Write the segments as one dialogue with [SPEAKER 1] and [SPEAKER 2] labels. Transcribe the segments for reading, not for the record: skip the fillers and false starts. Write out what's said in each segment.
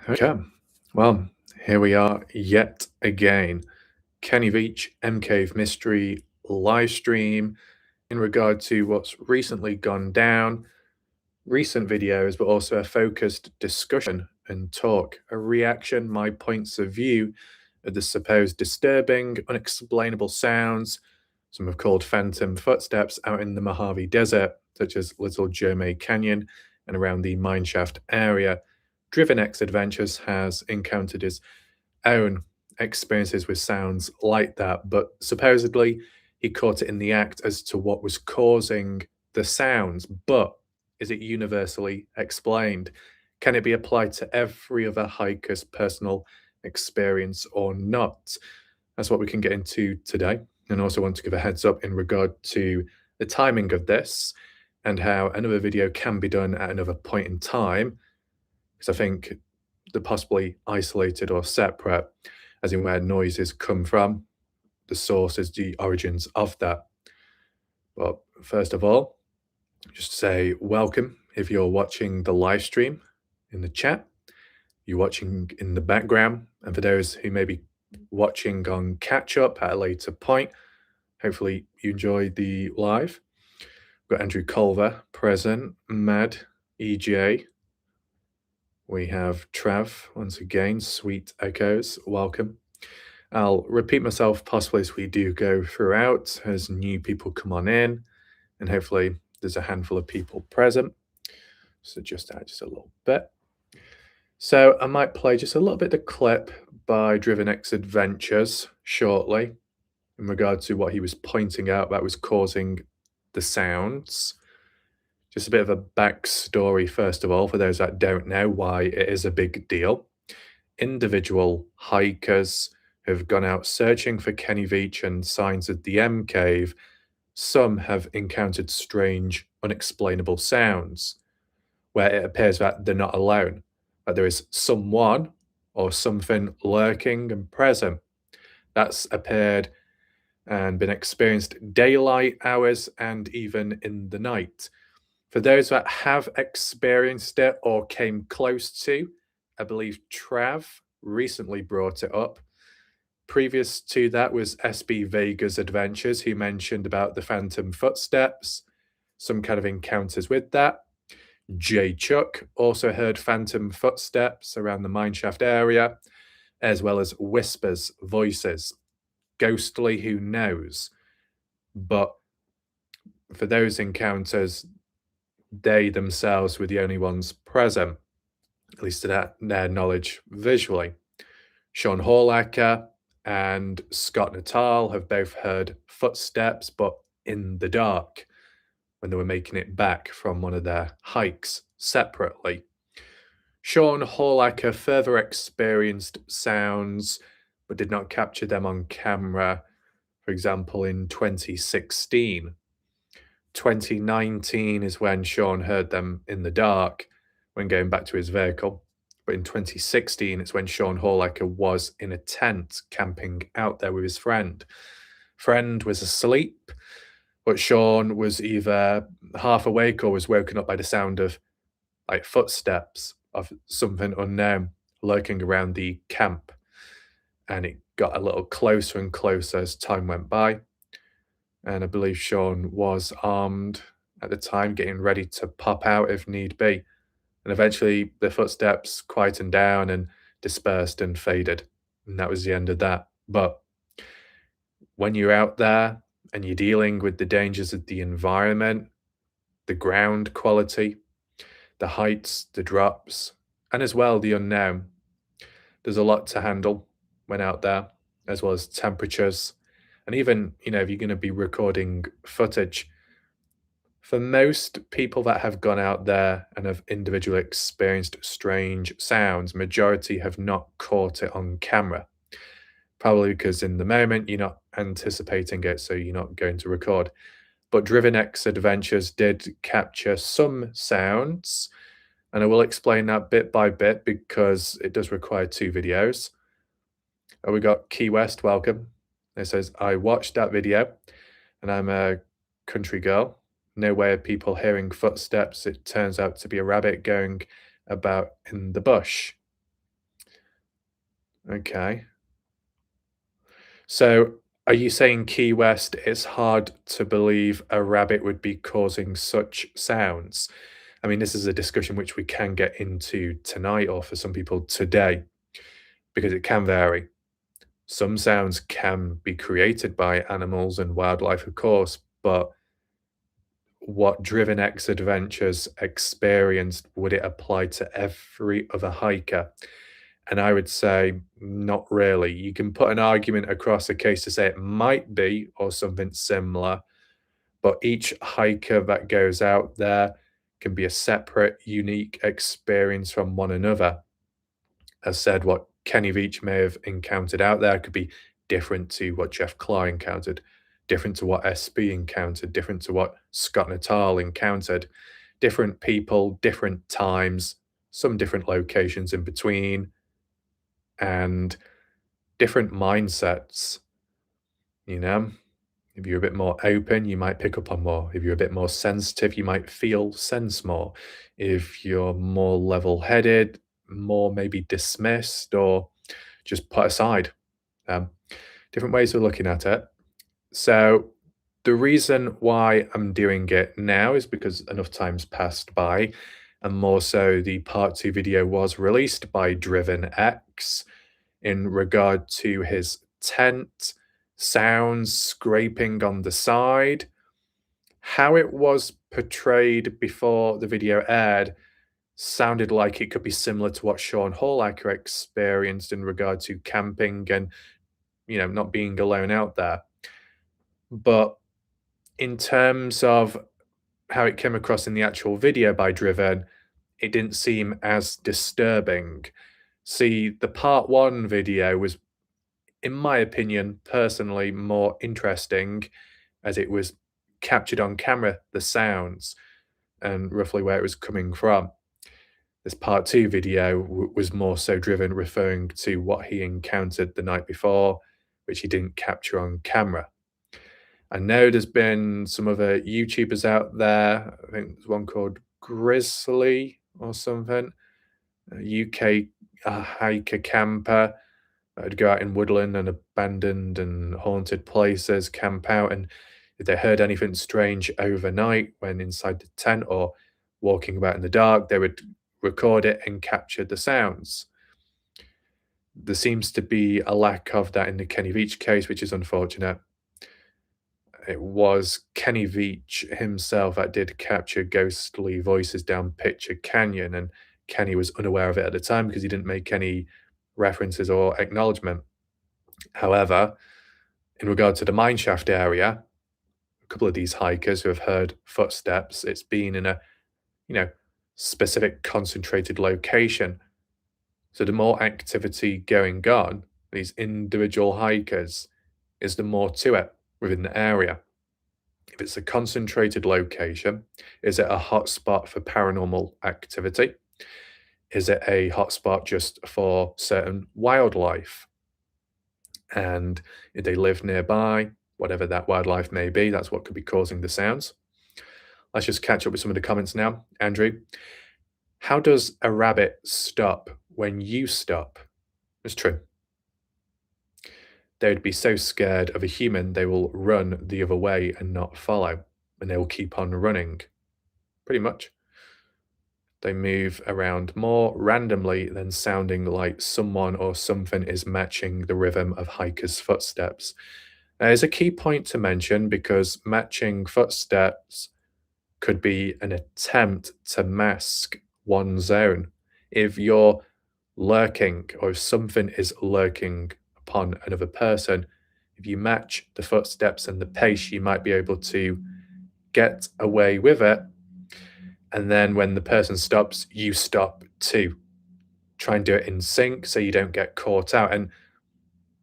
[SPEAKER 1] Okay. Well, here we are yet again. Kenny Veach, MCave Mystery live stream in regard to what's recently gone down, recent videos, but also a focused discussion and talk, a reaction, my points of view of the supposed disturbing, unexplainable sounds some have called phantom footsteps out in the Mojave Desert, such as Little Jermay Canyon and around the Mineshaft area. Driven X Adventures has encountered his own experiences with sounds like that, but supposedly he caught it in the act as to what was causing the sounds. But is it universally explained? Can it be applied to every other hiker's personal experience or not? That's what we can get into today. And also want to give a heads up in regard to the timing of this and how another video can be done at another point in time, because I think they're possibly isolated or separate, as in where noises come from, the sources, the origins of that. But first of all, just say welcome if you're watching the live stream in the chat, you're watching in the background, and for those who may be watching on catch up at a later point, hopefully you enjoyed the live. We've got Andrew Culver present, Mad, EJ. We have Trav once again, Sweet Echoes, welcome. I'll repeat myself possibly as we do go throughout, as new people come on in, and hopefully there's a handful of people present. So just a little bit. So I might play just a little bit of the clip by Driven X Adventures shortly in regard to what he was pointing out that was causing the sounds. Just a bit of a backstory, first of all, for those that don't know why it is a big deal. Individual hikers have gone out searching for Kenny Veach and signs of the M Cave. Some have encountered strange, unexplainable sounds where it appears that they're not alone, that there is someone or something lurking and present. That's appeared and been experienced daylight hours and even in the night. For those that have experienced it or came close to, I believe Trav recently brought it up. Previous to that was SB Vega's Adventures, who mentioned about the phantom footsteps, some kind of encounters with that. J Chuck also heard phantom footsteps around the mineshaft area, as well as whispers, voices. Ghostly, who knows? But for those encounters, they themselves were the only ones present, at least to their knowledge visually. Sean Horlacker and Scott Natal have both heard footsteps, but in the dark, when they were making it back from one of their hikes separately. Sean Horlacker further experienced sounds, but did not capture them on camera, for example, in 2016. 2019 is when Sean heard them in the dark when going back to his vehicle. But in 2016, it's when Sean Horlacker was in a tent camping out there with his friend. Friend was asleep, but Sean was either half awake or was woken up by the sound of like footsteps of something unknown lurking around the camp. And it got a little closer and closer as time went by. And I believe Sean was armed at the time, getting ready to pop out if need be. And eventually the footsteps quietened down and dispersed and faded. And that was the end of that. But when you're out there and you're dealing with the dangers of the environment, the ground quality, the heights, the drops, and as well the unknown, there's a lot to handle when out there, as well as temperatures. And even, if you're going to be recording footage, for most people that have gone out there and have individually experienced strange sounds, majority have not caught it on camera. Probably because in the moment you're not anticipating it, so you're not going to record. But Driven X Adventures did capture some sounds, and I will explain that bit by bit because it does require two videos. We got Key West, welcome. It says, I watched that video and I'm a country girl. No way of people hearing footsteps. It turns out to be a rabbit going about in the bush. Okay. So, are you saying Key West, it's hard to believe a rabbit would be causing such sounds? I mean, this is a discussion which we can get into tonight or for some people today, because it can vary. Some sounds can be created by animals and wildlife, of course, but what Driven X Adventures experienced, would it apply to every other hiker? And I would say not really. You can put an argument across a case to say it might be or something similar, but each hiker that goes out there can be a separate, unique experience from one another. As said, what Kenny Veach may have encountered out there could be different to what Jeff Clark encountered, different to what SB encountered, different to what Scott Natal encountered. Different people, different times, some different locations in between, and different mindsets, you know? If you're a bit more open, you might pick up on more. If you're a bit more sensitive, you might feel sense more. If you're more level-headed, more maybe dismissed or just put aside. Um, Different ways of looking at it. So the reason why I'm doing it now is because enough time's passed by, and more so the part 2 video was released by Driven X in regard to his tent, sounds scraping on the side. How it was portrayed before the video aired sounded like it could be similar to what Sean Hallaker experienced in regard to camping and, not being alone out there. But in terms of how it came across in the actual video by Driven, it didn't seem as disturbing. See, the part 1 video was, in my opinion, personally more interesting as it was captured on camera, the sounds and roughly where it was coming from. This part 2 video was more so Driven referring to what he encountered the night before, which he didn't capture on camera. I know there's been some other YouTubers out there. I think there's one called Grizzly or something, a UK hiker camper that would go out in woodland and abandoned and haunted places, camp out, and if they heard anything strange overnight when inside the tent or walking about in the dark, they would record it and capture the sounds. There seems to be a lack of that in the Kenny Veach case, which is unfortunate. It was Kenny Veach himself that did capture ghostly voices down Pitcher Canyon, and Kenny was unaware of it at the time because he didn't make any references or acknowledgement. However, in regard to the mineshaft area, a couple of these hikers who have heard footsteps, it's been in a, you know, specific concentrated location. So the more activity going on, these individual hikers, is the more to it within the area. If it's a concentrated location, is it a hotspot for paranormal activity? Is it a hotspot just for certain wildlife? And if they live nearby, whatever that wildlife may be, that's what could be causing the sounds. Let's just catch up with some of the comments now. Andrew, how does a rabbit stop when you stop? It's true. They would be so scared of a human, they will run the other way and not follow, and they will keep on running. Pretty much. They move around more randomly than sounding like someone or something is matching the rhythm of hikers' footsteps. Now, it's a key point to mention because matching footsteps could be an attempt to mask one's own. If you're lurking or if something is lurking upon another person, if you match the footsteps and the pace, you might be able to get away with it. And then when the person stops, you stop too. Try and do it in sync so you don't get caught out. And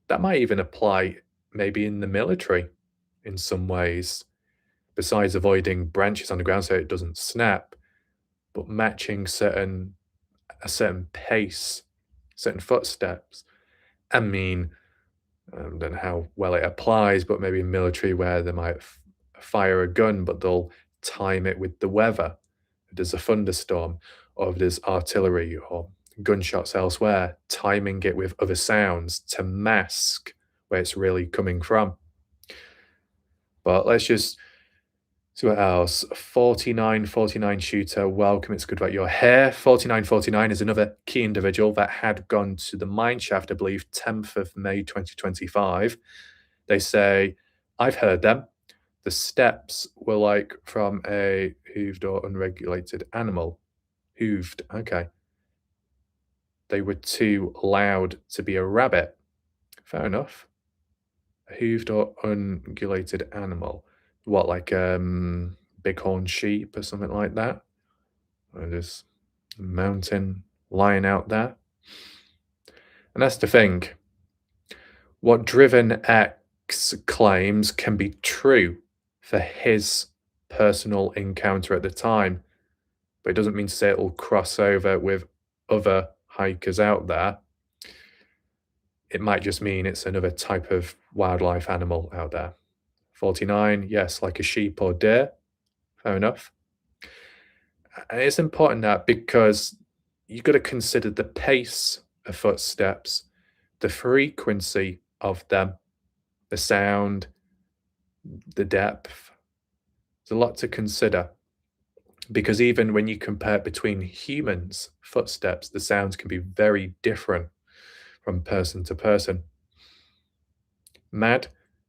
[SPEAKER 1] that might even apply maybe in the military in some ways, besides avoiding branches on the ground so it doesn't snap, but matching a certain pace, certain footsteps. I mean, I don't know how well it applies, but maybe in military where they might fire a gun, but they'll time it with the weather. If there's a thunderstorm, or if there's artillery or gunshots elsewhere, timing it with other sounds to mask where it's really coming from. But let's just see what else. 4949 shooter, welcome. It's good about your hair. 4949 is another key individual that had gone to the mine shaft, I believe, 10th of May 2025. They say, I've heard them. The steps were like from a hooved or unregulated animal. Hooved, okay. They were too loud to be a rabbit. Fair enough. A hooved or ungulated animal. What, like bighorn sheep or something like that? Or there's a mountain lion out there. And that's the thing. What Driven X claims can be true for his personal encounter at the time, but it doesn't mean to say it'll cross over with other hikers out there. It might just mean it's another type of wildlife animal out there. 49, yes, like a sheep or deer. Fair enough. And it's important that because you've got to consider the pace of footsteps, the frequency of them, the sound, the depth. There's a lot to consider because even when you compare between humans' footsteps, the sounds can be very different from person to person. Mad,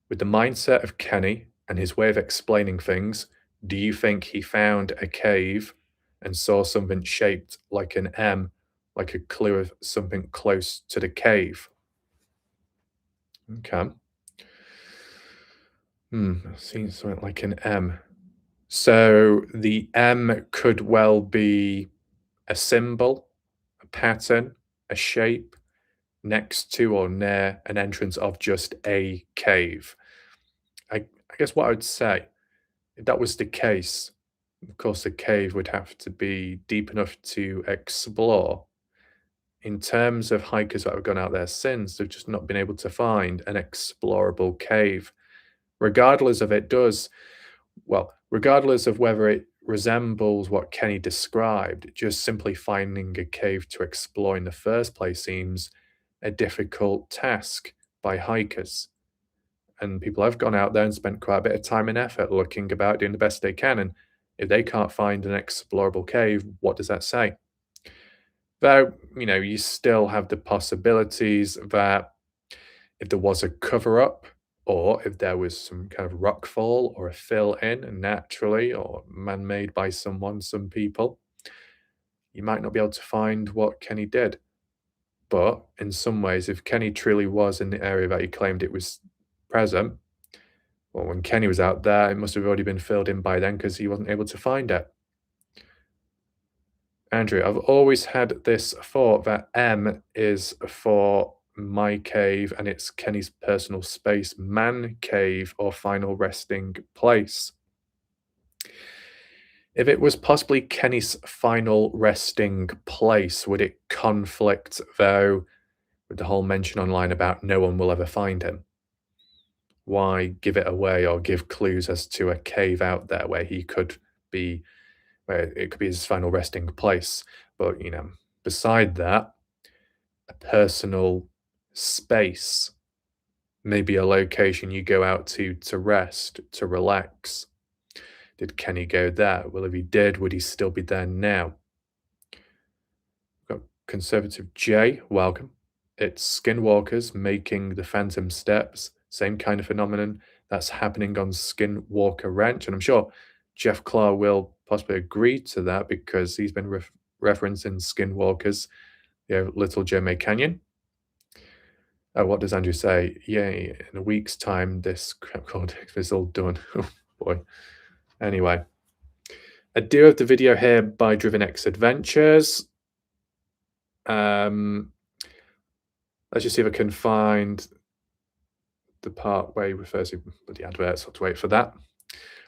[SPEAKER 1] with the mindset of Kenny and his way of explaining things, do you think he found a cave and saw something shaped like an M, like a clue of something close to the cave? Okay. Seen something like an M. So the M could well be a symbol, a pattern, a shape next to or near an entrance of just a cave. I guess what I would say, if that was the case, of course, the cave would have to be deep enough to explore. In terms of hikers that have gone out there since, they've just not been able to find an explorable cave. Regardless of regardless of whether it resembles what Kenny described, just simply finding a cave to explore in the first place seems a difficult task by hikers. And people have gone out there and spent quite a bit of time and effort looking about, doing the best they can. And if they can't find an explorable cave, what does that say? Though, you still have the possibilities that if there was a cover up, or if there was some kind of rock fall or a fill in naturally or man made by someone, some people, you might not be able to find what Kenny did. But in some ways, if Kenny truly was in the area that he claimed it was present, well, when Kenny was out there, it must have already been filled in by then because he wasn't able to find it. Andrew, I've always had this thought that M is for my cave and it's Kenny's personal space, man cave, or final resting place. If it was possibly Kenny's final resting place, would it conflict, though, with the whole mention online about no one will ever find him? Why give it away or give clues as to a cave out there where he could be, where it could be his final resting place? But, beside that, a personal space, maybe a location you go out to rest, to relax. Did Kenny go there? Well, if he did, would he still be there now? We've got Conservative J, welcome. It's Skinwalkers making the Phantom Steps, same kind of phenomenon that's happening on Skinwalker Ranch. And I'm sure Jeff Clark will possibly agree to that because he's been referencing Skinwalkers, Little Jeremy Canyon. What does Andrew say? Yay, in a week's time, this crap cortex is all done. Oh, boy. Anyway, I do have the video here by Driven X Adventures. Let's just see if I can find the part where he refers to the adverts. I'll have to wait for that.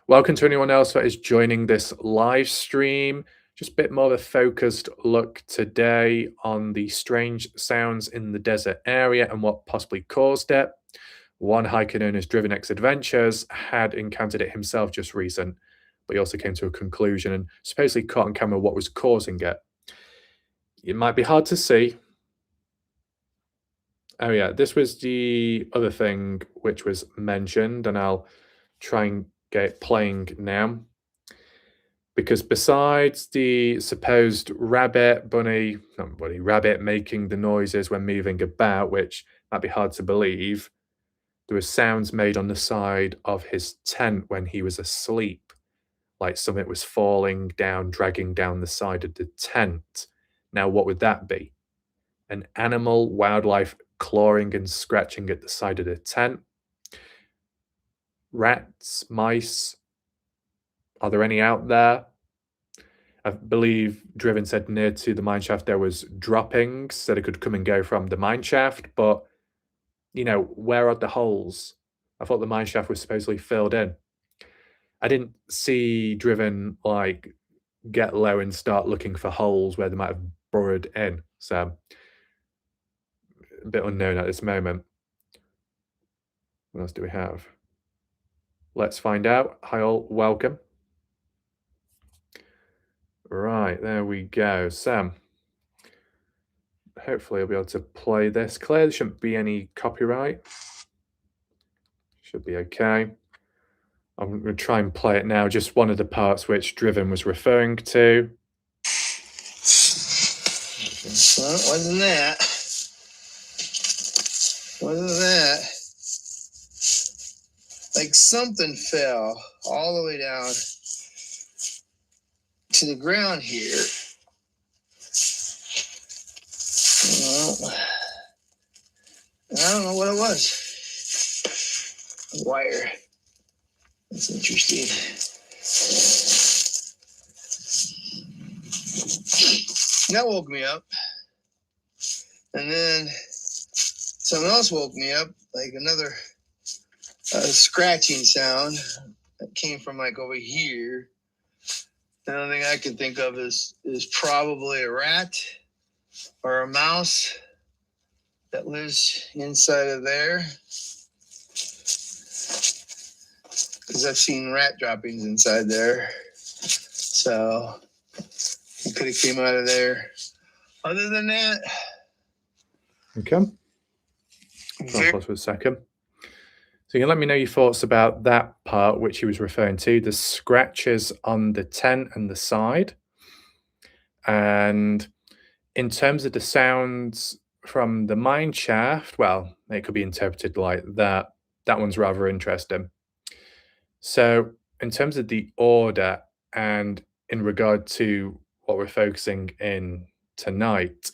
[SPEAKER 1] Welcome to anyone else that is joining this live stream. Just a bit more of a focused look today on the strange sounds in the desert area and what possibly caused it. One hiker known as Driven X Adventures had encountered it himself just recent, but he also came to a conclusion and supposedly caught on camera what was causing it. It might be hard to see. Oh yeah, this was the other thing which was mentioned, and I'll try and get it playing now. Because besides the supposed rabbit making the noises when moving about, which might be hard to believe, there were sounds made on the side of his tent when he was asleep, like something was falling down, dragging down the side of the tent. Now, what would that be? An animal, wildlife clawing and scratching at the side of the tent? Rats, mice? Are there any out there? I believe Driven said near to the mineshaft there was droppings, so they could come and go from the mineshaft, but, where are the holes? I thought the mineshaft was supposedly filled in. I didn't see Driven, get low and start looking for holes where they might have burrowed in, so a bit unknown at this moment. What else do we have? Let's find out. Hi all, welcome. Right, there we go. So, hopefully I'll be able to play this. Clear, there shouldn't be any copyright. Should be okay. I'm going to try and play it now, just one of the parts which Driven was referring to.
[SPEAKER 2] Well, it wasn't that. Wasn't that. Like something fell all the way down to the ground here. Well, I don't know what it was. A wire. That's interesting. That woke me up. And then something else woke me up, like another scratching sound that came from like over here. The only thing I can think of is probably a rat or a mouse that lives inside of there. Because I've seen rat droppings inside there. So it could have came out of there. Other than that.
[SPEAKER 1] Okay. Pause for a second. So you can let me know your thoughts about that part which he was referring to, the scratches on the tent and the side. And in terms of the sounds from the mine shaft, well, it could be interpreted like that. That one's rather interesting. So in terms of the order and in regard to what we're focusing in tonight,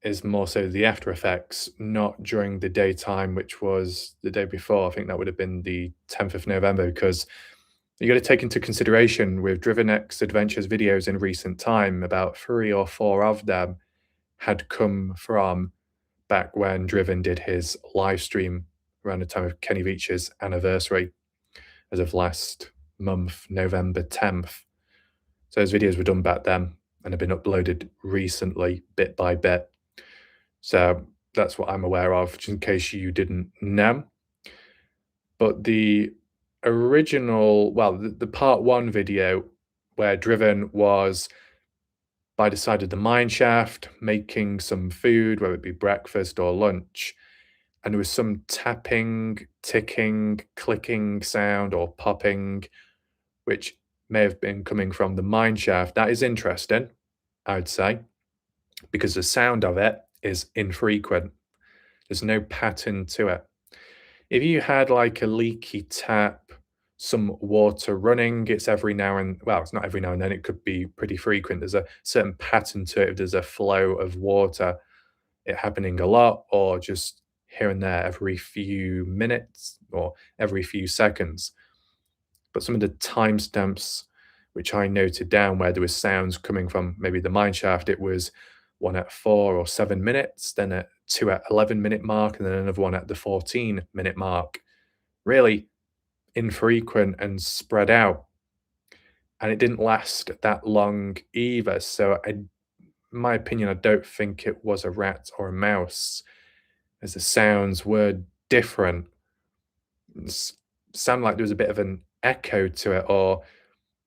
[SPEAKER 1] is more so the after effects, not during the daytime, which was the day before. I think that would have been the 10th of November, because you got to take into consideration with Driven X Adventures videos in recent time, about 3 or 4 of them had come from back when Driven did his live stream around the time of Kenny Veach's anniversary, as of last month, November 10th. So those videos were done back then and have been uploaded recently, bit by bit. So that's what I'm aware of, just in case you didn't know. But the original, well, the part 1 video where Driven was by the side of the mine shaft making some food, whether it be breakfast or lunch, and there was some tapping, ticking, clicking sound or popping, which may have been coming from the mine shaft. That is interesting, I'd say, because the sound of it is infrequent. There's no pattern to it. If you had like a leaky tap, some water running, it's every now and, well, it's not every now and then, it could be pretty frequent. There's a certain pattern to it. If there's a flow of water, it happening a lot, or just here and there every few minutes or every few seconds. But some of the timestamps which I noted down where there was sounds coming from maybe the mine shaft, it was one at 4 or 7 minutes, then a 2 at 11-minute mark, and then another one at the 14-minute mark. Really infrequent and spread out. And it didn't last that long either. So in my opinion, I don't think it was a rat or a mouse, as the sounds were different. It sounded like there was a bit of an echo to it, or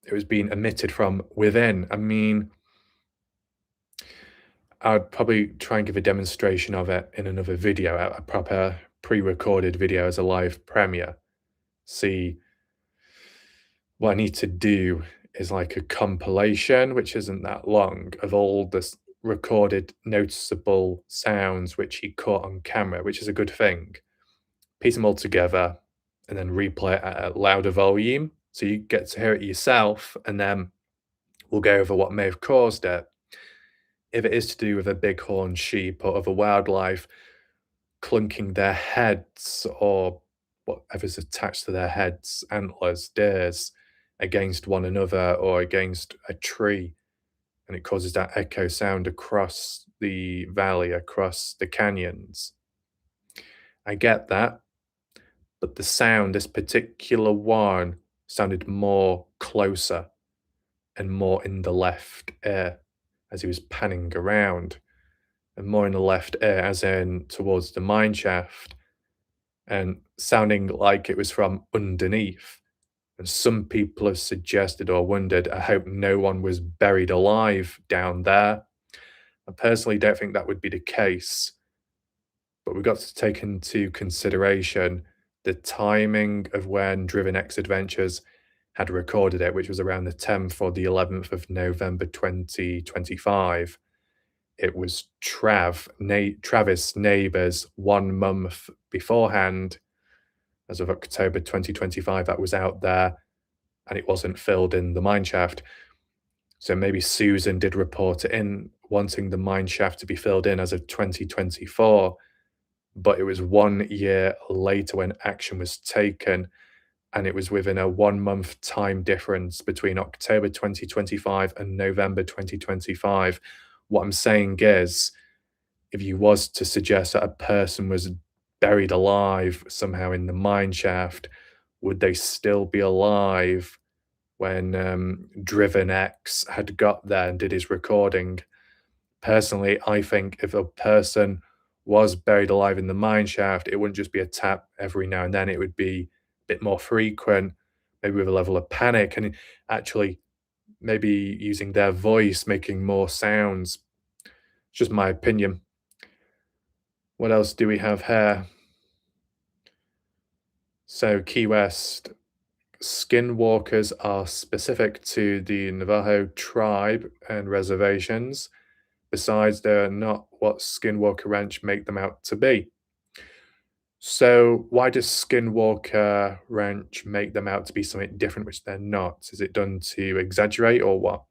[SPEAKER 1] it was being emitted from within. I mean, I'd probably try and give a demonstration of it in another video, a proper pre-recorded video as a live premiere. See, what I need to do is like a compilation, which isn't that long, of all the recorded noticeable sounds which he caught on camera, which is a good thing. Piece them all together and then replay it at a louder volume so you get to hear it yourself, and then we'll go over what may have caused it. If it is to do with a bighorn sheep or other wildlife clunking their heads or whatever's attached to their heads, antlers, deers, against one another or against a tree, and it causes that echo sound across the valley, across the canyons. I get that, but the sound, this particular one, sounded more closer and more in the left ear as he was panning around, and more in the left ear as in towards the mine shaft, and sounding like it was from underneath. And some people have suggested or wondered, I hope no one was buried alive down there. I personally don't think that would be the case, but we've got to take into consideration the timing of when Driven X Adventures had recorded it, which was around the 10th or the 11th of November 2025. It was Travis' neighbour's 1 month beforehand, as of October 2025, that was out there, and it wasn't filled in the mine shaft. So maybe Susan did report it in, wanting the mine shaft to be filled in as of 2024, but it was 1 year later when action was taken, and it was within a 1 month time difference between October 2025 and November 2025. What I'm saying is, if you was to suggest that a person was buried alive somehow in the mine shaft, would they still be alive when Driven X had got there and did his recording? Personally, I think if a person was buried alive in the mine shaft, it wouldn't just be a tap every now and then, it would be a bit more frequent, maybe with a level of panic, and actually maybe using their voice, making more sounds. It's just my opinion. What else do we have here? So Key West, skinwalkers are specific to the Navajo tribe and reservations. Besides, they're not what Skinwalker Ranch make them out to be. So why does Skinwalker Ranch make them out to be something different, which they're not? Is it done to exaggerate or what?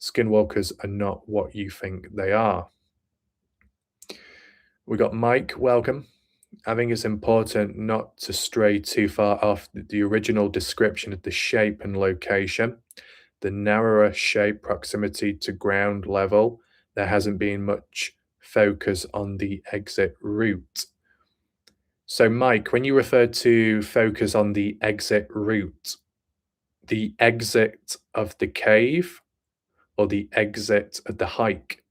[SPEAKER 1] Skinwalkers are not what you think they are. We got Mike, welcome. I think it's important not to stray too far off the original description of the shape and location. The narrower shape, proximity to ground level, there hasn't been much focus on the exit route. So, Mike, when you refer to focus on the exit route, the exit of the cave or the exit of the hike?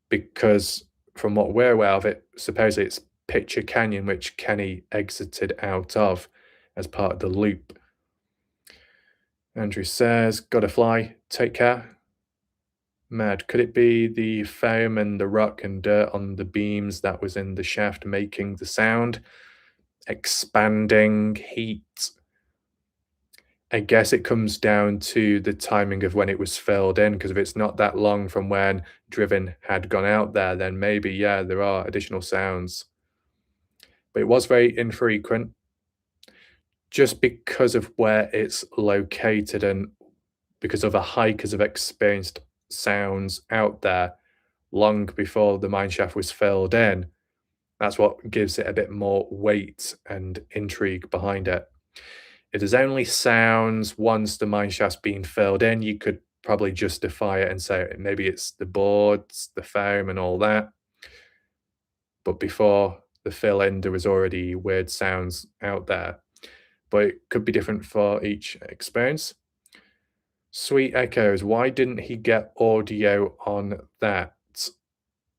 [SPEAKER 1] Because from what we're aware of it, supposedly it's Picture Canyon, which Kenny exited out of as part of the loop. Andrew says, gotta fly, take care. Mad, could it be the foam and the rock and dirt on the beams that was in the shaft making the sound? Expanding heat. I guess it comes down to the timing of when it was filled in, because if it's not that long from when Driven had gone out there, then maybe, yeah, there are additional sounds. But it was very infrequent, just because of where it's located and because other hikers have experienced sounds out there long before the mine shaft was filled in. That's what gives it a bit more weight and intrigue behind it. If there's only sounds once the mine shaft's been filled in, you could probably justify it and say maybe it's the boards, the foam and all that. But before the fill in, there was already weird sounds out there. But it could be different for each experience. Sweet Echoes, why didn't he get audio on that?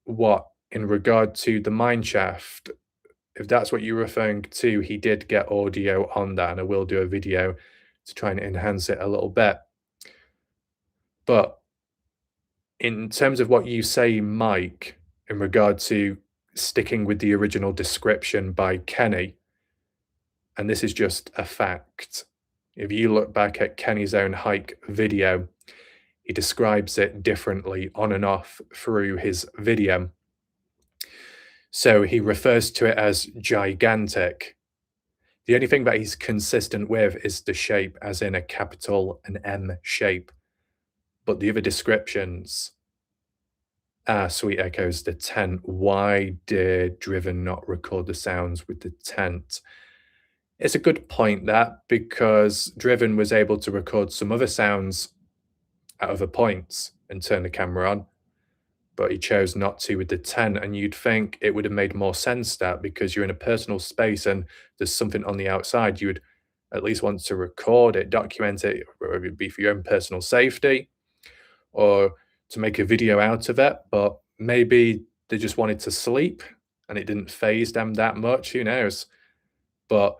[SPEAKER 1] What, in regard to the mine shaft? If that's what you're referring to, he did get audio on that, and I will do a video to try and enhance it a little bit. But in terms of what you say, Mike, in regard to sticking with the original description by Kenny, and this is just a fact. If you look back at Kenny's own hike video, he describes it differently on and off through his video. So he refers to it as gigantic. The only thing that he's consistent with is the shape, as in a capital and M shape. But the other descriptions, Sweet Echoes, the tent. Why did Driven not record the sounds with the tent? It's a good point, that, because Driven was able to record some other sounds at other points and turn the camera on, but he chose not to with the tent. And you'd think it would have made more sense, that because you're in a personal space and there's something on the outside, you would at least want to record it, document it, whether it be for your own personal safety or to make a video out of it. But maybe they just wanted to sleep and it didn't phase them that much, who knows? But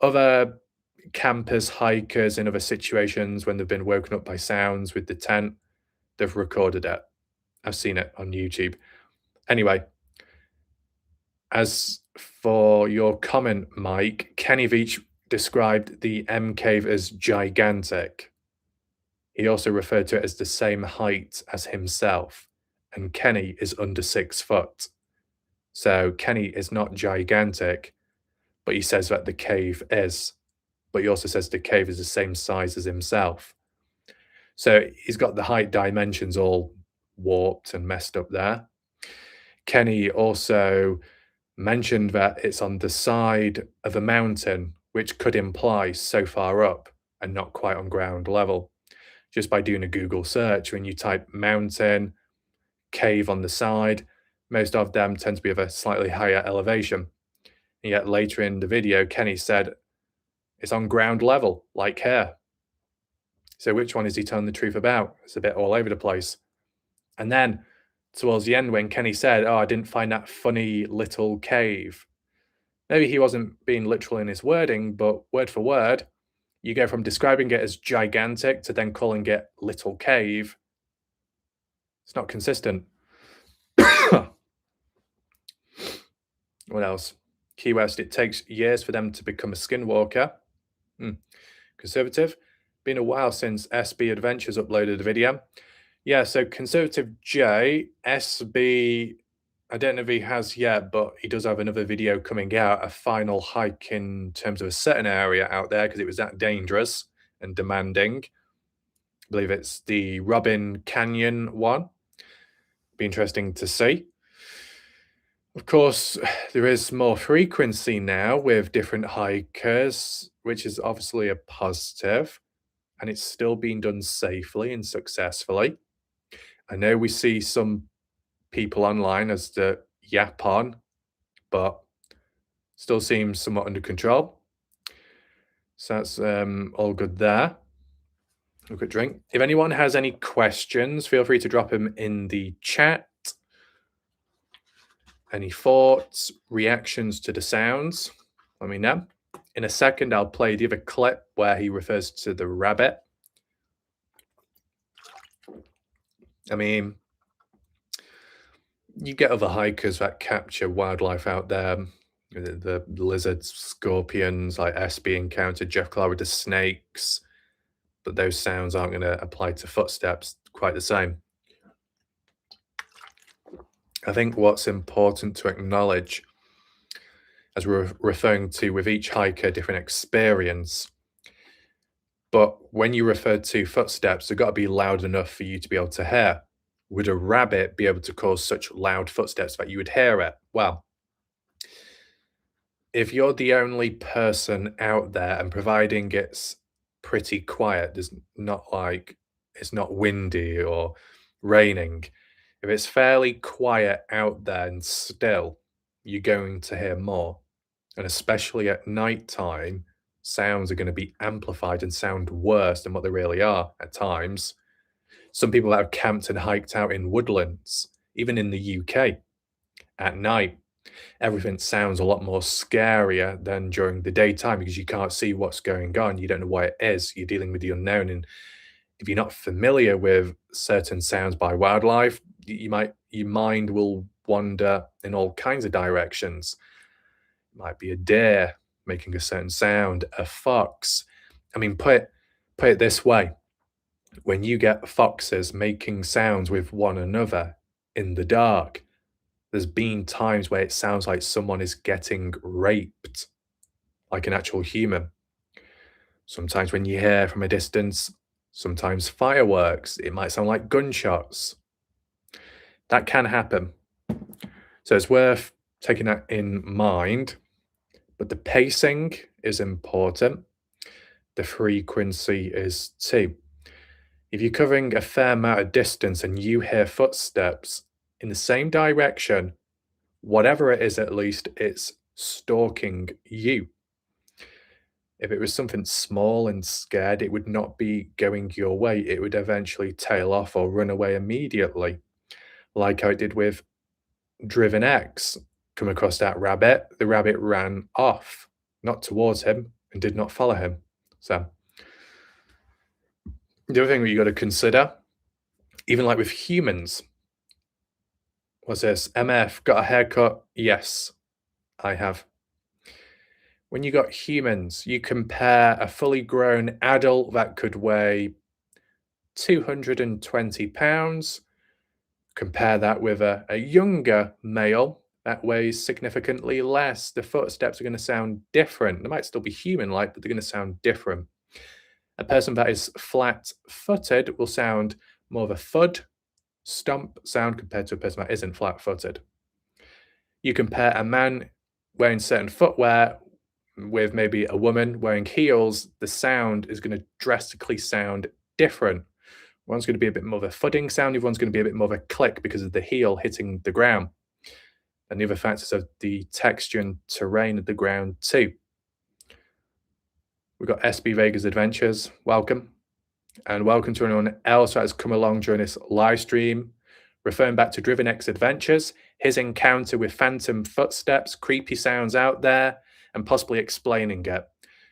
[SPEAKER 1] other campers, hikers in other situations, when they've been woken up by sounds with the tent, they've recorded it. I've seen it on YouTube. Anyway, as for your comment, Mike, Kenny Veach described the M cave as gigantic. He also referred to it as the same height as himself, and Kenny is under 6 foot. So Kenny is not gigantic, but he says that the cave is. But he also says the cave is the same size as himself. So he's got the height dimensions all warped and messed up there. Kenny also mentioned that it's on the side of a mountain, which could imply so far up and not quite on ground level. Just by doing a Google search, when you type mountain, cave on the side, most of them tend to be of a slightly higher elevation. And yet later in the video, Kenny said it's on ground level, like here. So which one is he telling the truth about? It's a bit all over the place. And then towards the end, when Kenny said, "Oh, I didn't find that funny little cave," maybe he wasn't being literal in his wording, but word for word, you go from describing it as gigantic to then calling it little cave. It's not consistent. What else? Key West, it takes years for them to become a skinwalker. Conservative, been a while since SB Adventures uploaded a video. Yeah, so Conservative J, SB, I don't know if he has yet, but he does have another video coming out, a final hike in terms of a certain area out there, because it was that dangerous and demanding. I believe it's the Robin Canyon one. Be interesting to see. Of course, there is more frequency now with different hikers, which is obviously a positive, and it's still being done safely and successfully. I know we see some people online as the yap on, but still seems somewhat under control. So that's all good there. A quick drink. If anyone has any questions, feel free to drop them in the chat. Any thoughts, reactions to the sounds, let me know. In a second, I'll play the other clip where he refers to the rabbit. I mean, you get other hikers that capture wildlife out there. The lizards, scorpions, like SB encountered Jeff Clark with the snakes, but those sounds aren't going to apply to footsteps quite the same. I think what's important to acknowledge, as we're referring to with each hiker, different experience, but when you refer to footsteps, they've got to be loud enough for you to be able to hear. Would a rabbit be able to cause such loud footsteps that you would hear it? Well, if you're the only person out there and providing it's pretty quiet, there's not like, it's not windy or raining, if it's fairly quiet out there and still, you're going to hear more. And especially at night time, sounds are going to be amplified and sound worse than what they really are at times. Some people that have camped and hiked out in woodlands, even in the UK, at night, everything sounds a lot more scarier than during the daytime because you can't see what's going on. You don't know what it is. You're dealing with the unknown. And if you're not familiar with certain sounds by wildlife, your mind will wander in all kinds of directions. It might be a deer making a certain sound, a fox. I mean, put it this way: when you get foxes making sounds with one another in the dark, there's been times where it sounds like someone is getting raped, like an actual human. Sometimes when you hear from a distance, sometimes fireworks, it might sound like gunshots. That can happen. So it's worth taking that in mind. But the pacing is important. The frequency is too. If you're covering a fair amount of distance and you hear footsteps in the same direction, whatever it is, at least it's stalking you. If it was something small and scared, it would not be going your way. It would eventually tail off or run away immediately, like how it did with Driven X. Come across that rabbit, the rabbit ran off, not towards him, and did not follow him. So, the other thing that you got to consider, even like with humans, what's this? MF, got a haircut? Yes, I have. When you got humans, you compare a fully grown adult that could weigh 220 pounds, compare that with a younger male that weighs significantly less. The footsteps are going to sound different. They might still be human like, but they're going to sound different. A person that is flat footed will sound more of a thud, stomp sound compared to a person that isn't flat footed. You compare a man wearing certain footwear with maybe a woman wearing heels, the sound is going to drastically sound different. One's going to be a bit more of a thudding sound, the other one's going to be a bit more of a click because of the heel hitting the ground. And the other factors of the texture and terrain of the ground too. We've got SB Vegas Adventures, welcome. And welcome to anyone else that has come along during this live stream. Referring back to Driven X Adventures, his encounter with phantom footsteps, creepy sounds out there, and possibly explaining it.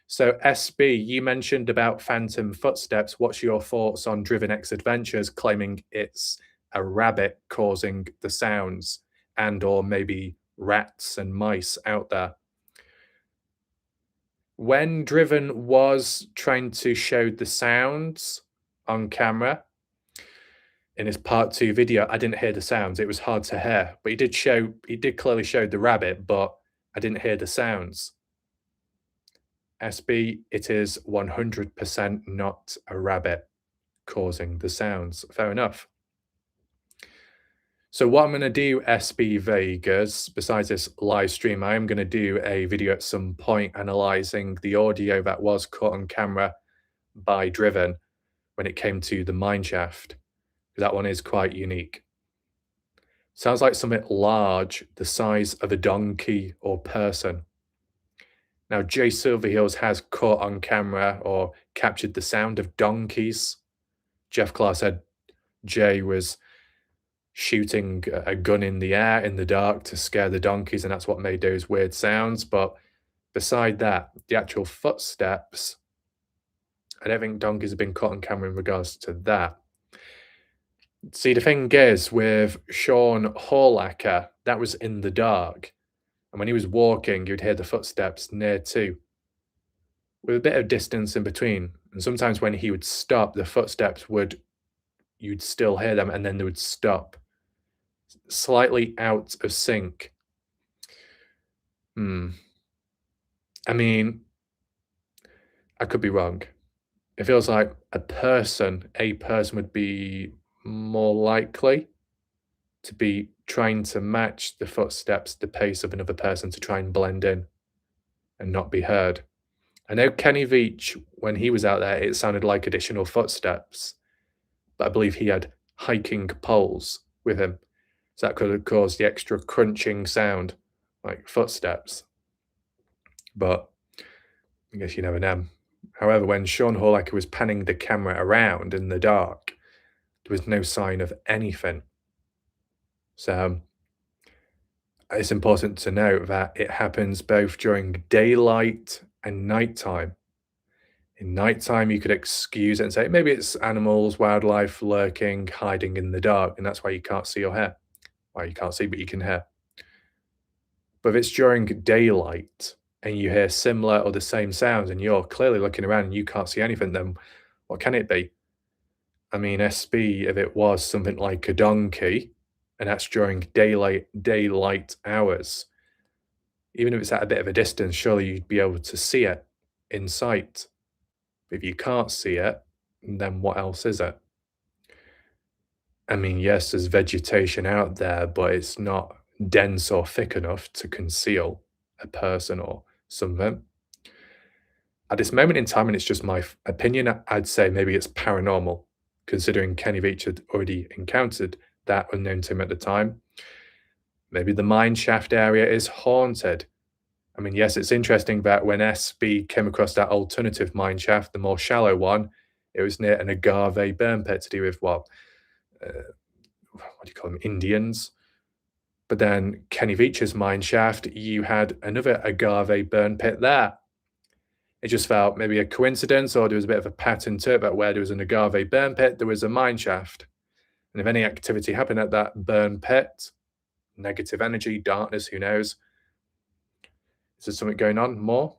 [SPEAKER 1] So SB, you mentioned about phantom footsteps. What's your thoughts on Driven X Adventures claiming it's a rabbit causing the sounds, and or maybe rats and mice out there? When Driven was trying to show the sounds on camera in his part 2 video, I didn't hear the sounds. It was hard to hear, but he did clearly show the rabbit, but I didn't hear the sounds. SB, it is 100% not a rabbit causing the sounds. Fair enough. So what I'm going to do, SB Vegas, besides this live stream, I am going to do a video at some point analyzing the audio that was caught on camera by Driven when it came to the mine shaft. That one is quite unique. Sounds like something large, the size of a donkey or person. Now, Jay Silverheels has caught on camera or captured the sound of donkeys. Jeff Clark said Jay was shooting a gun in the air in the dark to scare the donkeys, and that's what made those weird sounds. But beside that, the actual footsteps, I don't think donkeys have been caught on camera in regards to that. See, the thing is, with Sean Horlacker, that was in the dark. And when he was walking, you'd hear the footsteps near too, with a bit of distance in between. And sometimes when he would stop, the footsteps you'd still hear them, and then they would stop. Slightly out of sync. I mean, I could be wrong. It feels like a person would be more likely to be trying to match the footsteps, the pace of another person to try and blend in and not be heard. I know Kenny Veach, when he was out there, it sounded like additional footsteps, but I believe he had hiking poles with him. So that could have caused the extra crunching sound, like footsteps. But I guess you never know. However, when Sean Horlacker was panning the camera around in the dark, there was no sign of anything. So it's important to note that it happens both during daylight and nighttime. In nighttime, you could excuse it and say maybe it's animals, wildlife lurking, hiding in the dark, and that's why you can't see or hear. Well, you can't see, but you can hear. But if it's during daylight and you hear similar or the same sounds and you're clearly looking around and you can't see anything, then what can it be? I mean, SB, if it was something like a donkey, and that's during daylight hours, even if it's at a bit of a distance, surely you'd be able to see it in sight. If you can't see it, then what else is it? I mean, yes, there's vegetation out there, but it's not dense or thick enough to conceal a person or something. At this moment in time, and it's just my opinion, I'd say maybe it's paranormal, considering Kenny Veach had already encountered that unknown to him at the time. Maybe the mine shaft area is haunted. I mean, yes, it's interesting that when SB came across that alternative mine shaft, the more shallow one, it was near an agave burn pit to do with what do you call them, Indians? But then Kenny Veach's mine shaft, you had another agave burn pit there. It just felt maybe a coincidence, or there was a bit of a pattern to it, but where there was an agave burn pit, there was a mine shaft. And if any activity happened at that burn pit, negative energy, darkness, who knows? Is there something going on more?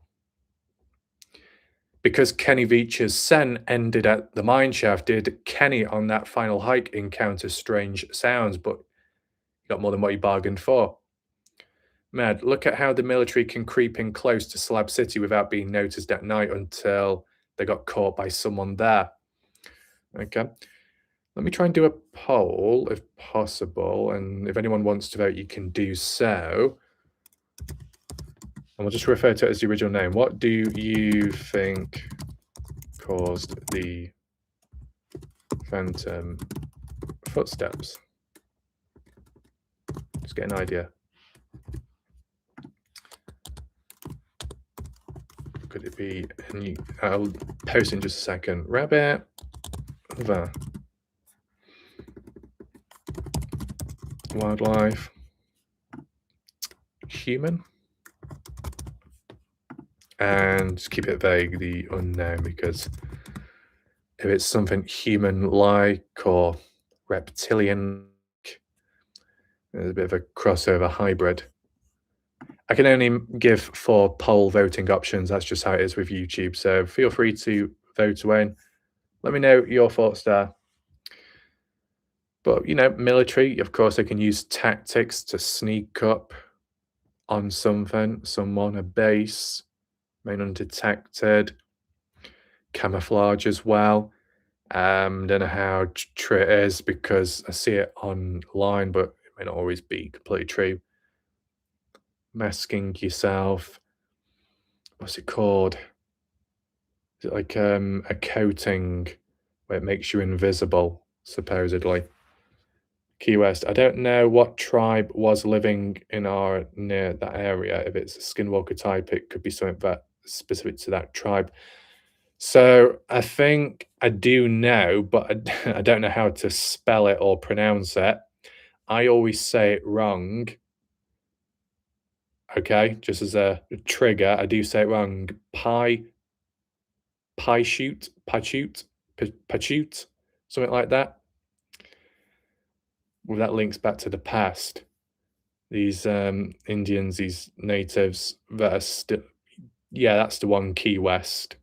[SPEAKER 1] Because Kenny Veach's scent ended at the mine shaft, did Kenny on that final hike encounter strange sounds, but he got more than what he bargained for? Mad, look at how the military can creep in close to Slab City without being noticed at night until they got caught by someone there. Okay. Let me try and do a poll if possible, and if anyone wants to vote, you can do so. And we'll just refer to it as the original name. What do you think caused the phantom footsteps? Just get an idea. Could it be? I'll post in just a second. Rabbit. There. Wildlife. Human. And just keep it vague, the unknown, because if it's something human-like or reptilian, there's a bit of a crossover hybrid. I can only give 4 poll voting options. That's just how it is with YouTube. So feel free to vote away and let me know your thoughts there. But, you know, military, of course, they can use tactics to sneak up on something, someone, a base, remain undetected, camouflage as well. Don't know how true it is because I see it online, but it may not always be completely true. Masking yourself. What's it called? Is it like a coating where it makes you invisible, supposedly? Key West. I don't know what tribe was living in or near that area. If it's a skinwalker type, it could be something that specific to that tribe. So I think I do know, but I don't know how to spell it or pronounce it. I always say it wrong. Okay, just as a trigger, I do say it wrong. Pachute, something like that. Well, that links back to the past. These Indians, these natives that are still, yeah, that's the one, Key West.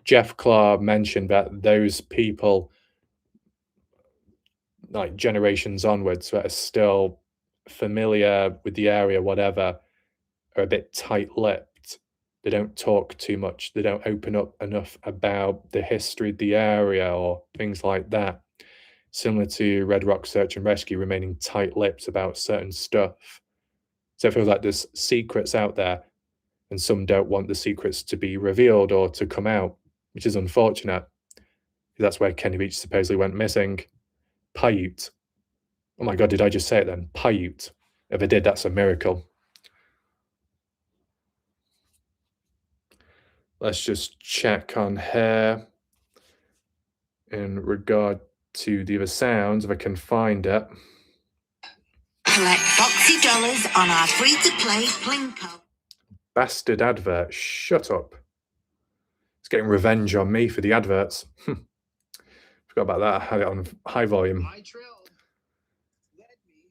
[SPEAKER 1] Jeff Clark mentioned that those people, like generations onwards, that are still familiar with the area, whatever, are a bit tight-lipped. They don't talk too much. They don't open up enough about the history of the area or things like that. Similar to Red Rock Search and Rescue, remaining tight-lipped about certain stuff. So it feels like there's secrets out there, and some don't want the secrets to be revealed or to come out, which is unfortunate. That's where Kenny Veach supposedly went missing. Paiute. Oh my God, did I just say it then? Paiute. If I did, that's a miracle. Let's just check on here in regard to the other sounds, if I can find it.
[SPEAKER 3] Collect Foxy dollars on our free-to-play Plinko.
[SPEAKER 1] Bastard advert, shut up. It's getting revenge on me for the adverts. Forgot about that. I had it on high volume.
[SPEAKER 2] My trail led me.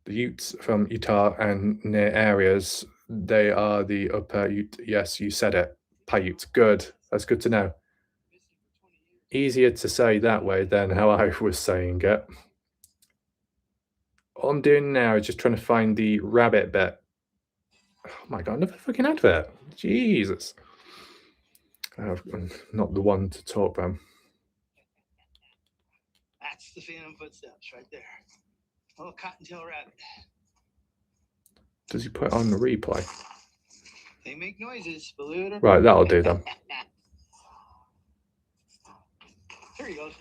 [SPEAKER 1] The Utes from Utah and near areas, they are the upper Ute. Yes, you said it. Paiute. Good. That's good to know. Easier to say that way than how I was saying it. All I'm doing now is just trying to find the rabbit bit. Oh my god, another fucking advert. Jesus. I'm not the one to talk about.
[SPEAKER 2] That's the Phantom footsteps right there. Oh, cottontail rabbit.
[SPEAKER 1] Does he put it on the replay?
[SPEAKER 2] They make noises, believe it or not.
[SPEAKER 1] Right, that'll do then.
[SPEAKER 2] There he goes.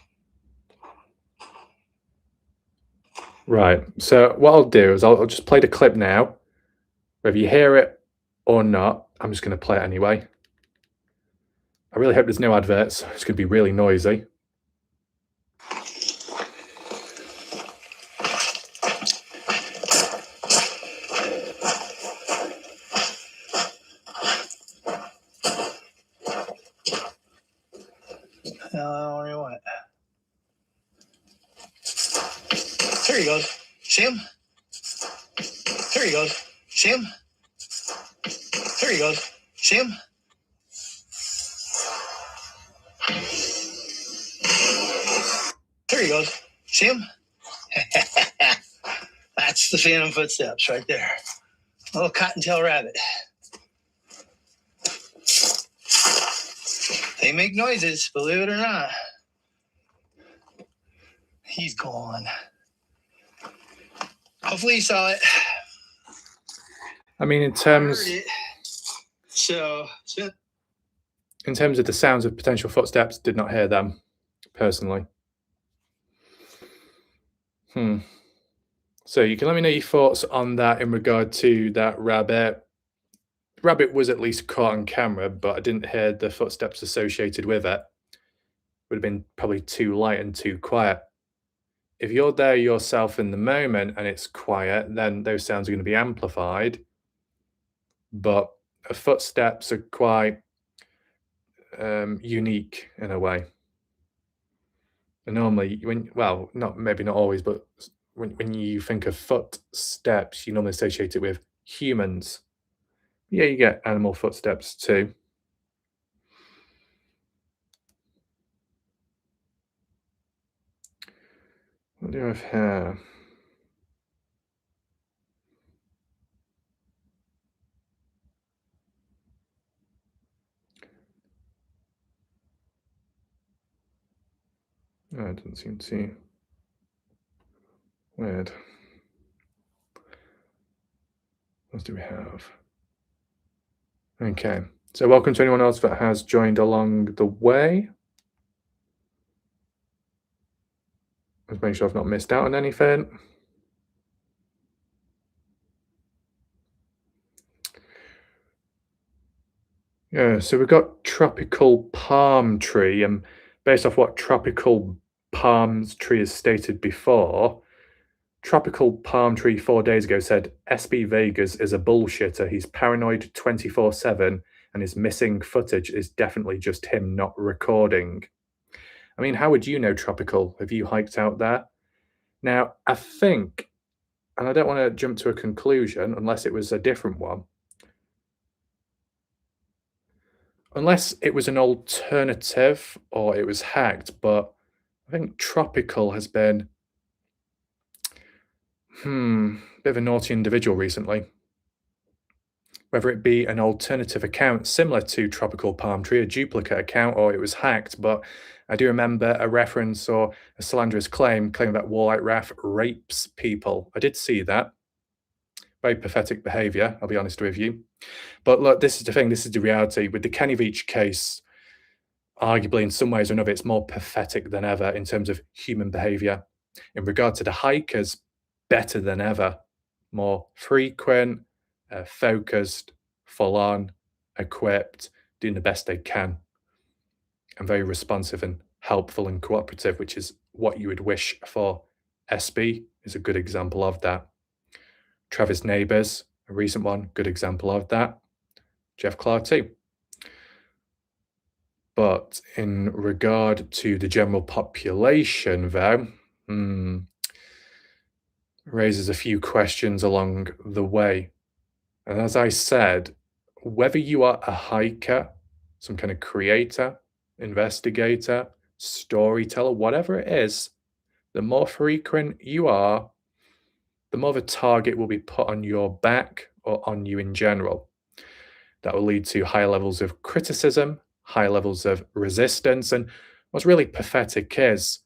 [SPEAKER 1] Right, so what I'll do is I'll just play the clip now. Whether you hear it or not, I'm just going to play it anyway. I really hope there's no adverts. It's going to be really noisy.
[SPEAKER 2] Where you want it? There he goes. See him? There he goes. See him? There he goes. See him? There he goes. See him? That's the Phantom footsteps right there. Oh, cottontail rabbit. They make noises, believe it or not. He's gone. Hopefully you saw it.
[SPEAKER 1] I mean, in terms
[SPEAKER 2] Heard it. So
[SPEAKER 1] in terms of the sounds of potential footsteps, did not hear them personally. So you can let me know your thoughts on that in regard to that rabbit. Rabbit was at least caught on camera, but I didn't hear the footsteps associated with it. Would have been probably too light and too quiet. If you're there yourself in the moment and it's quiet, then those sounds are going to be amplified. But footsteps are quite unique in a way. And normally, maybe not always, but when you think of footsteps, you normally associate it with humans. Yeah, you get animal footsteps too. What do I have here? Oh, it doesn't seem to. Weird. What do we have? Okay, so welcome to anyone else that has joined along the way. Let's make sure I've not missed out on anything. Yeah, so we've got tropical palm tree, and based off what tropical palm tree has stated before, tropical palm tree 4 days ago said SB Vegas is a bullshitter. He's paranoid 24/7, and his missing footage is definitely just him not recording. I mean, how would you know tropical? Have you hiked out there? Now, I think, and I don't want to jump to a conclusion unless it was a different one, unless it was an alternative or it was hacked, but I think tropical has been bit of a naughty individual recently. Whether it be an alternative account similar to Tropical Palm Tree, a duplicate account, or it was hacked, but I do remember a reference or a slanderous claiming that Warlight Raf rapes people. I did see that. Very pathetic behaviour, I'll be honest with you. But look, this is the thing, this is the reality. With the Kenny Veach case, arguably in some ways or another, it's more pathetic than ever in terms of human behaviour. In regard to the hikers, better than ever. More frequent, focused, full on, equipped, doing the best they can, and very responsive and helpful and cooperative, which is what you would wish for. SB is a good example of that. Travis Neighbours, a recent one, good example of that. Jeff Clark too. But in regard to the general population, though, raises a few questions along the way. And as I said, whether you are a hiker, some kind of creator, investigator, storyteller, whatever it is, the more frequent you are, the more of a target will be put on your back or on you in general. That will lead to higher levels of criticism, higher levels of resistance. And what's really pathetic is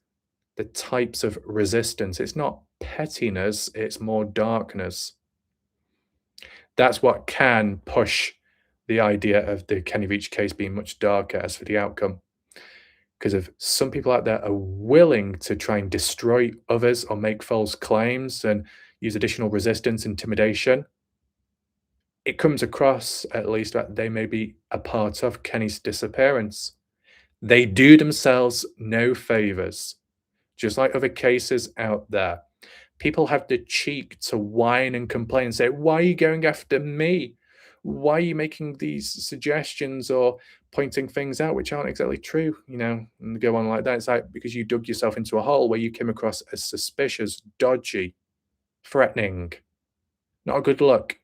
[SPEAKER 1] the types of resistance. It's not pettiness, it's more darkness. That's what can push the idea of the Kenny Veach case being much darker as for the outcome. Because if some people out there are willing to try and destroy others or make false claims and use additional resistance, intimidation, it comes across at least that they may be a part of Kenny's disappearance. They do themselves no favors, just like other cases out there. People have the cheek to whine and complain and say, why are you going after me? Why are you making these suggestions or pointing things out which aren't exactly true? And go on like that. It's like because you dug yourself into a hole where you came across as suspicious, dodgy, threatening. Not a good look.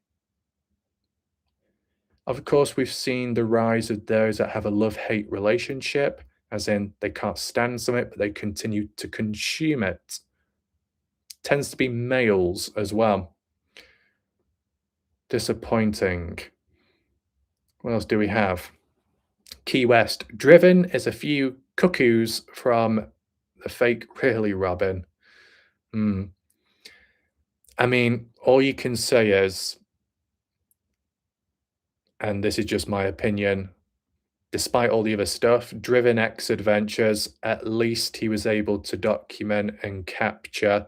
[SPEAKER 1] Of course, we've seen the rise of those that have a love-hate relationship, as in they can't stand something, but they continue to consume it. Tends to be males as well. Disappointing. What else do we have? Key West. Driven is a few cuckoos from the fake really Robin. I mean, all you can say is, and this is just my opinion, despite all the other stuff, Driven X Adventures, at least he was able to document and capture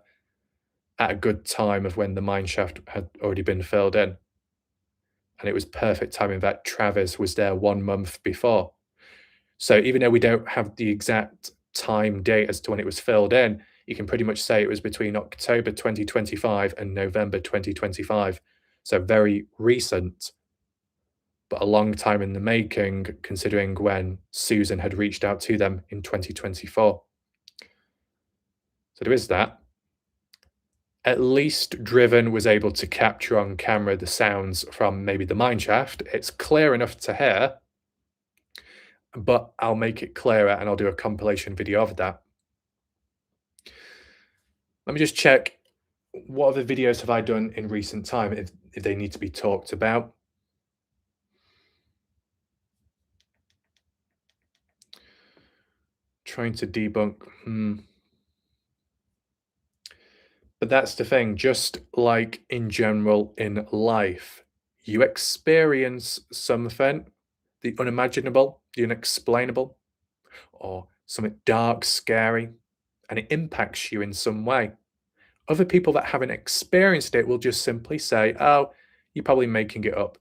[SPEAKER 1] at a good time of when the mineshaft had already been filled in. And it was perfect timing that Travis was there 1 month before. So even though we don't have the exact time date as to when it was filled in, you can pretty much say it was between October 2025 and November 2025. So very recent, but a long time in the making, considering when Susan had reached out to them in 2024. So there is that. At least Driven was able to capture on camera the sounds from maybe the mineshaft. It's clear enough to hear, but I'll make it clearer and I'll do a compilation video of that. Let me just check what other videos have I done in recent time if they need to be talked about. Trying to debunk. But that's the thing, just like in general in life, you experience something, the unimaginable, the unexplainable, or something dark, scary, and it impacts you in some way. Other people that haven't experienced it will just simply say, oh, you're probably making it up.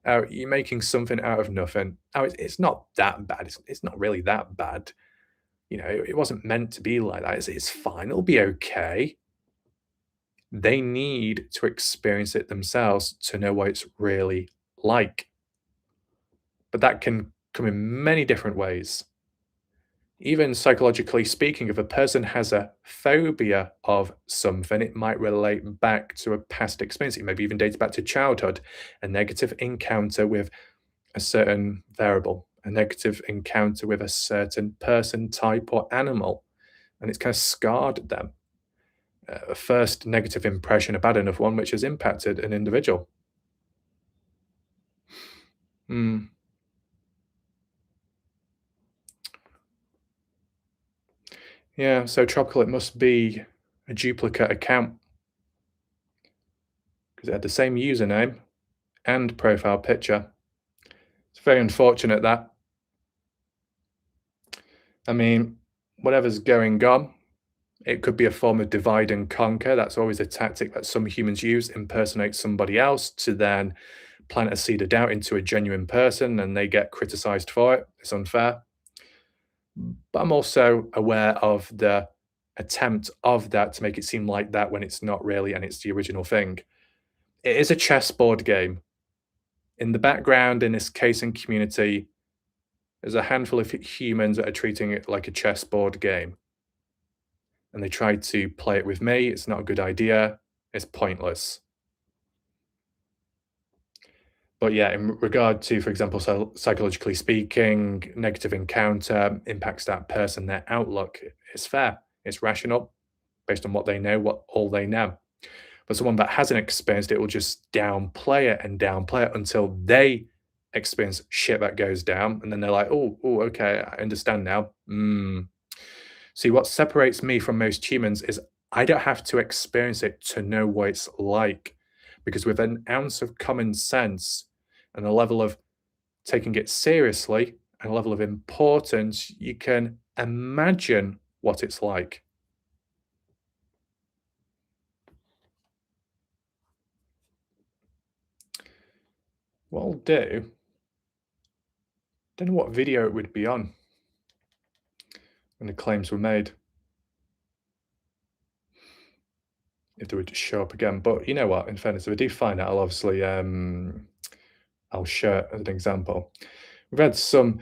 [SPEAKER 1] Oh, you're making something out of nothing. Oh, it's not that bad. It's not really that bad. It wasn't meant to be like that. It's fine. It'll be okay. They need to experience it themselves to know what it's really like. But that can come in many different ways. Even psychologically speaking, if a person has a phobia of something, it might relate back to a past experience. It maybe even dates back to childhood, a negative encounter with a certain variable, a negative encounter with a certain person, type, or animal, and it's kind of scarred them. A first negative impression, a bad enough one, which has impacted an individual. Yeah, so Tropical, it must be a duplicate account because it had the same username and profile picture. It's very unfortunate that. I mean, whatever's going on, it could be a form of divide and conquer. That's always a tactic that some humans use, impersonate somebody else to then plant a seed of doubt into a genuine person and they get criticized for it. It's unfair. But I'm also aware of the attempt of that to make it seem like that when it's not really, and it's the original thing. It is a chessboard game. In the background, in this case and community, There's a handful of humans that are treating it like a chessboard game. And they tried to play it with me. It's not a good idea. It's pointless. But yeah, in regard to, for example, psychologically speaking, negative encounter impacts that person, their outlook, it's fair. It's rational based on what they know, all they know. But someone that hasn't experienced it will just downplay it until they experience shit that goes down. And then they're like, oh, okay, I understand now. See, what separates me from most humans is I don't have to experience it to know what it's like. Because with an ounce of common sense and a level of taking it seriously and a level of importance, you can imagine what it's like. What I'll do, don't know what video it would be on when the claims were made, if they would just show up again. But you know what, in fairness, if I do find out, I'll obviously I'll share it as an example. We've had some,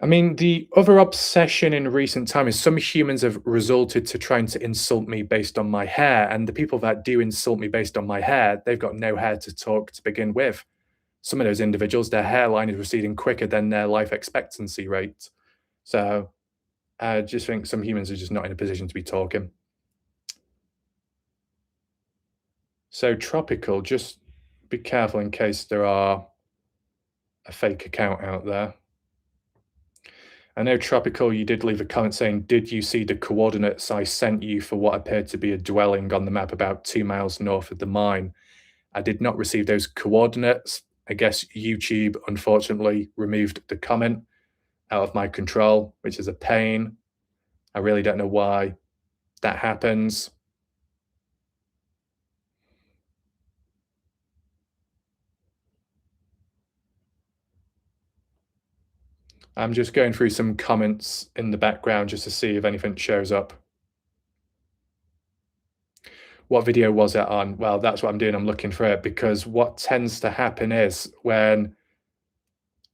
[SPEAKER 1] I mean, the other obsession in recent time is some humans have resorted to trying to insult me based on my hair, and the people that do insult me based on my hair, they've got no hair to talk to begin with. Some of those individuals, their hairline is receding quicker than their life expectancy rate. So I just think some humans are just not in a position to be talking. So Tropical, just be careful in case there are a fake account out there. I know Tropical, you did leave a comment saying, did you see the coordinates I sent you for what appeared to be a dwelling on the map about 2 miles north of the mine? I did not receive those coordinates. I guess YouTube, unfortunately, removed the comment out of my control, which is a pain. I really don't know why that happens. I'm just going through some comments in the background just to see if anything shows up. What video was it on? Well, that's what I'm doing. I'm looking for it, because what tends to happen is when,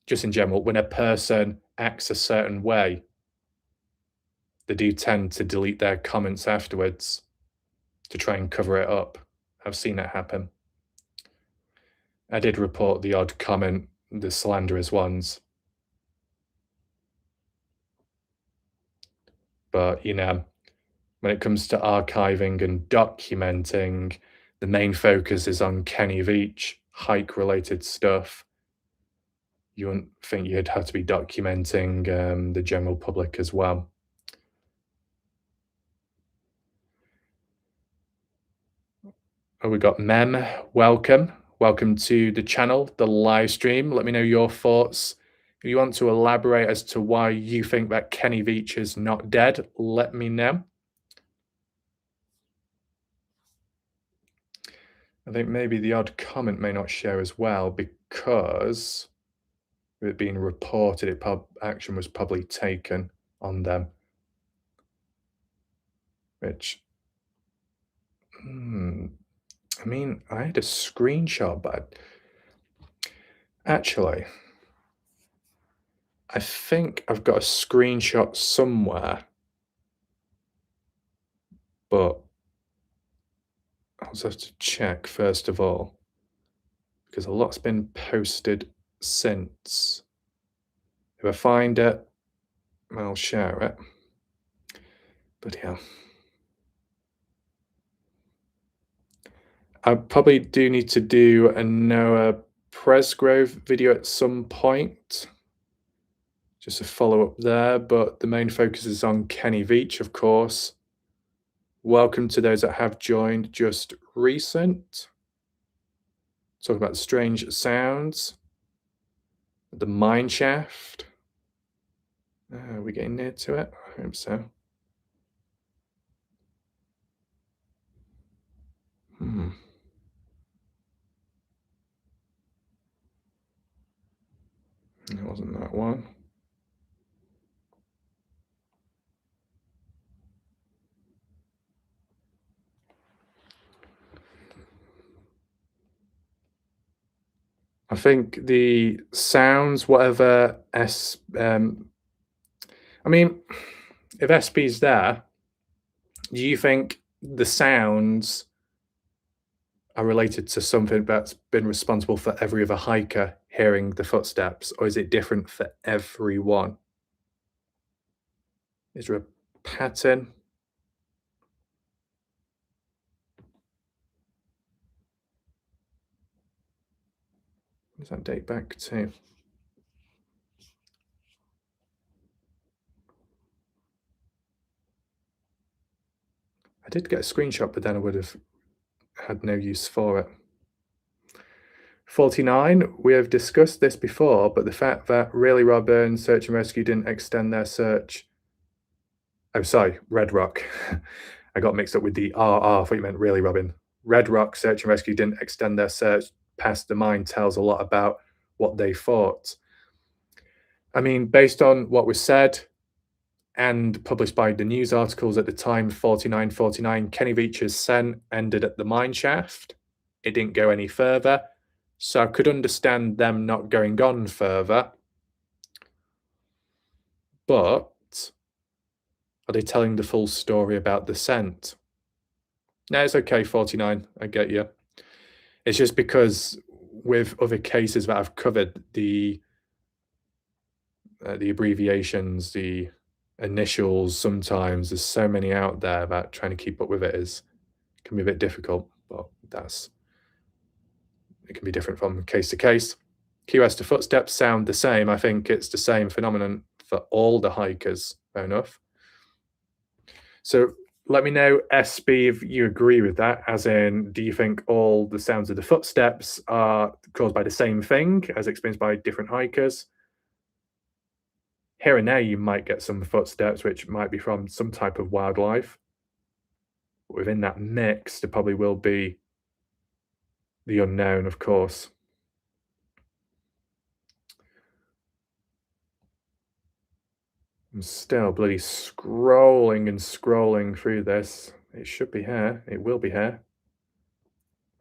[SPEAKER 1] just in general, when a person acts a certain way, they do tend to delete their comments afterwards to try and cover it up. I've seen it happen. I did report the odd comment, the slanderous ones. But, you know, when it comes to archiving and documenting, the main focus is on Kenny Veach, hike-related stuff. You wouldn't think you'd have to be documenting the general public as well. Oh, we got Mem. Welcome. Welcome to the channel, the live stream. Let me know your thoughts. If you want to elaborate as to why you think that Kenny Veach is not dead, let me know. I think maybe the odd comment may not show as well, because with it being reported, action was probably taken on them. Which, I mean, I had a screenshot, but actually, I think I've got a screenshot somewhere, but I'll just have to check first of all, because a lot's been posted since. If I find it, I'll share it. But yeah. I probably do need to do a Noah Presgrove video at some point, just a follow up there, but the main focus is on Kenny Veach, of course. Welcome to those that have joined just recent. Talk about strange sounds. The mine shaft. Are we getting near to it? I hope so. It wasn't that one. I think the sounds, whatever I mean, if SB's there, do you think the sounds are related to something that's been responsible for every other hiker hearing the footsteps, or is it different for everyone? Is there a pattern? What does that date back to? I did get a screenshot, but then I would have had no use for it. 49, we have discussed this before, but the fact that Really Robin Search and Rescue didn't extend their search. Oh, sorry, Red Rock. I got mixed up with the RR. I thought you meant Really Robin. Red Rock Search and Rescue didn't extend their search past the mine tells a lot about what they thought. I mean, based on what was said and published by the news articles at the time, 4949, Kenny Veach's scent ended at the mine shaft. It didn't go any further. So I could understand them not going on further. But are they telling the full story about the scent? No, it's okay, 49. I get you. It's just because with other cases that I've covered, the abbreviations, the initials, sometimes there's so many out there that trying to keep up with it can be a bit difficult, but it can be different from case to case. Key West to footsteps sound the same. I think it's the same phenomenon for all the hikers, fair enough. So let me know, SB, if you agree with that, as in, do you think all the sounds of the footsteps are caused by the same thing as experienced by different hikers? Here and there, you might get some footsteps, which might be from some type of wildlife. But within that mix, there probably will be the unknown, of course. I'm still bloody scrolling and scrolling through this. It should be here. It will be here.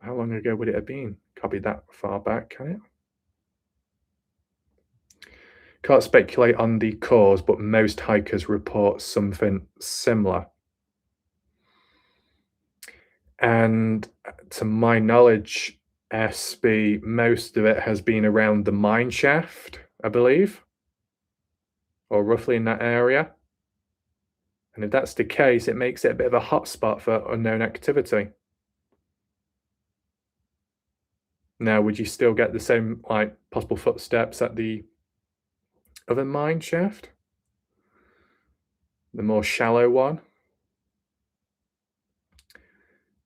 [SPEAKER 1] How long ago would it have been? Can't be that far back, can it? Can't speculate on the cause, but most hikers report something similar. And to my knowledge, SB, most of it has been around the mine shaft, I believe, or roughly in that area. And if that's the case, it makes it a bit of a hotspot for unknown activity. Now, would you still get the same, like, possible footsteps at the other mine shaft? The more shallow one?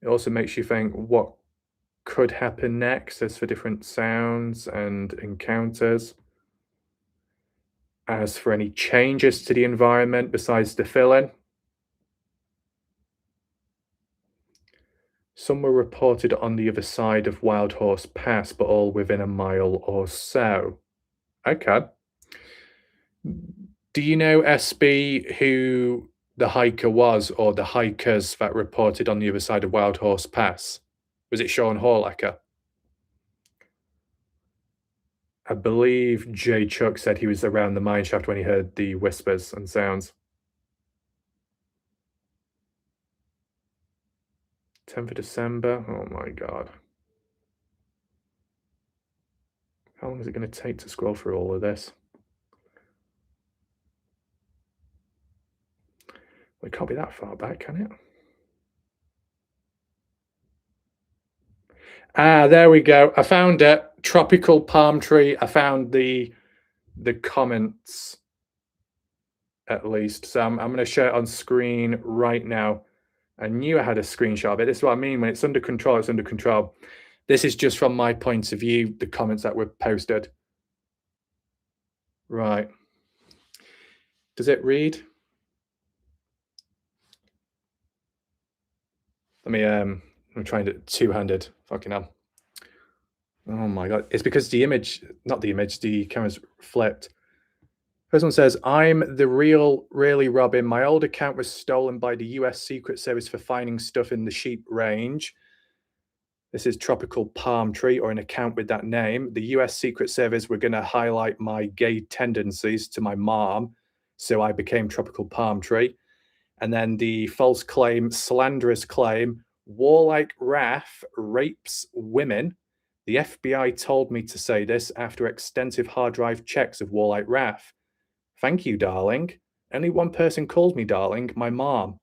[SPEAKER 1] It also makes you think what could happen next as for different sounds and encounters. As for any changes to the environment besides the fill-in, some were reported on the other side of Wild Horse Pass, but all within a mile or so. Okay. Do you know, SB, who the hiker was, or the hikers that reported on the other side of Wild Horse Pass? Was it Sean Horlacker? I believe Jay Chuck said he was around the mine shaft when he heard the whispers and sounds. 10th of December. Oh my God. How long is it going to take to scroll through all of this? Well, it can't be that far back, can it? Ah, there we go. I found it. Tropical palm tree. I found the comments, at least. So I'm going to share it on screen right now. I knew I had a screenshot of it. This is what I mean. When it's under control, it's under control. This is just from my point of view, the comments that were posted. Right. Does it read? Let me, I'm trying to two-handed. Fucking hell. Oh my God. It's because the image, not the image, the camera's flipped. First one says, I'm the real, really Robin. My old account was stolen by the US Secret Service for finding stuff in the sheep range. This is Tropical Palm Tree, or an account with that name. The US Secret Service were going to highlight my gay tendencies to my mom, so I became Tropical Palm Tree. And then the false claim, slanderous claim, warlike Raph rapes women. The FBI told me to say this after extensive hard drive checks of warlike Raph. Thank you, darling. Only one person called me darling, my mom.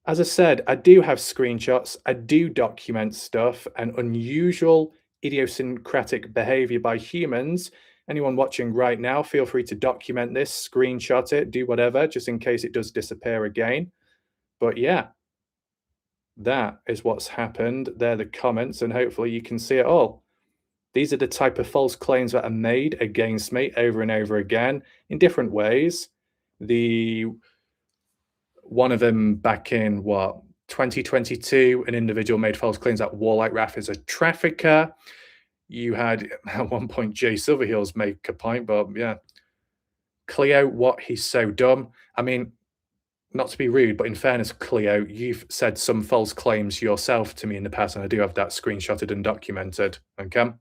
[SPEAKER 1] As I said, I do have screenshots. I do document stuff and unusual idiosyncratic behavior by humans. Anyone watching right now, feel free to document this, screenshot it, do whatever, just in case it does disappear again. But yeah, that is what's happened. They're the comments, and hopefully you can see it all. These are the type of false claims that are made against me over and over again in different ways. One of them back in, 2022, an individual made false claims that Warlike Raph is a trafficker. You had, at one point, Jay Silverheels make a point, but yeah. Cleo, what? He's so dumb. I mean, not to be rude, but in fairness, Cleo, you've said some false claims yourself to me in the past, and I do have that screenshotted and documented, okay?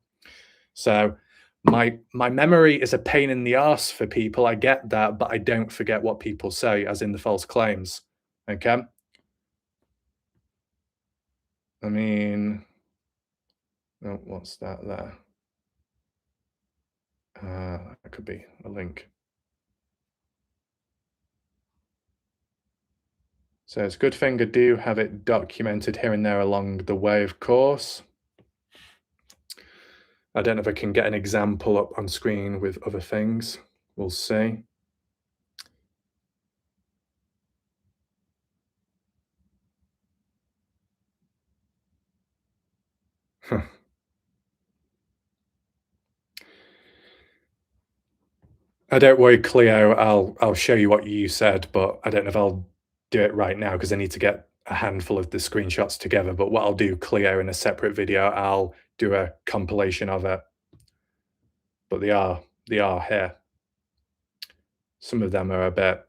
[SPEAKER 1] So my memory is a pain in the ass for people, I get that, but I don't forget what people say, as in the false claims, okay? I mean, oh, what's that there? That could be a link. So it's a good thing I do have it documented here and there along the way, of course. I don't know if I can get an example up on screen with other things. We'll see. I don't worry, Cleo. I'll show you what you said, but I don't know if I'll do it right now because I need to get a handful of the screenshots together. But what I'll do, Cleo, in a separate video, I'll do a compilation of it. But they are here. Some of them are a bit.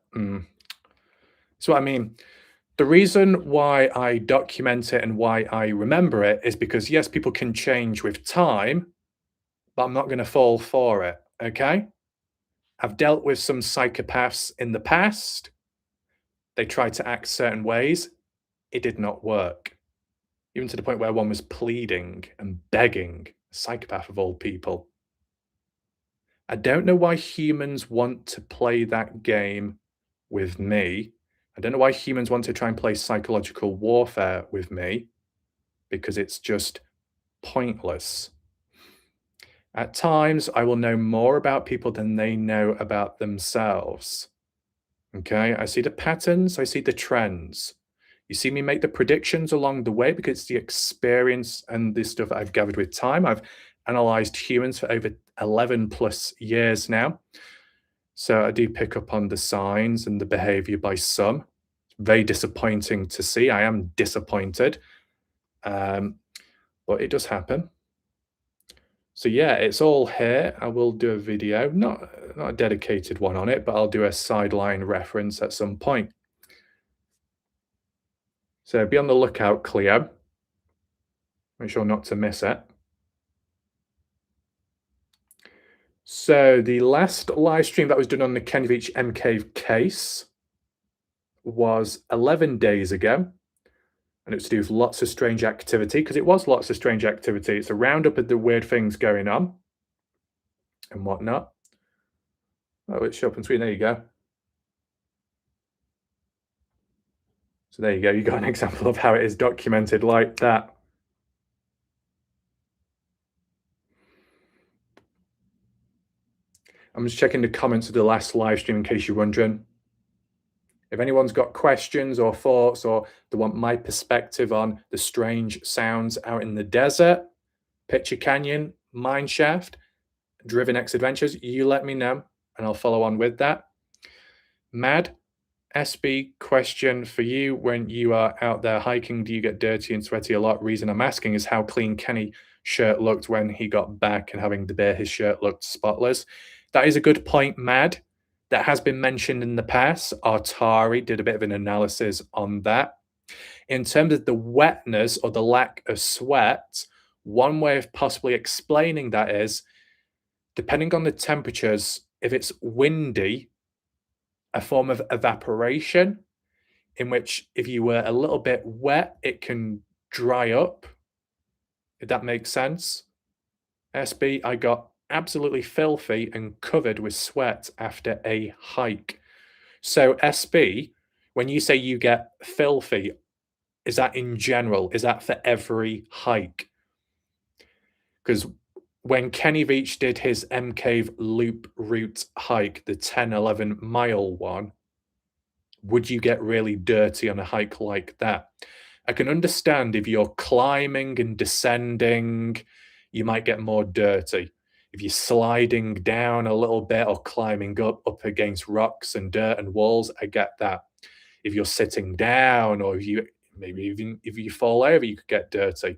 [SPEAKER 1] So I mean, the reason why I document it and why I remember it is because yes, people can change with time, but I'm not going to fall for it. Okay. I've dealt with some psychopaths in the past. They tried to act certain ways. It did not work. Even to the point where one was pleading and begging, a psychopath of all people. I don't know why humans want to play that game with me. I don't know why humans want to try and play psychological warfare with me, because it's just pointless. At times, I will know more about people than they know about themselves. Okay, I see the patterns, I see the trends. You see me make the predictions along the way because it's the experience and the stuff that I've gathered with time. I've analyzed humans for over 11 plus years now. So I do pick up on the signs and the behavior by some. It's very disappointing to see. I am disappointed, but it does happen. So yeah, it's all here. I will do a video, not a dedicated one on it, but I'll do a sideline reference at some point. So be on the lookout, Cleo. Make sure not to miss it. So the last live stream that was done on the Kenny Veach MK case was 11 days ago. And it's to do with lots of strange activity, because it was lots of strange activity. It's a roundup of the weird things going on and whatnot. Oh, it's up on screen. There you go. So there you go. You got an example of how it is documented like that. I'm just checking the comments of the last live stream in case you're wondering. If anyone's got questions or thoughts, or they want my perspective on the strange sounds out in the desert, Picture Canyon, Mineshaft, Driven X Adventures, you let me know and I'll follow on with that. Mad, SB, question for you: when you are out there hiking, do you get dirty and sweaty a lot? Reason I'm asking is how clean Kenny's shirt looked when he got back, and having the bear, his shirt looked spotless. That is a good point, Mad. That has been mentioned in the past. Artari did a bit of an analysis on that. In terms of the wetness or the lack of sweat, one way of possibly explaining that is, depending on the temperatures, if it's windy, a form of evaporation in which if you were a little bit wet, it can dry up, if that makes sense. SB, I got absolutely filthy and covered with sweat after a hike. So, SB, when you say you get filthy, is that in general? Is that for every hike? Because when Kenny Veach did his M Cave Loop Route hike, the 10, 11 mile one, would you get really dirty on a hike like that? I can understand if you're climbing and descending, you might get more dirty. If you're sliding down a little bit or climbing up against rocks and dirt and walls, I get that. If you're sitting down or maybe even if you fall over, you could get dirty.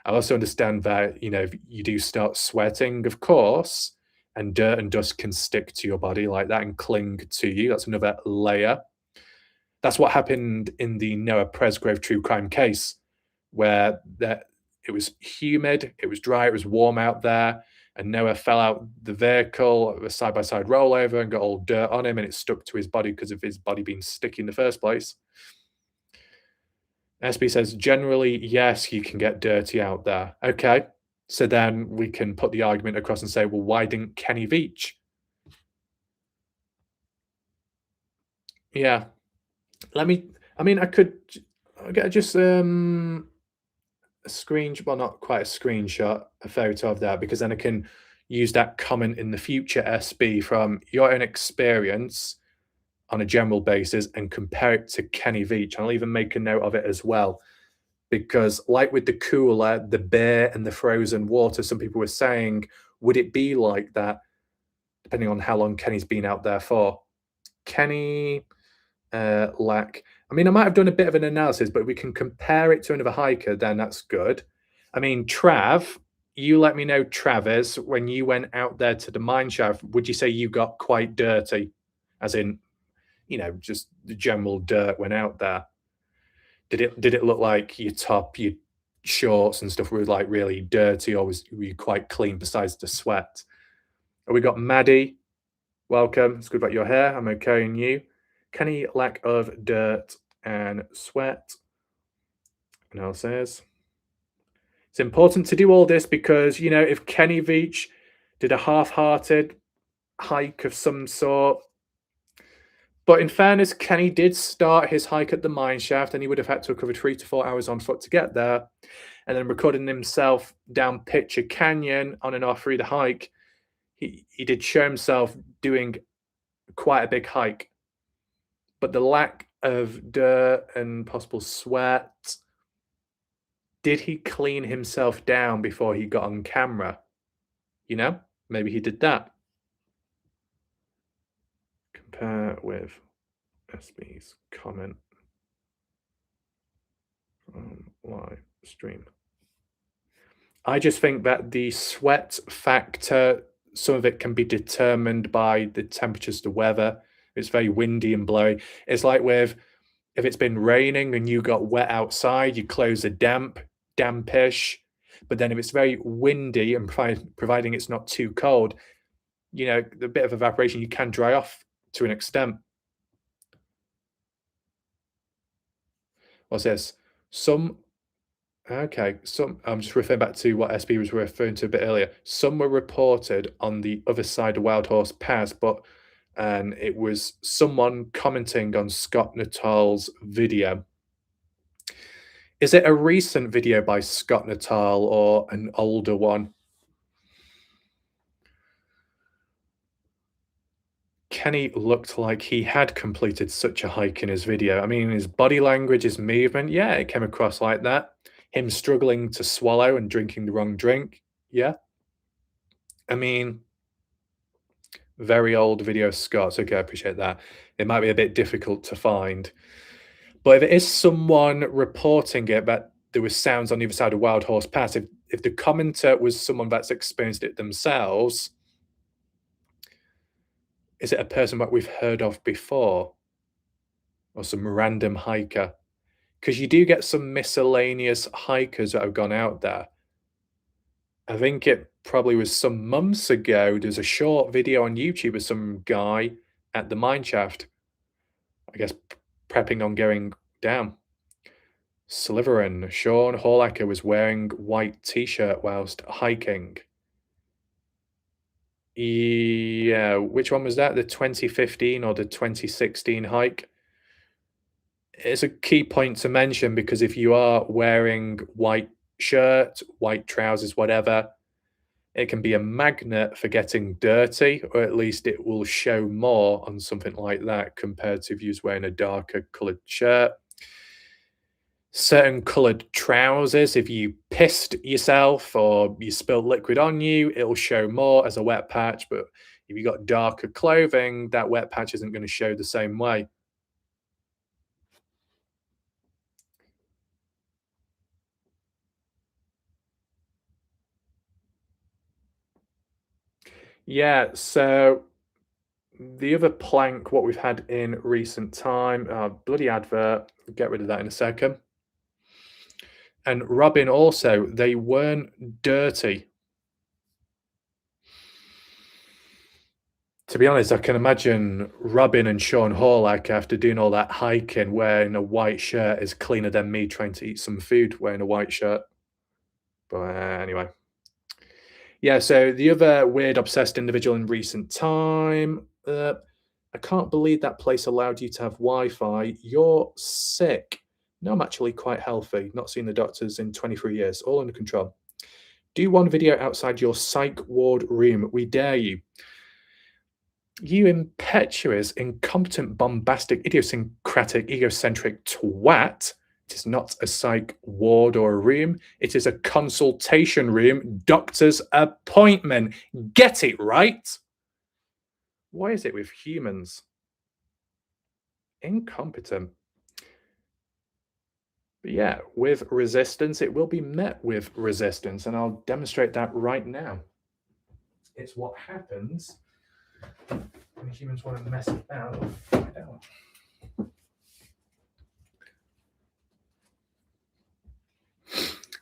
[SPEAKER 1] I also understand that, if you do start sweating, of course, and dirt and dust can stick to your body like that and cling to you. That's another layer. That's what happened in the Noah Presgrave true crime case, where it was humid, it was dry, it was warm out there, and Noah fell out the vehicle, a side-by-side rollover, and got all dirt on him, and it stuck to his body because of his body being sticky in the first place. SB says, generally, yes, you can get dirty out there. Okay, so then we can put the argument across and say, well, why didn't Kenny Veach? Yeah. I could get just a screenshot, well, not quite a screenshot, a photo of that, because then I can use that comment in the future, SB, from your own experience on a general basis and compare it to Kenny Veach. I'll even make a note of it as well, because like with the cooler, the beer and the frozen water, some people were saying, would it be like that depending on how long Kenny's been out there for? Kenny lack. I might have done a bit of an analysis, but if we can compare it to another hiker, then that's good. Trav, you let me know, Travis, when you went out there to the mine shaft, would you say you got quite dirty? As in, just the general dirt went out there. Did it look like your top, your shorts and stuff were like really dirty, or were you quite clean besides the sweat? We got Maddie. Welcome. It's good about your hair. I'm okay, and you? Kenny, lack of dirt and sweat. Now says, it's important to do all this because, if Kenny Veach did a half-hearted hike of some sort, but in fairness, Kenny did start his hike at the mine shaft and he would have had to have covered 3 to 4 hours on foot to get there. And then recording himself down Pitcher Canyon on and off through the hike, he did show himself doing quite a big hike. But the lack of dirt and possible sweat, did he clean himself down before he got on camera? Maybe he did that. Compare with SB's comment on live stream. I just think that the sweat factor, some of it can be determined by the temperatures, the weather. It's very windy and blowy. It's like if it's been raining and you got wet outside, your clothes are dampish. But then if it's very windy and providing it's not too cold, the bit of evaporation, you can dry off to an extent. What's this? I'm just referring back to what SB was referring to a bit earlier. Some were reported on the other side of Wild Horse Pass, and it was someone commenting on Scott Nuttall's video. Is it a recent video by Scott Nuttall or an older one? Kenny looked like he had completed such a hike in his video. His body language, his movement, yeah, it came across like that. Him struggling to swallow and drinking the wrong drink, yeah. Very old video, Scott. Okay, I appreciate that. It might be a bit difficult to find. But if it is someone reporting it, that there was sounds on the other side of Wild Horse Pass, if the commenter was someone that's experienced it themselves, is it a person that we've heard of before? Or some random hiker? because you do get some miscellaneous hikers that have gone out there. I think it probably was some months ago. There's a short video on YouTube of some guy at the mine shaft, I guess, prepping on going down. Sliverin, Sean Horlacker was wearing white t-shirt whilst hiking. Yeah, which one was that? The 2015 or the 2016 hike? It's a key point to mention because if you are wearing white shirt, white trousers, whatever, it can be a magnet for getting dirty, or at least it will show more on something like that compared to if you're wearing a darker coloured shirt. Certain coloured trousers, if you pissed yourself or you spilled liquid on you, it'll show more as a wet patch. But if you got darker clothing, that wet patch isn't going to show the same way. Yeah, so the other plank, what we've had in recent time, bloody advert, get rid of that in a second. And Robin also, they weren't dirty. To be honest, I can imagine Robin and Sean Horlack after doing all that hiking, wearing a white shirt is cleaner than me trying to eat some food wearing a white shirt. But anyway. Yeah, so the other weird obsessed individual in recent time, I can't believe that place allowed you to have Wi-Fi. You're sick. No, I'm actually quite healthy. Not seen the doctors in 23 years. All under control. Do one video outside your psych ward room. We dare you. You impetuous, incompetent, bombastic, idiosyncratic, egocentric twat. It is not a psych ward or a room. It is a consultation room, doctor's appointment. Get it right. Why is it with humans? Incompetent. But yeah, with resistance, it will be met with resistance, and I'll demonstrate that right now. It's what happens when humans want to mess about. Find out.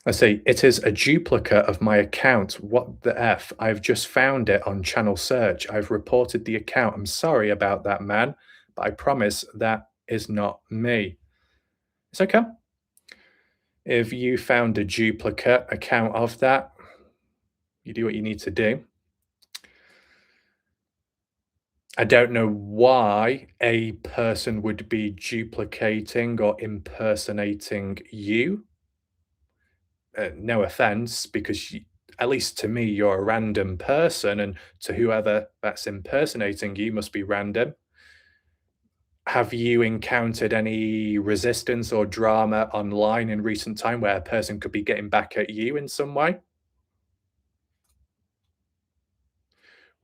[SPEAKER 1] I see, it is a duplicate of my account. What the F? I've just found it on channel search. I've reported the account. I'm sorry about that, man, but I promise that is not me. It's okay. If you found a duplicate account of that, you do what you need to do. I don't know why a person would be duplicating or impersonating you. No offense, because at least to me, you're a random person, and to whoever that's impersonating you must be random. Have you encountered any resistance or drama online in recent time where a person could be getting back at you in some way?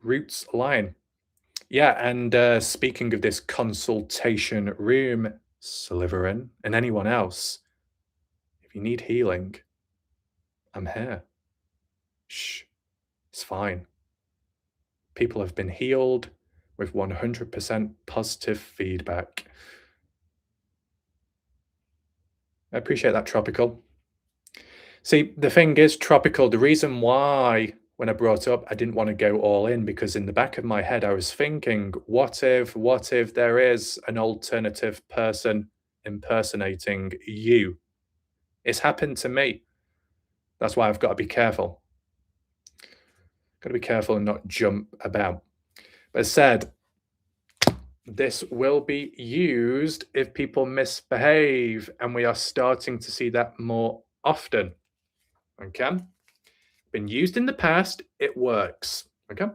[SPEAKER 1] Roots Lion. Yeah, and speaking of this consultation room, Sliverin, and anyone else, if you need healing, I'm here. Shh, it's fine. People have been healed with 100% positive feedback. I appreciate that, Tropical. See, the thing is, Tropical, the reason why when I brought up, I didn't want to go all in, because in the back of my head, I was thinking, what if there is an alternative person impersonating you? It's happened to me. That's why I've got to be careful. Got to be careful and not jump about. But as said, this will be used if people misbehave, and we are starting to see that more often. Okay? Been used in the past, it works. Okay?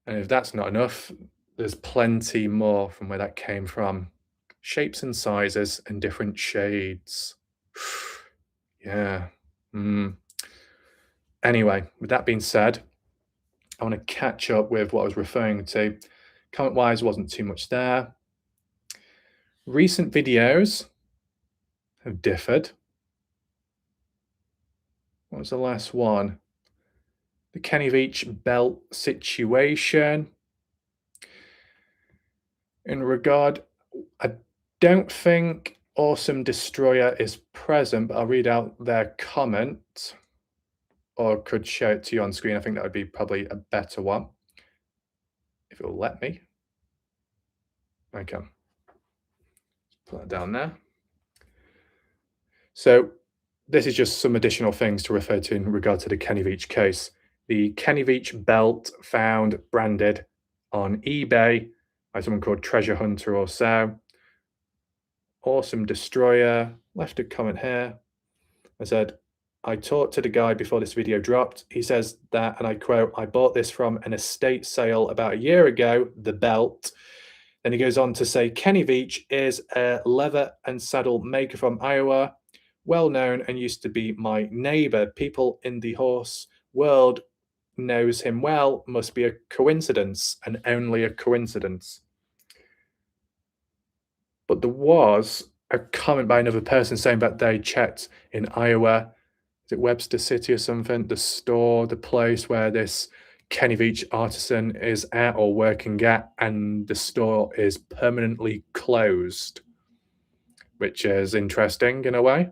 [SPEAKER 1] And if that's not enough, there's plenty more from where that came from. Shapes and sizes and different shades. Yeah. Anyway, with that being said, I want to catch up with what I was referring to. Comment-wise, wasn't too much there. Recent videos have differed. What was the last one? The Kenny Veach belt situation. In regard, I don't think Awesome Destroyer is present, but I'll read out their comment, or could show it to you on screen. I think that would be probably a better one, if it will let me. Okay. Put that down there. So this is just some additional things to refer to in regard to the Kenny Veach case. The Kenny Veach belt found branded on eBay by someone called Treasure Hunter or so. Awesome Destroyer left a comment here. I said, I talked to the guy before this video dropped. He says that, and I quote, I bought this from an estate sale about a year ago, the belt. Then he goes on to say, Kenny Veach is a leather and saddle maker from Iowa, well known and used to be my neighbor. People in the horse world knows him well. Must be a coincidence, and only a coincidence. But there was a comment by another person saying that they checked in Iowa, is it Webster City or something, the store, the place where this Kenny Veach artisan is at or working at, and the store is permanently closed, which is interesting in a way.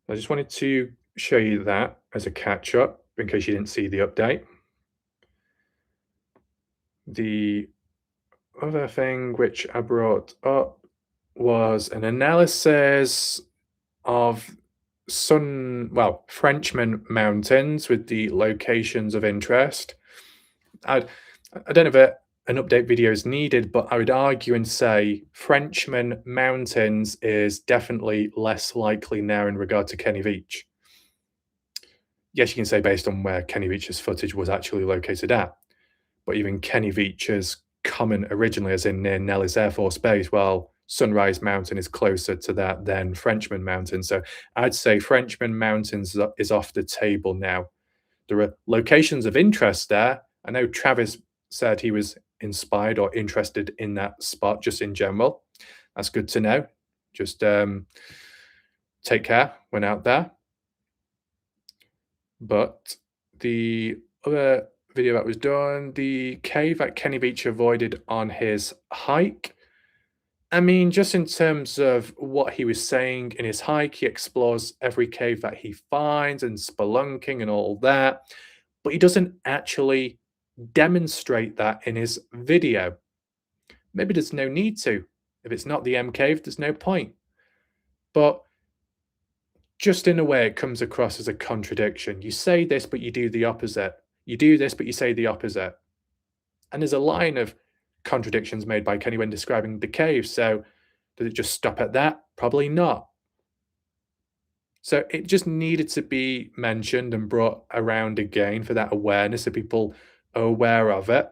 [SPEAKER 1] I just wanted to show you that as a catch up in case you didn't see the update. The other thing which I brought up was an analysis of Frenchman Mountains with the locations of interest. I don't know if an update video is needed, but I would argue and say Frenchman Mountains is definitely less likely now in regard to Kenny Veach. Yes, you can say based on where Kenny Veach's footage was actually located at, but even Kenny Veach's comment originally, as in near Nellis Air Force Base, well, Sunrise Mountain is closer to that than Frenchman Mountain. So I'd say Frenchman Mountains is off the table now. There are locations of interest there. I know Travis said he was inspired or interested in that spot just in general. That's good to know. Just take care when out there. But the other video that was done, the cave that Kenny Veach avoided on his hike. I mean, just in terms of what he was saying in his hike, he explores every cave that he finds and spelunking and all that, but he doesn't actually demonstrate that in his video. Maybe there's no need to. If it's not the M cave, there's no point. But just in a way, it comes across as a contradiction. You say this, but you do the opposite. You do this, but you say the opposite. And there's a line of contradictions made by Kenny when describing the cave. So does it just stop at that? Probably not. So it just needed to be mentioned and brought around again for that awareness so people are aware of it.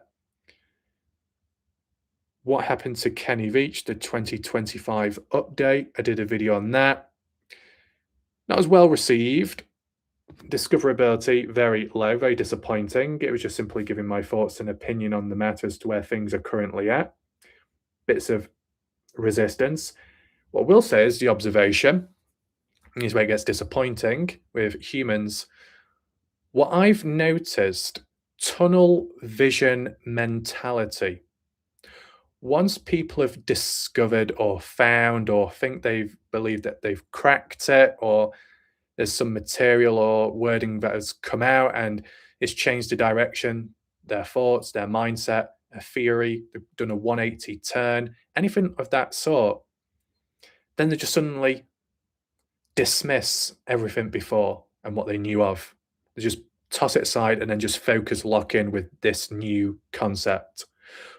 [SPEAKER 1] What happened to Kenny Veach, the 2025 update? I did a video on that. Not as well received. Discoverability, very low, very disappointing. It was just simply giving my thoughts and opinion on the matter as to where things are currently at. Bits of resistance. What I will say is the observation is where it gets disappointing with humans. What I've noticed, tunnel vision mentality. Once people have discovered or found or think they've believed that they've cracked it, or there's some material or wording that has come out and it's changed the direction, their thoughts, their mindset, a theory, they've done a 180 turn, anything of that sort, then they just suddenly dismiss everything before and what they knew of. They just toss it aside and then just focus, lock in with this new concept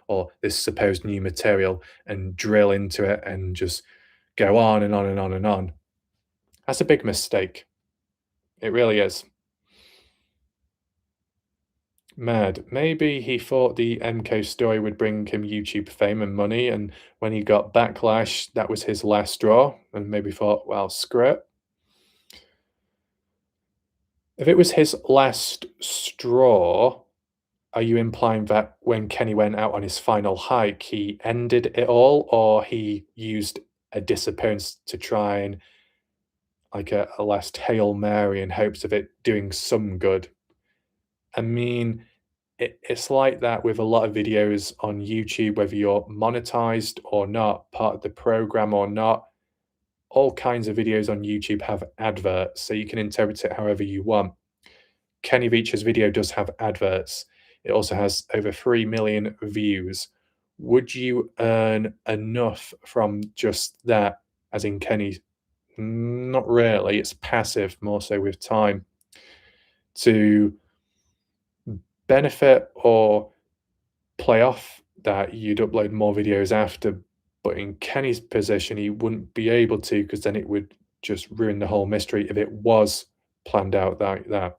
[SPEAKER 1] or this supposed new material and drill into it and just go on and on and on and on. That's a big mistake. It really is. Mad. Maybe he thought the MK story would bring him YouTube fame and money, and when he got backlash, that was his last straw, and maybe thought, well, screw it. If it was his last straw, are you implying that when Kenny went out on his final hike, he ended it all, or he used a disappearance to try and like a last Hail Mary in hopes of it doing some good? I mean, it's like that with a lot of videos on YouTube, whether you're monetized or not, part of the program or not. All kinds of videos on YouTube have adverts, so you can interpret it however you want. Kenny Veach's video does have adverts. It also has over 3 million views. Would you earn enough from just that, as in Kenny? Not really. It's passive, more so with time. To benefit or play off that, you'd upload more videos after, but in Kenny's position, he wouldn't be able to, because then it would just ruin the whole mystery if it was planned out like that.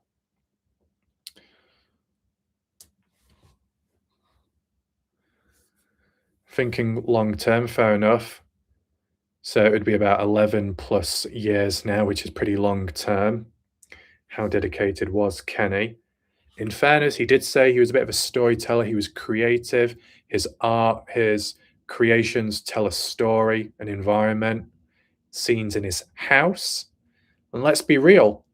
[SPEAKER 1] Thinking long term, fair enough. So it would be about 11 plus years now, which is pretty long term. How dedicated was Kenny? In fairness, he did say he was a bit of a storyteller. He was creative. His art, his creations tell a story, an environment, scenes in his house. And let's be real,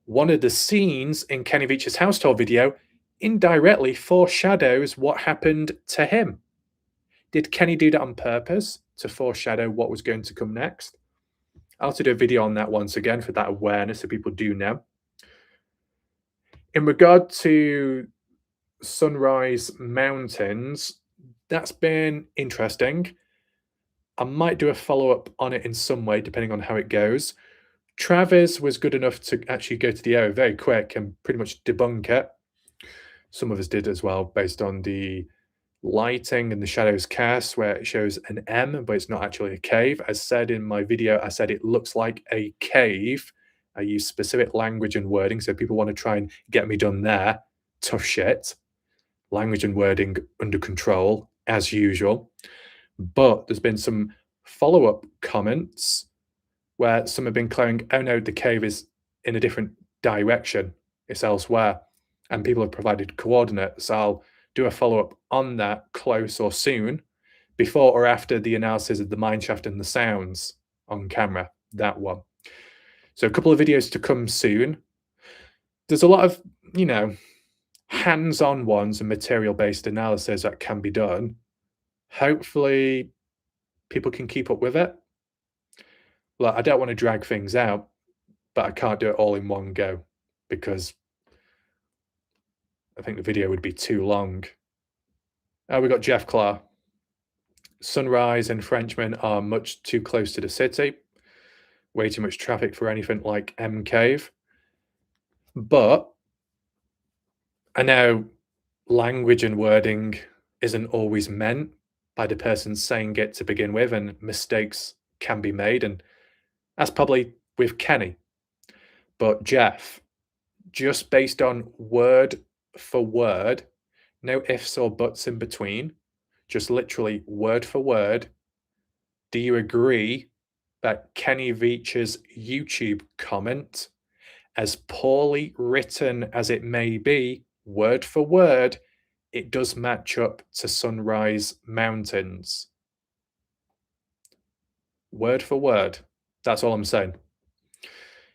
[SPEAKER 1] one of the scenes in Kenny Veach's house tour video indirectly foreshadows what happened to him. Did Kenny do that on purpose to foreshadow what was going to come next? I'll have to do a video on that once again for that awareness so people do know. In regard to Sunrise Mountains, that's been interesting. I might do a follow-up on it in some way, depending on how it goes. Travis was good enough to actually go to the area very quick and pretty much debunk it. Some of us did as well, based on the lighting and the shadows cast, where it shows an M, but it's not actually a cave. As said in my video, I said it looks like a cave. I use specific language and wording, so people want to try and get me done there. Tough shit. Language and wording under control, as usual. But there's been some follow-up comments where some have been claiming, oh no, the cave is in a different direction. It's elsewhere. And people have provided coordinates. I'll do a follow-up on that close or soon, before or after the analysis of the mineshaft and the sounds on camera, that one. So a couple of videos to come soon. There's a lot of, hands-on ones and material-based analysis that can be done. Hopefully people can keep up with it. Well, I don't want to drag things out, but I can't do it all in one go because I think the video would be too long. We got Jeff Clark. Sunrise and Frenchman are much too close to the city. Way too much traffic for anything like M Cave. But I know language and wording isn't always meant by the person saying it to begin with, and mistakes can be made, and that's probably with Kenny. But Jeff, just based on word for word, no ifs or buts in between, just literally word for word, do you agree that Kenny Veach's YouTube comment, as poorly written as it may be, word for word, it does match up to Sunrise Mountains? Word for word. That's all I'm saying.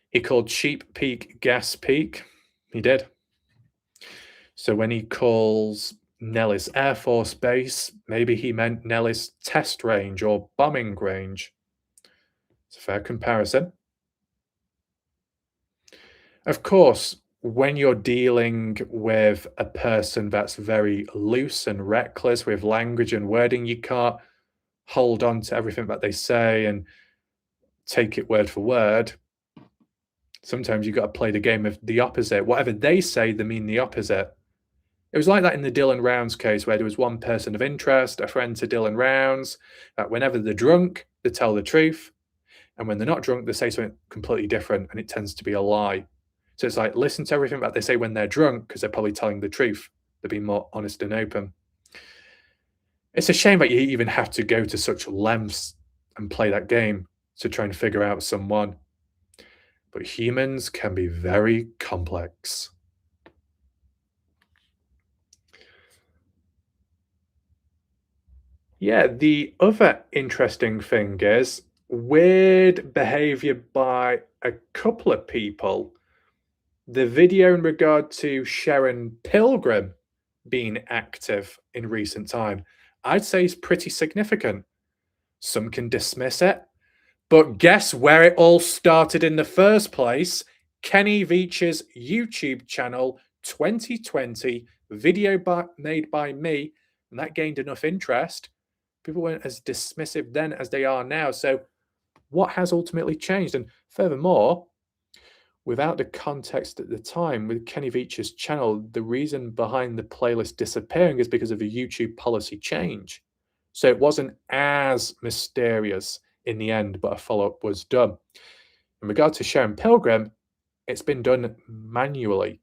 [SPEAKER 1] He called Sheep Peak Gas Peak. He did. So when he calls Nellis Air Force Base, maybe he meant Nellis Test Range or Bombing Range. It's a fair comparison. Of course, when you're dealing with a person that's very loose and reckless with language and wording, you can't hold on to everything that they say and take it word for word. Sometimes you've got to play the game of the opposite. Whatever they say, they mean the opposite. It was like that in the Dylan Rounds case, where there was one person of interest, a friend to Dylan Rounds, that whenever they're drunk, they tell the truth. And when they're not drunk, they say something completely different, and it tends to be a lie. So it's like, listen to everything that they say when they're drunk, because they're probably telling the truth. They're being more honest and open. It's a shame that you even have to go to such lengths and play that game to try and figure out someone. But humans can be very complex. Yeah, the other interesting thing is weird behavior by a couple of people the video in regard to Sharon Pilgrim being active in recent time, I'd say is pretty significant. Some can dismiss it, but guess where it all started in the first place? Kenny Veach's YouTube channel, 2020, video made by me, and that gained enough interest. People weren't as dismissive then as they are now. So what has ultimately changed? And furthermore, without the context at the time, with Kenny Veach's channel, the reason behind the playlist disappearing is because of a YouTube policy change. So it wasn't as mysterious in the end, but a follow-up was done. In regard to Sharon Pilgrim, it's been done manually,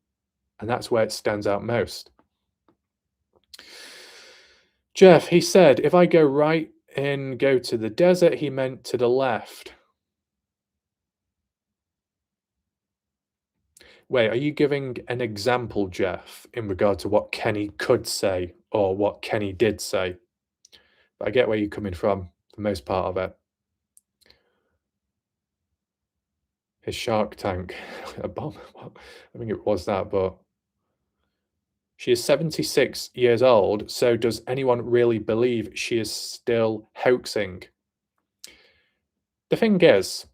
[SPEAKER 1] and that's where it stands out most. Jeff, he said, if I go right and go to the desert, he meant to the left. Wait, are you giving an example, Jeff, in regard to what Kenny could say or what Kenny did say? But I get where you're coming from, for most part of it. His Shark Tank, a bomb. I think it was that, but she is 76 years old, so does anyone really believe she is still hoaxing? The thing is,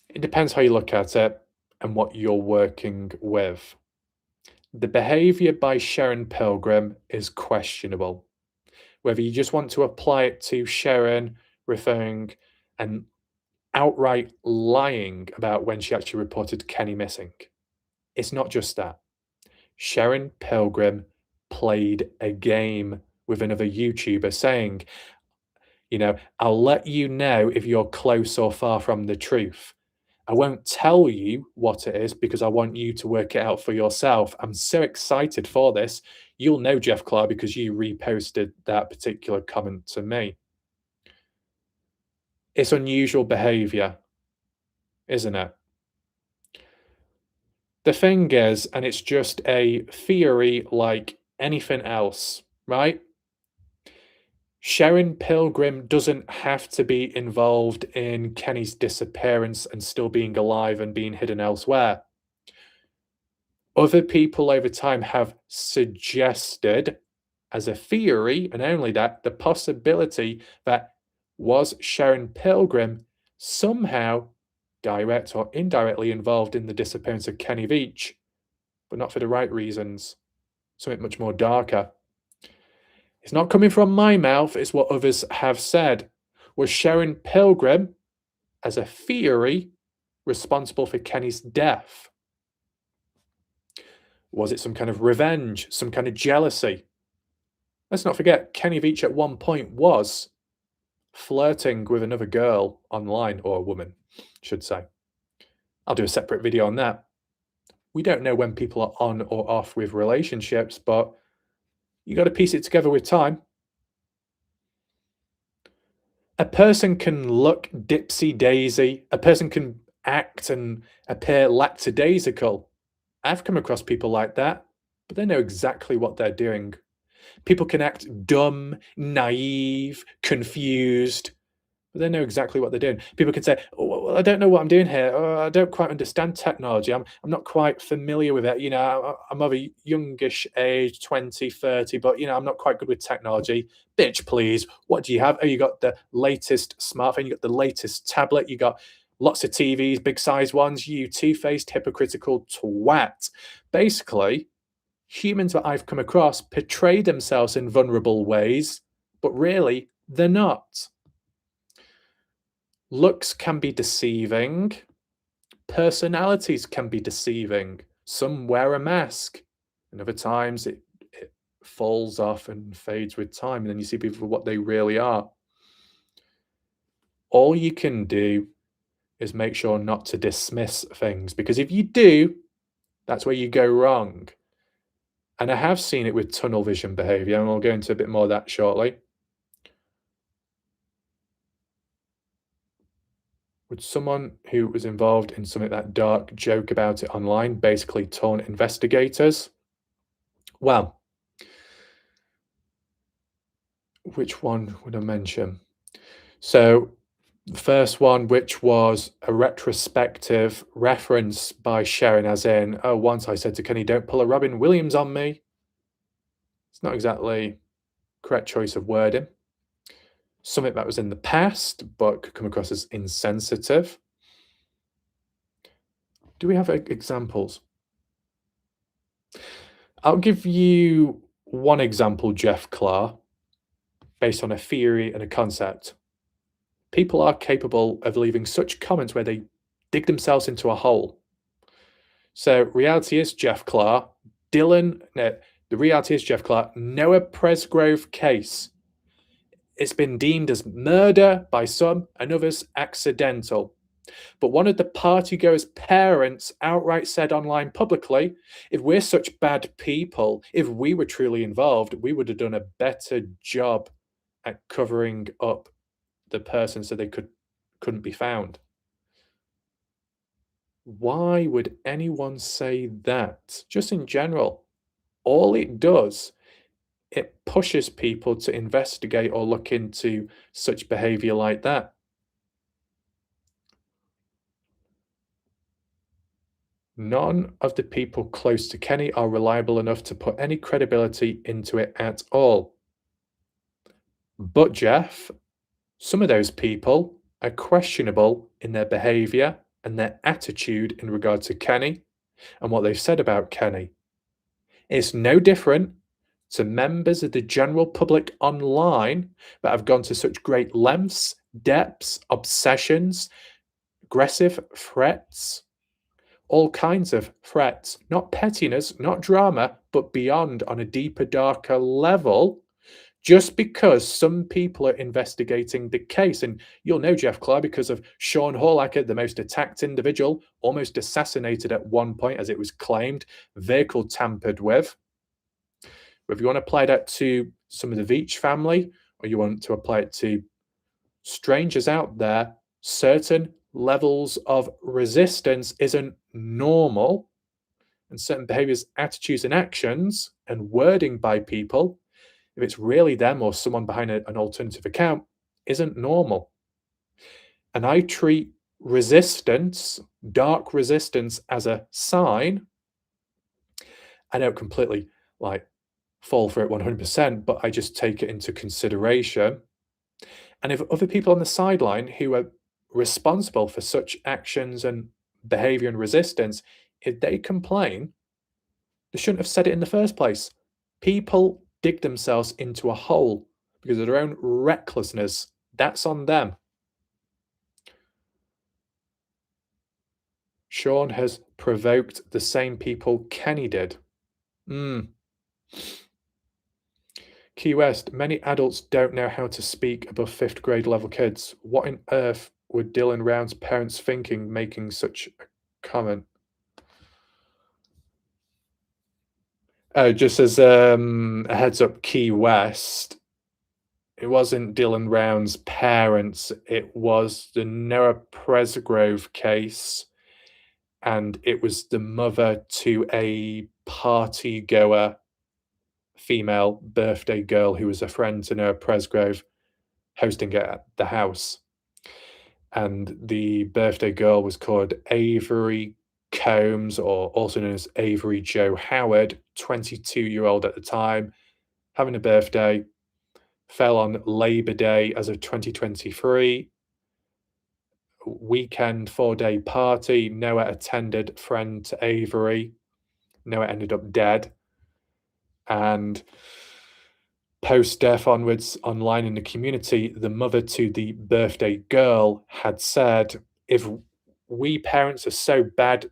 [SPEAKER 1] it depends how you look at it and what you're working with. The behavior by Sharon Pilgrim is questionable. Whether you just want to apply it to Sharon referring and outright lying about when she actually reported Kenny missing. It's not just that. Sharon Pilgrim played a game with another YouTuber saying, I'll let you know if you're close or far from the truth. I won't tell you what it is because I want you to work it out for yourself. I'm so excited for this. You'll know, Jeff Clark, because you reposted that particular comment to me. It's unusual behavior, isn't it? The thing is, and it's just a theory like anything else, right? Sharon Pilgrim doesn't have to be involved in Kenny's disappearance and still being alive and being hidden elsewhere. Other people over time have suggested, as a theory, and only that, the possibility that was Sharon Pilgrim somehow direct or indirectly involved in the disappearance of Kenny Veach, but not for the right reasons, something much more darker. It's not coming from my mouth, it's what others have said. Was Sharon Pilgrim, as a theory, responsible for Kenny's death? Was it some kind of revenge, some kind of jealousy? Let's not forget, Kenny Veach at one point was flirting with another girl online, or a woman, should say. I'll do a separate video on that. We don't know when people are on or off with relationships, but you got to piece it together with time. A person can look dipsy-daisy. A person can act and appear lackadaisical. I've come across people like that, but they know exactly what they're doing. People can act dumb, naive, confused, but they know exactly what they're doing. People can say, oh, well, I don't know what I'm doing here. I don't quite understand technology. I'm not quite familiar with it. I'm of a youngish age, 20, 30, but, I'm not quite good with technology. Bitch, please. What do you have? Oh, you got the latest smartphone. You got the latest tablet. You got lots of TVs, big size ones. You two-faced, hypocritical twat. Basically, humans that I've come across portray themselves in vulnerable ways, but really, they're not. Looks can be deceiving. Personalities can be deceiving. Some wear a mask, and other times it falls off and fades with time, and then you see people for what they really are. All you can do is make sure not to dismiss things, because if you do, that's where you go wrong. And I have seen it with tunnel vision behavior, and I'll go into a bit more of that shortly. Would someone who was involved in something that dark joke about it online, basically taunt investigators? Well, which one would I mention? So The first one, which was a retrospective reference by Sharon, as in, oh, once I said to Kenny, don't pull a Robin Williams on me. It's not exactly correct choice of wording. Something that was in the past, but could come across as insensitive. Do we have examples? I'll give you one example, Jeff Clark, based on a theory and a concept. People are capable of leaving such comments where they dig themselves into a hole. So reality is Jeff Clark, the reality is Jeff Clark, Noah Presgrove case. It's been deemed as murder by some and others accidental. But one of the partygoers' parents outright said online publicly, if we're such bad people, if we were truly involved, we would have done a better job at covering up the person so they couldn't be found. Why would anyone say that? Just in general, all it does, it pushes people to investigate or look into such behavior like that. None of the people close to Kenny are reliable enough to put any credibility into it at all. But Jeff, some of those people are questionable in their behavior and their attitude in regard to Kenny and what they've said about Kenny. It's no different to members of the general public online that have gone to such great lengths, depths, obsessions, aggressive threats, all kinds of threats, not pettiness, not drama, but beyond on a deeper, darker level, just because some people are investigating the case. And you'll know Jeff Clark because of Sean Horlacher, the most attacked individual, almost assassinated at one point, as it was claimed, vehicle tampered with. If you want to apply that to some of the Veach family, or you want to apply it to strangers out there, certain levels of resistance isn't normal, and certain behaviors, attitudes, and actions and wording by people, if it's really them or someone behind an alternative account, isn't normal. And I treat resistance, dark resistance, as a sign. I don't completely fall for it 100%, but I just take it into consideration. And if other people on the sideline who are responsible for such actions and behavior and resistance, if they complain, they shouldn't have said it in the first place. People dig themselves into a hole because of their own recklessness. That's on them. Sean has provoked the same people Kenny did. Key West, many adults don't know how to speak above 5th grade level kids. What on earth were Dylan Round's parents thinking making such a comment? Just as a heads up, Key West, it wasn't Dylan Round's parents, it was the Noah Presgrove case, and it was the mother to a party goer female birthday girl who was a friend to Noah Presgrove hosting it at the house. And the birthday girl was called Avery Combs, or also known as Avery Jo Howard, 22-year-old at the time, having a birthday, fell on Labor Day as of 2023. Weekend 4-day party. Noah attended, friend to Avery. Noah ended up dead. And post-death onwards, online in the community, the mother to the birthday girl had said, if we parents are so bad,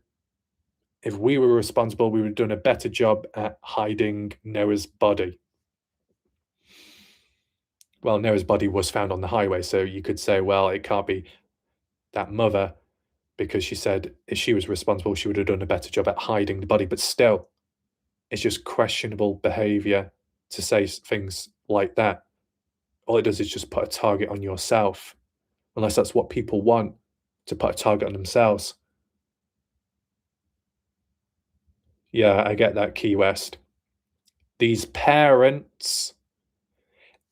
[SPEAKER 1] if we were responsible, we would have done a better job at hiding Noah's body. Well, Noah's body was found on the highway, so you could say, well, it can't be that mother, because she said if she was responsible, she would have done a better job at hiding the body. But still, it's just questionable behavior to say things like that. All it does is just put a target on yourself, unless that's what people want, to put a target on themselves. Yeah, I get that, Key West. These parents,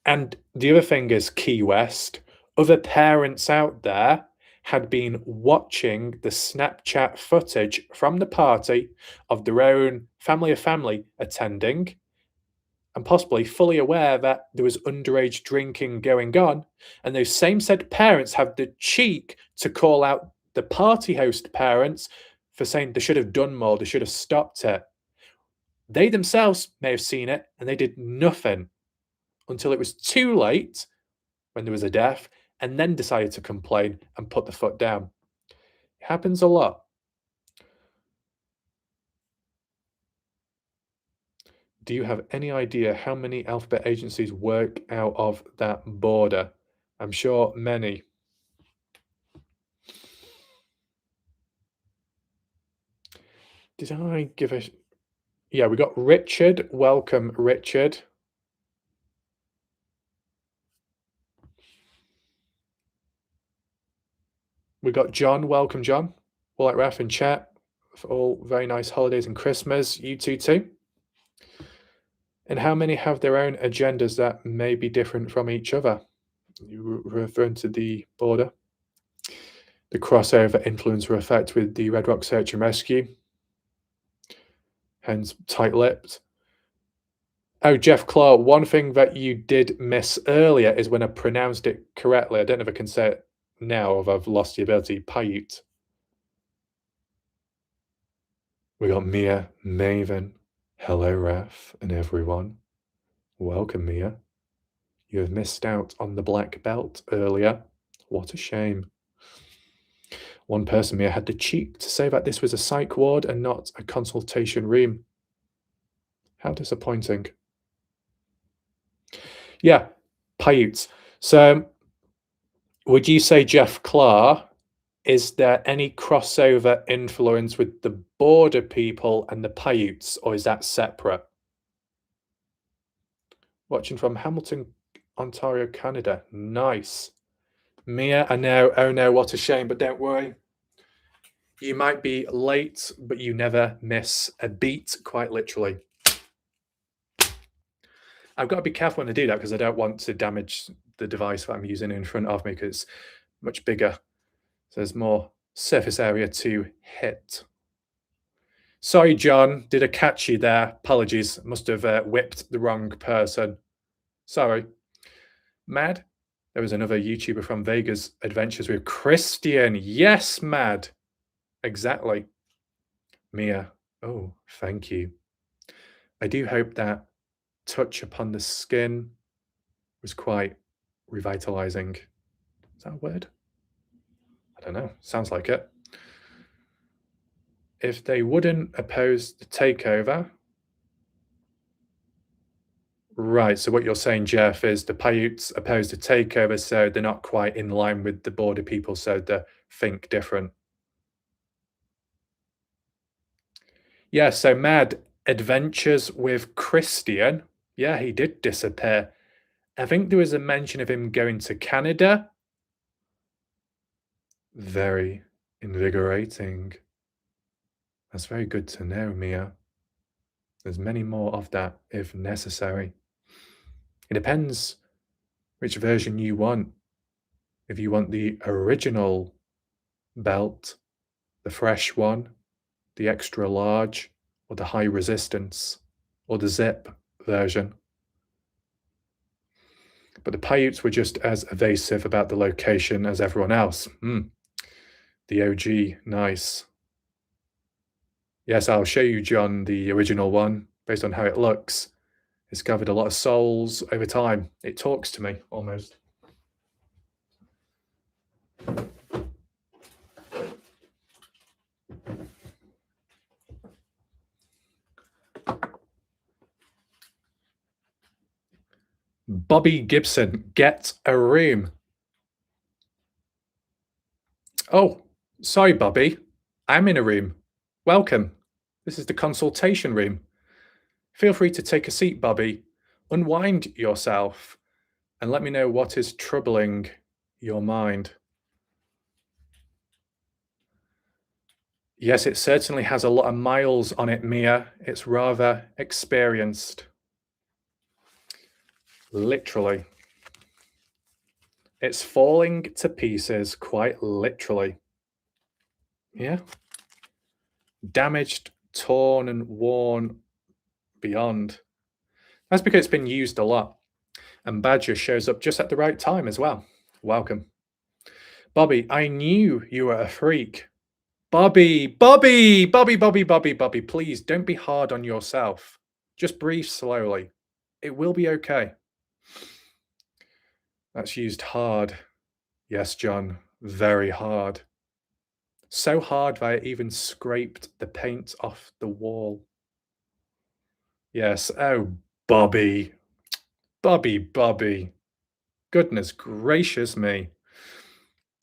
[SPEAKER 1] and the other thing is, Key West, other parents out there had been watching the Snapchat footage from the party of their own family attending, and possibly fully aware that there was underage drinking going on, and those same said parents have the cheek to call out the party host parents for saying they should have done more, they should have stopped it. They themselves may have seen it, and they did nothing until it was too late when there was a death, and then decided to complain and put the foot down. It happens a lot. Do you have any idea how many alphabet agencies work out of that border? I'm sure many. Did I give a... Yeah, we got Richard. Welcome, Richard. We got John. Welcome, John. All like Raf in chat. For all very nice holidays and Christmas. You too. And how many have their own agendas that may be different from each other? You were referring to the border. The crossover influence or effect with the Red Rock Search and Rescue. Hence, tight-lipped. Oh, Jeff Claw, one thing that you did miss earlier is when I pronounced it correctly. I don't know if I can say it now, if I've lost the ability. Paiute. We got Mia, Maven. Hello, Raf, and everyone. Welcome, Mia. You have missed out on the black belt earlier. What a shame. One person, Mia, had the cheek to say that this was a psych ward and not a consultation room. How disappointing. Yeah, Paiutes. So, would you say, Jeff Clark, is there any crossover influence with the border people and the Paiutes, or is that separate? Watching from Hamilton, Ontario, Canada. Nice. Mia, I know. Oh no, what a shame, but don't worry. You might be late, but you never miss a beat, quite literally. I've got to be careful when I do that because I don't want to damage the device that I'm using in front of me because it's much bigger. So there's more surface area to hit. Sorry, John. Did I catch you there? Apologies. Must have whipped the wrong person. Sorry. Mad? There was another YouTuber from Vegas Adventures with Christian. Yes, Mad. Exactly. Mia. Oh, thank you. I do hope that touch upon the skin was quite revitalizing. Is that a word? I don't know. Sounds like it. If they wouldn't oppose the takeover. Right. So what you're saying, Jeff, is the Paiutes oppose the takeover, so they're not quite in line with the border people, so they think different. Yeah, so Mad Adventures with Christian. Yeah, he did disappear. I think there was a mention of him going to Canada. Very invigorating. That's very good to know, Mia. There's many more of that if necessary. It depends which version you want. If you want the original belt, the fresh one, the extra large, or the high resistance, or the zip version. But the Paiutes were just as evasive about the location as everyone else. The OG, nice. Yes, I'll show you, John, the original one, based on how it looks. It's covered a lot of souls over time. It talks to me, almost. Bobby Gibson, get a room. Oh, sorry, Bobby. I'm in a room. Welcome. This is the consultation room. Feel free to take a seat, Bobby. Unwind yourself and let me know what is troubling your mind. Yes, it certainly has a lot of miles on it, Mia. It's rather experienced. Literally. It's falling to pieces, quite literally. Yeah. Damaged, torn, and worn beyond. That's because it's been used a lot. And Badger shows up just at the right time as well. Welcome. Bobby, I knew you were a freak. Bobby, please don't be hard on yourself. Just breathe slowly. It will be okay. That's used hard. Yes, John, very hard. So hard that it even scraped the paint off the wall. Yes, oh, Bobby. Bobby. Goodness gracious me.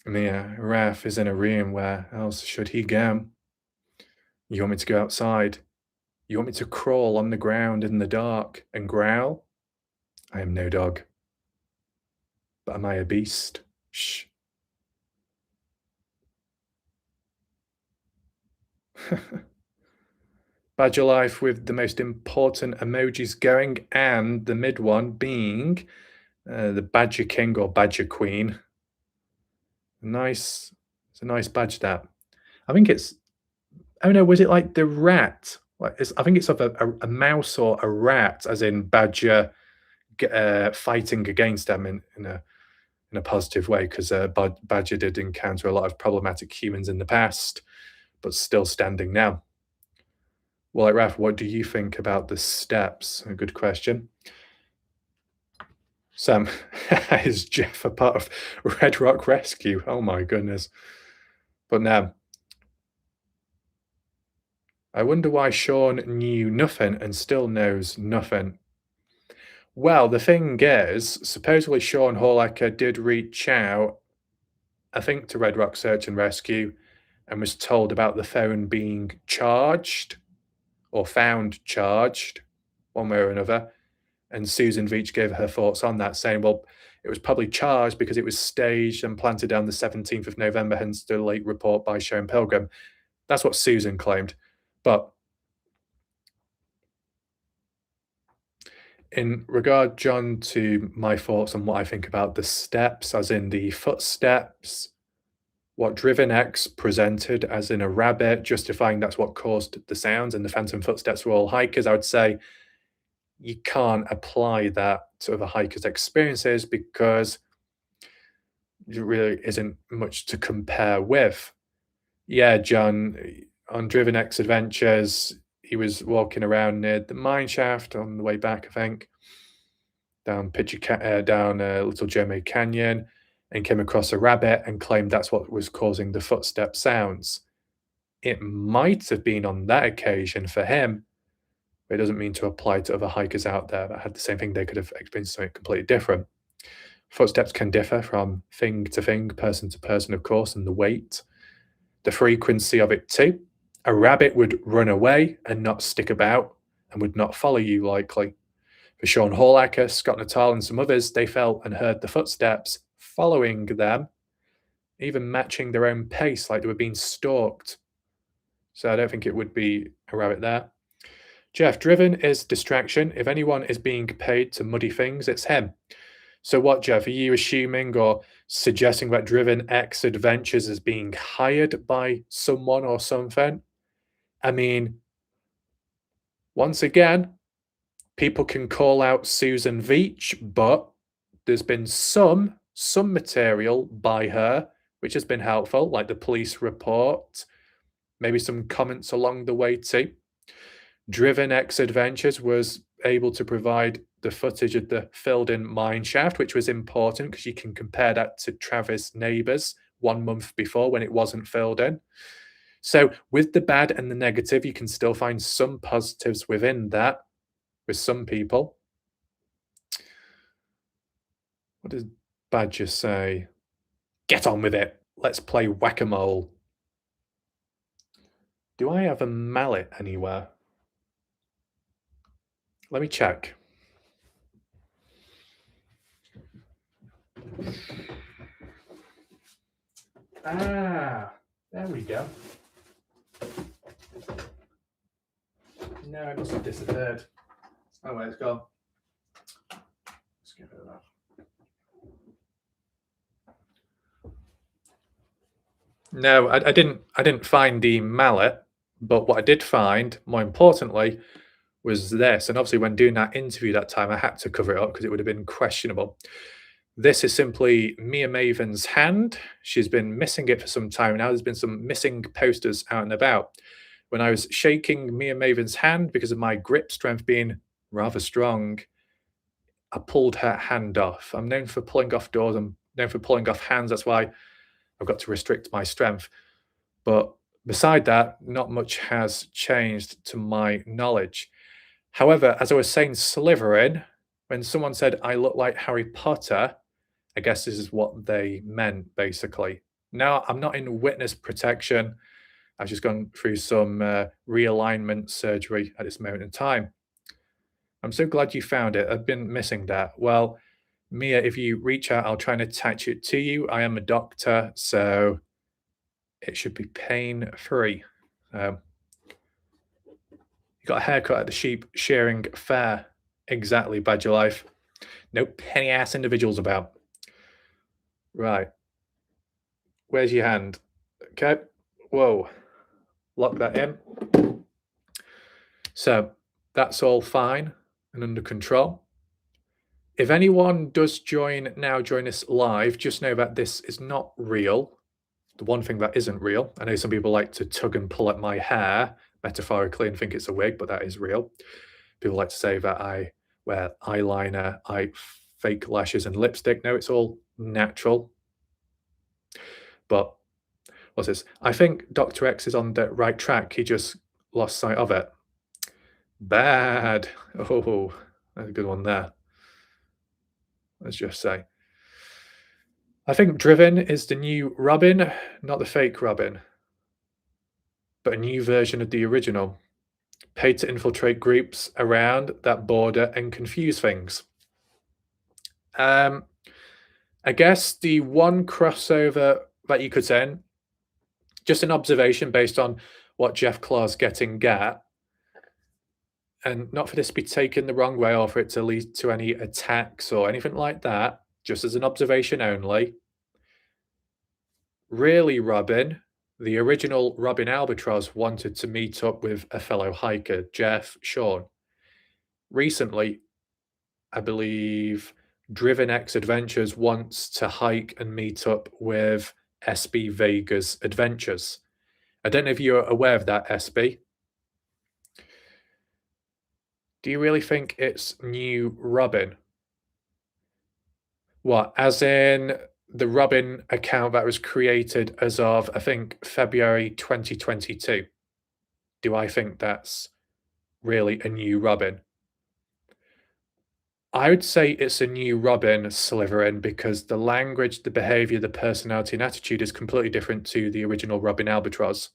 [SPEAKER 1] Mia, Raph is in a room. Where else should he go? You want me to go outside? You want me to crawl on the ground in the dark and growl? I am no dog. But am I a beast? Shh. Badger Life with the most important emojis going, and the mid one being the Badger King or Badger Queen. Nice. It's a nice badge, that. I think it's, oh no, was it like the rat? I think it's of a mouse or a rat, as in Badger fighting against them in a positive way, because Badger did encounter a lot of problematic humans in the past, but still standing now. Well, like Raph, what do you think about the steps? A good question. Sam, is Jeff a part of Red Rock Rescue? Oh my goodness. But now, I wonder why Sean knew nothing and still knows nothing. Well, the thing is, supposedly Sean Horlacher did reach out, I think, to Red Rock Search and Rescue, and was told about the phone being charged or found charged, one way or another. And Susan Veach gave her thoughts on that, saying, well, it was probably charged because it was staged and planted down the 17th of November, hence the late report by Sharon Pilgrim. That's what Susan claimed. But in regard, John, to my thoughts on what I think about the steps, as in the footsteps, what Driven X presented as in a rabbit, justifying that's what caused the sounds, and the phantom footsteps were all hikers, I would say you can't apply that to other hikers' experiences because there really isn't much to compare with. Yeah, John, on Driven X Adventures, he was walking around near the mine shaft on the way back, I think, down Little Jeremy Canyon, and came across a rabbit and claimed that's what was causing the footstep sounds. It might have been on that occasion for him, but it doesn't mean to apply to other hikers out there that had the same thing. They could have experienced something completely different. Footsteps can differ from thing to thing, person to person, of course, and the weight, the frequency of it too. A rabbit would run away and not stick about and would not follow you likely. For Sean Horlacher, Scott Natal, and some others, they felt and heard the footsteps following them, even matching their own pace, like they were being stalked. So I don't think it would be a rabbit there. Jeff, Driven is distraction. If anyone is being paid to muddy things, it's him. So what, Jeff, are you assuming or suggesting that Driven X Adventures is being hired by someone or something? I mean, once again, people can call out Susan Veach, but there's been some material by her which has been helpful, like the police report, maybe some comments along the way too. Driven X Adventures was able to provide the footage of the filled-in mine shaft, which was important because you can compare that to Travis Neighbours 1 month before when it wasn't filled in. So with the bad and the negative, you can still find some positives within that with some people. What does Badger say? Get on with it. Let's play whack-a-mole. Do I have a mallet anywhere? Let me check. Ah, there we go. No, it must have disappeared. Oh, wait, it's gone. Let's get rid of that. No, I didn't find the mallet, but what I did find, more importantly, was this. And obviously, when doing that interview that time, I had to cover it up because it would have been questionable. This is simply Mia Maven's hand. She's been missing it for some time now. There's been some missing posters out and about. When I was shaking Mia Maven's hand because of my grip strength being rather strong, I pulled her hand off. I'm known for pulling off doors. I'm known for pulling off hands. That's why I've got to restrict my strength. But beside that, not much has changed to my knowledge. However, as I was saying, Slytherin, when someone said I look like Harry Potter, I guess this is what they meant, basically. Now, I'm not in witness protection. I've just gone through some realignment surgery at this moment in time. I'm so glad you found it. I've been missing that. Well, Mia, if you reach out, I'll try and attach it to you. I am a doctor, so it should be pain-free. You got a haircut at the sheep shearing fair. Exactly, Badger Life. No penny-ass individuals about. Right. Where's your hand? Okay. Whoa. Lock that in. So that's all fine and under control. If anyone does join us live, just know that this is not real. The one thing that isn't real, I know some people like to tug and pull at my hair, metaphorically, and think it's a wig, but that is real. People like to say that I wear eyeliner, I fake lashes and lipstick. No, it's all natural. But what's this? I think Dr. X is on the right track. He just lost sight of it. Bad. Oh, that's a good one there. Let's just say. I think Driven is the new Robin, not the fake Robin, but a new version of the original. Paid to infiltrate groups around that border and confuse things. I guess the one crossover that you could say, just an observation based on what Jeff Claw's getting at, and not for this to be taken the wrong way or for it to lead to any attacks or anything like that, just as an observation only. Really, Robin, the original Robin Albatross wanted to meet up with a fellow hiker, Jeff Sean. Recently, I believe Driven X Adventures wants to hike and meet up with SB Vega's Adventures. I don't know if you're aware of that, SB. Do you really think it's new Robin? What, as in the Robin account that was created as of, I think, February 2022? Do I think that's really a new Robin? I would say it's a new Robin, Slytherin, because the language, the behavior, the personality and attitude is completely different to the original Robin Albatross.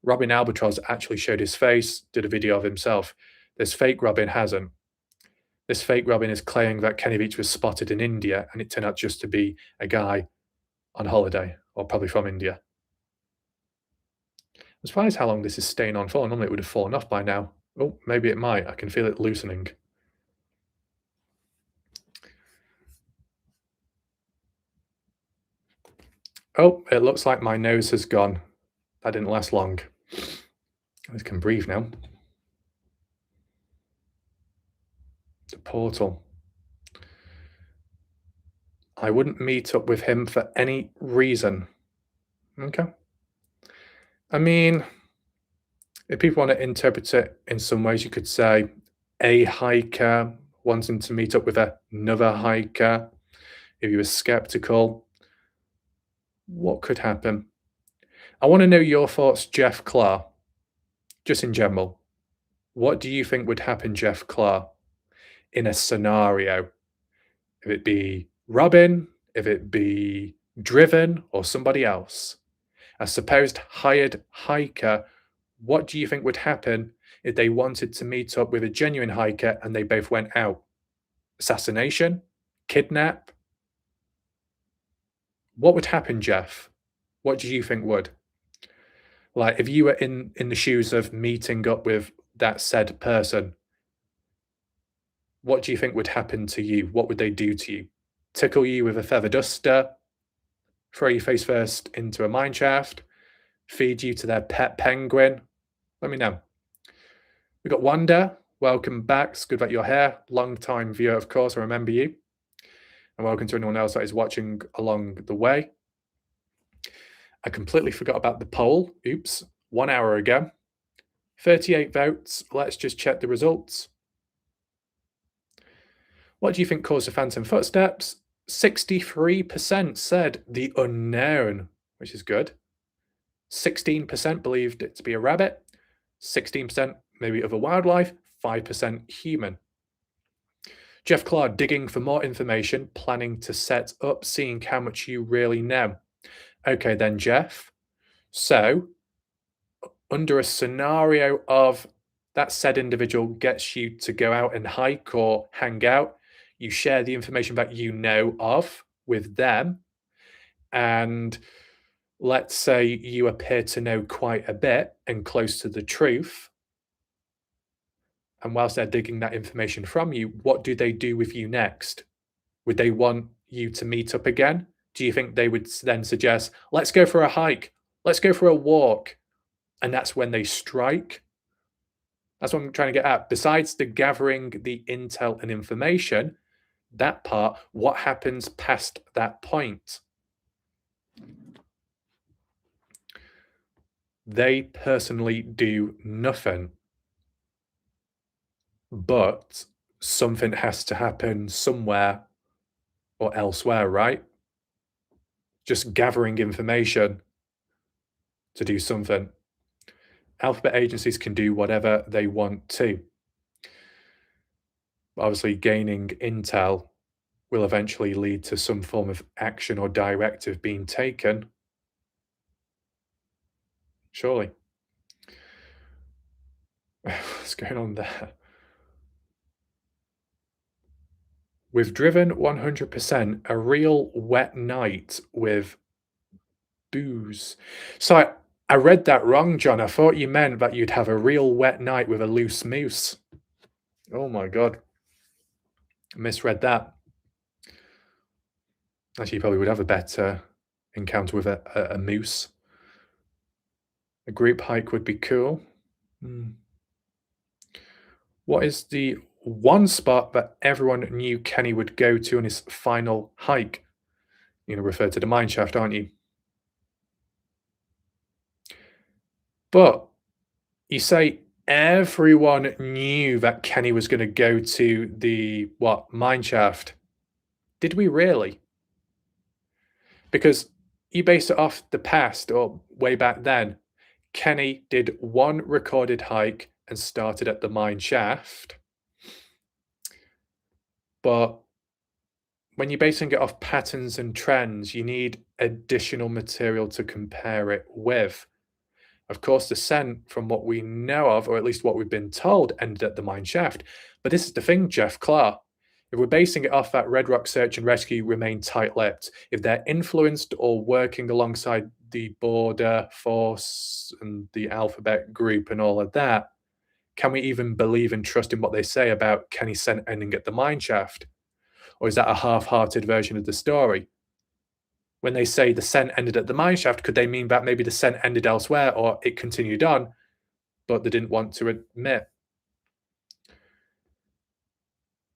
[SPEAKER 1] Robin Albatross actually showed his face, did a video of himself. This fake Robin hasn't. This fake Robin is claiming that Kenny Veach was spotted in India, and it turned out just to be a guy on holiday, or probably from India. I'm surprised how long this is staying on for. Normally it would have fallen off by now. Oh, maybe it might. I can feel it loosening. Oh, it looks like my nose has gone. That didn't last long. I can breathe now. The portal. I wouldn't meet up with him for any reason. Okay. I mean, if people want to interpret it in some ways, you could say a hiker wanting to meet up with another hiker. If you were skeptical, what could happen? I want to know your thoughts, Jeff Clark, just in general. What do you think would happen, Jeff Clark, in a scenario? If it be Robin, if it be Driven, or somebody else, a supposed hired hiker, what do you think would happen if they wanted to meet up with a genuine hiker and they both went out? Assassination? Kidnap? What would happen, Jeff? What do you think would? Like, if you were in the shoes of meeting up with that said person, what do you think would happen to you? What would they do to you? Tickle you with a feather duster? throw you face first into a mine shaft, feed you to their pet penguin? Let me know. We've got Wanda. Welcome back. It's good that you're here. Long-time viewer, of course. I remember you. And welcome to anyone else that is watching along the way. I completely forgot about the poll. Oops. 1 hour ago. 38 votes. Let's just check the results. What do you think caused the phantom footsteps? 63% said the unknown, which is good. 16% believed it to be a rabbit. 16% maybe other wildlife. 5% human. Jeff Clark digging for more information, planning to set up, seeing how much you really know. Okay then, Jeff. So, under a scenario of that said individual gets you to go out and hike or hang out, you share the information that you know of with them, and let's say you appear to know quite a bit and close to the truth, and whilst they're digging that information from you, what do they do with you next? Would they want you to meet up again? Do you think they would then suggest, let's go for a hike, let's go for a walk, and that's when they strike? That's what I'm trying to get at. Besides the gathering the intel and information, that part, what happens past that point? They personally do nothing. But something has to happen somewhere or elsewhere, right? Just gathering information to do something. Alphabet agencies can do whatever they want to. Obviously, gaining intel will eventually lead to some form of action or directive being taken. Surely. What's going on there? We've driven 100% a real wet night with booze. So I read that wrong, John. I thought you meant that you'd have a real wet night with a loose moose. Oh my God. I misread that. Actually, you probably would have a better encounter with a moose. A group hike would be cool. What is the one spot that everyone knew Kenny would go to on his final hike? You're going to refer to the mine shaft, aren't you? But you say everyone knew that Kenny was going to go to the, mine shaft. Did we really? Because you base it off the past or way back then. Kenny did one recorded hike and started at the mine shaft. But when you're basing it off patterns and trends, you need additional material to compare it with. Of course, the scent, from what we know of, or at least what we've been told, ended at the mine shaft. But this is the thing, Jeff Clark. If we're basing it off that Red Rock search and rescue remain tight-lipped, if they're influenced or working alongside the border force and the alphabet group and all of that, can we even believe and trust in what they say about Kenny's scent ending at the mine shaft? Or is that a half-hearted version of the story? When they say the scent ended at the mine shaft, could they mean that maybe the scent ended elsewhere or it continued on, but they didn't want to admit?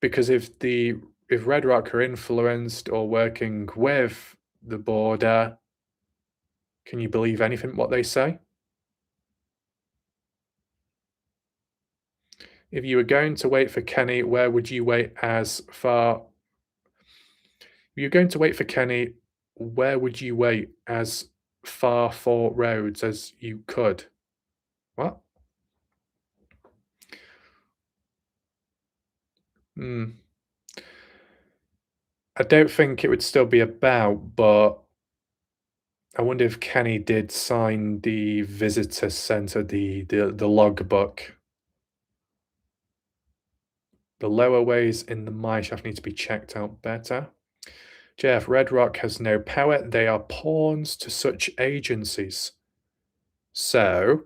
[SPEAKER 1] Because if Red Rock are influenced or working with the border, can you believe anything what they say? If you were going to wait for Kenny, where would you wait as far? If you're going to wait for Kenny, where would you wait as far for roads as you could? What? I don't think it would still be about, but I wonder if Kenny did sign the visitor center, the logbook. The lower ways in the mine shaft need to be checked out better. JF, Red Rock has no power. They are pawns to such agencies. So,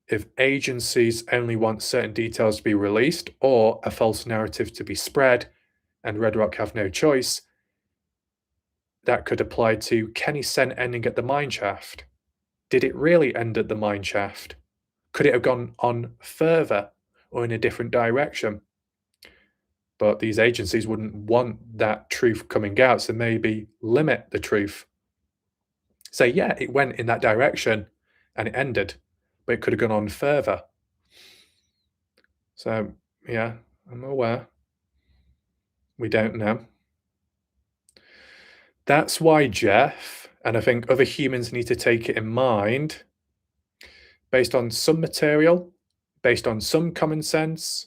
[SPEAKER 1] if agencies only want certain details to be released or a false narrative to be spread, and Red Rock have no choice, that could apply to Kenny's scent ending at the mine shaft. Did it really end at the mine shaft? Could it have gone on further or in a different direction? But these agencies wouldn't want that truth coming out, so maybe limit the truth. Say, yeah, it went in that direction and it ended, but it could have gone on further. So, yeah, I'm aware. We don't know. That's why, Jeff, and I think other humans need to take it in mind, based on some material, based on some common sense,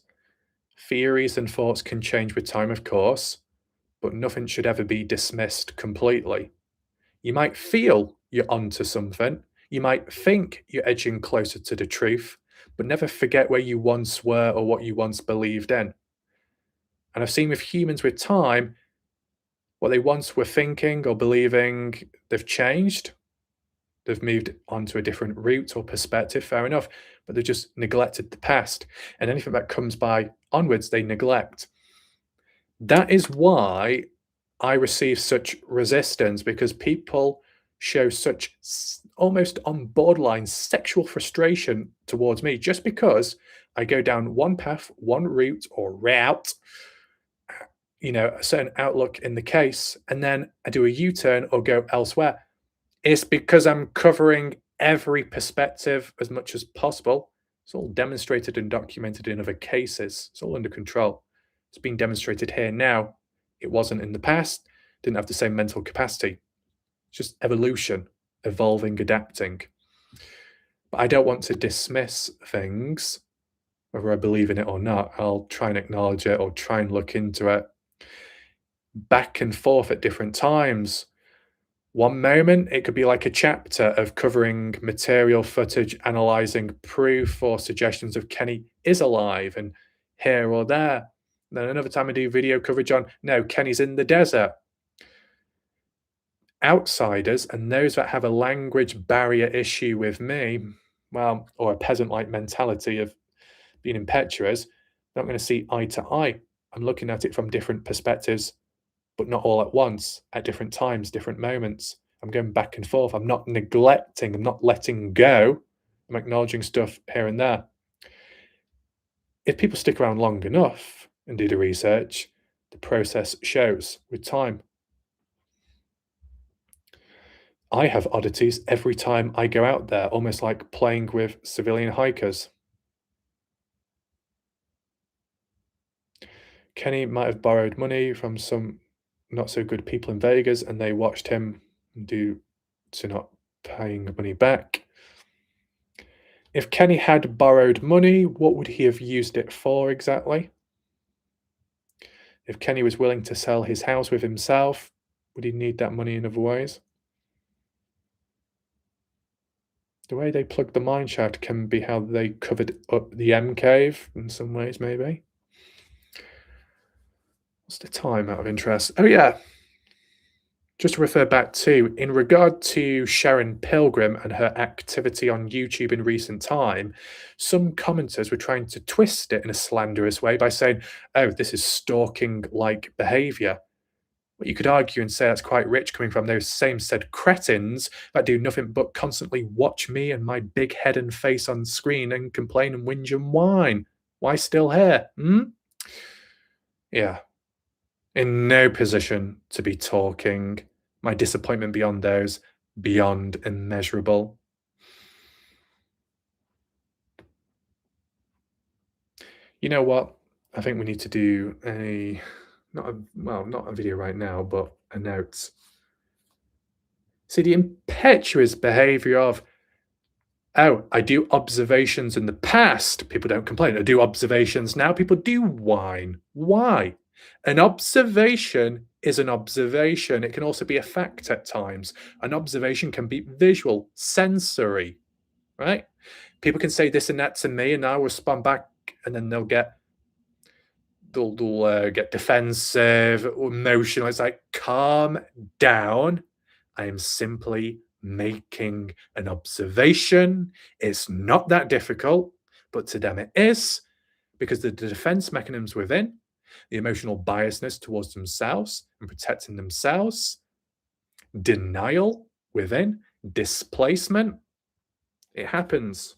[SPEAKER 1] theories and thoughts can change with time, of course, but nothing should ever be dismissed completely. You might feel you're onto something, you might think you're edging closer to the truth, but never forget where you once were or what you once believed in. And I've seen with humans with time, what they once were thinking or believing, they've changed. They've moved on to a different route or perspective, fair enough, but they've just neglected the past. And anything that comes by onwards, they neglect. That is why I receive such resistance, because people show such almost on borderline sexual frustration towards me just because I go down one path, one route or route, a certain outlook in the case, and then I do a U-turn or go elsewhere. It's because I'm covering every perspective as much as possible. It's all demonstrated and documented in other cases. It's all under control. It's being demonstrated here now. It wasn't in the past, didn't have the same mental capacity. It's just evolution, evolving, adapting. But I don't want to dismiss things, whether I believe in it or not. I'll try and acknowledge it or try and look into it. Back and forth at different times. One moment, it could be like a chapter of covering material footage, analysing proof or suggestions of Kenny is alive and here or there. Then another time I do video coverage on, no, Kenny's in the desert. Outsiders and those that have a language barrier issue with me, well, or a peasant-like mentality of being impetuous, not going to see eye to eye. I'm looking at it from different perspectives, but not all at once, at different times, different moments. I'm going back and forth. I'm not neglecting, I'm not letting go. I'm acknowledging stuff here and there. If people stick around long enough and do the research, the process shows with time. I have oddities every time I go out there, almost like playing with civilian hikers. Kenny might have borrowed money from some not so good people in Vegas and they watched him do to not paying money back. If Kenny had borrowed money, what would he have used it for exactly? If Kenny was willing to sell his house with himself, would he need that money in other ways? The way they plugged the mine shaft can be how they covered up the M cave in some ways, maybe. What's the time out of interest? Oh, yeah. Just to refer back to, in regard to Sharon Pilgrim and her activity on YouTube in recent time, some commenters were trying to twist it in a slanderous way by saying, oh, this is stalking-like behaviour. Well, you could argue and say that's quite rich coming from those same said cretins that do nothing but constantly watch me and my big head and face on screen and complain and whinge and whine. Why still here? Yeah. In no position to be talking. My disappointment beyond those, beyond immeasurable. You know what? I think we need to do not a video right now, but a note. See, the impetuous behavior of, oh, I do observations in the past, people don't complain. I do observations now, people do whine. Why? An observation is an observation. It can also be a fact at times. An observation can be visual, sensory, right? People can say this and that to me, and I will respond back, and then they'll get defensive or emotional. It's like, calm down. I am simply making an observation. It's not that difficult, but to them it is, because the defense mechanisms within, the emotional biasness towards themselves and protecting themselves, denial within, displacement. It happens.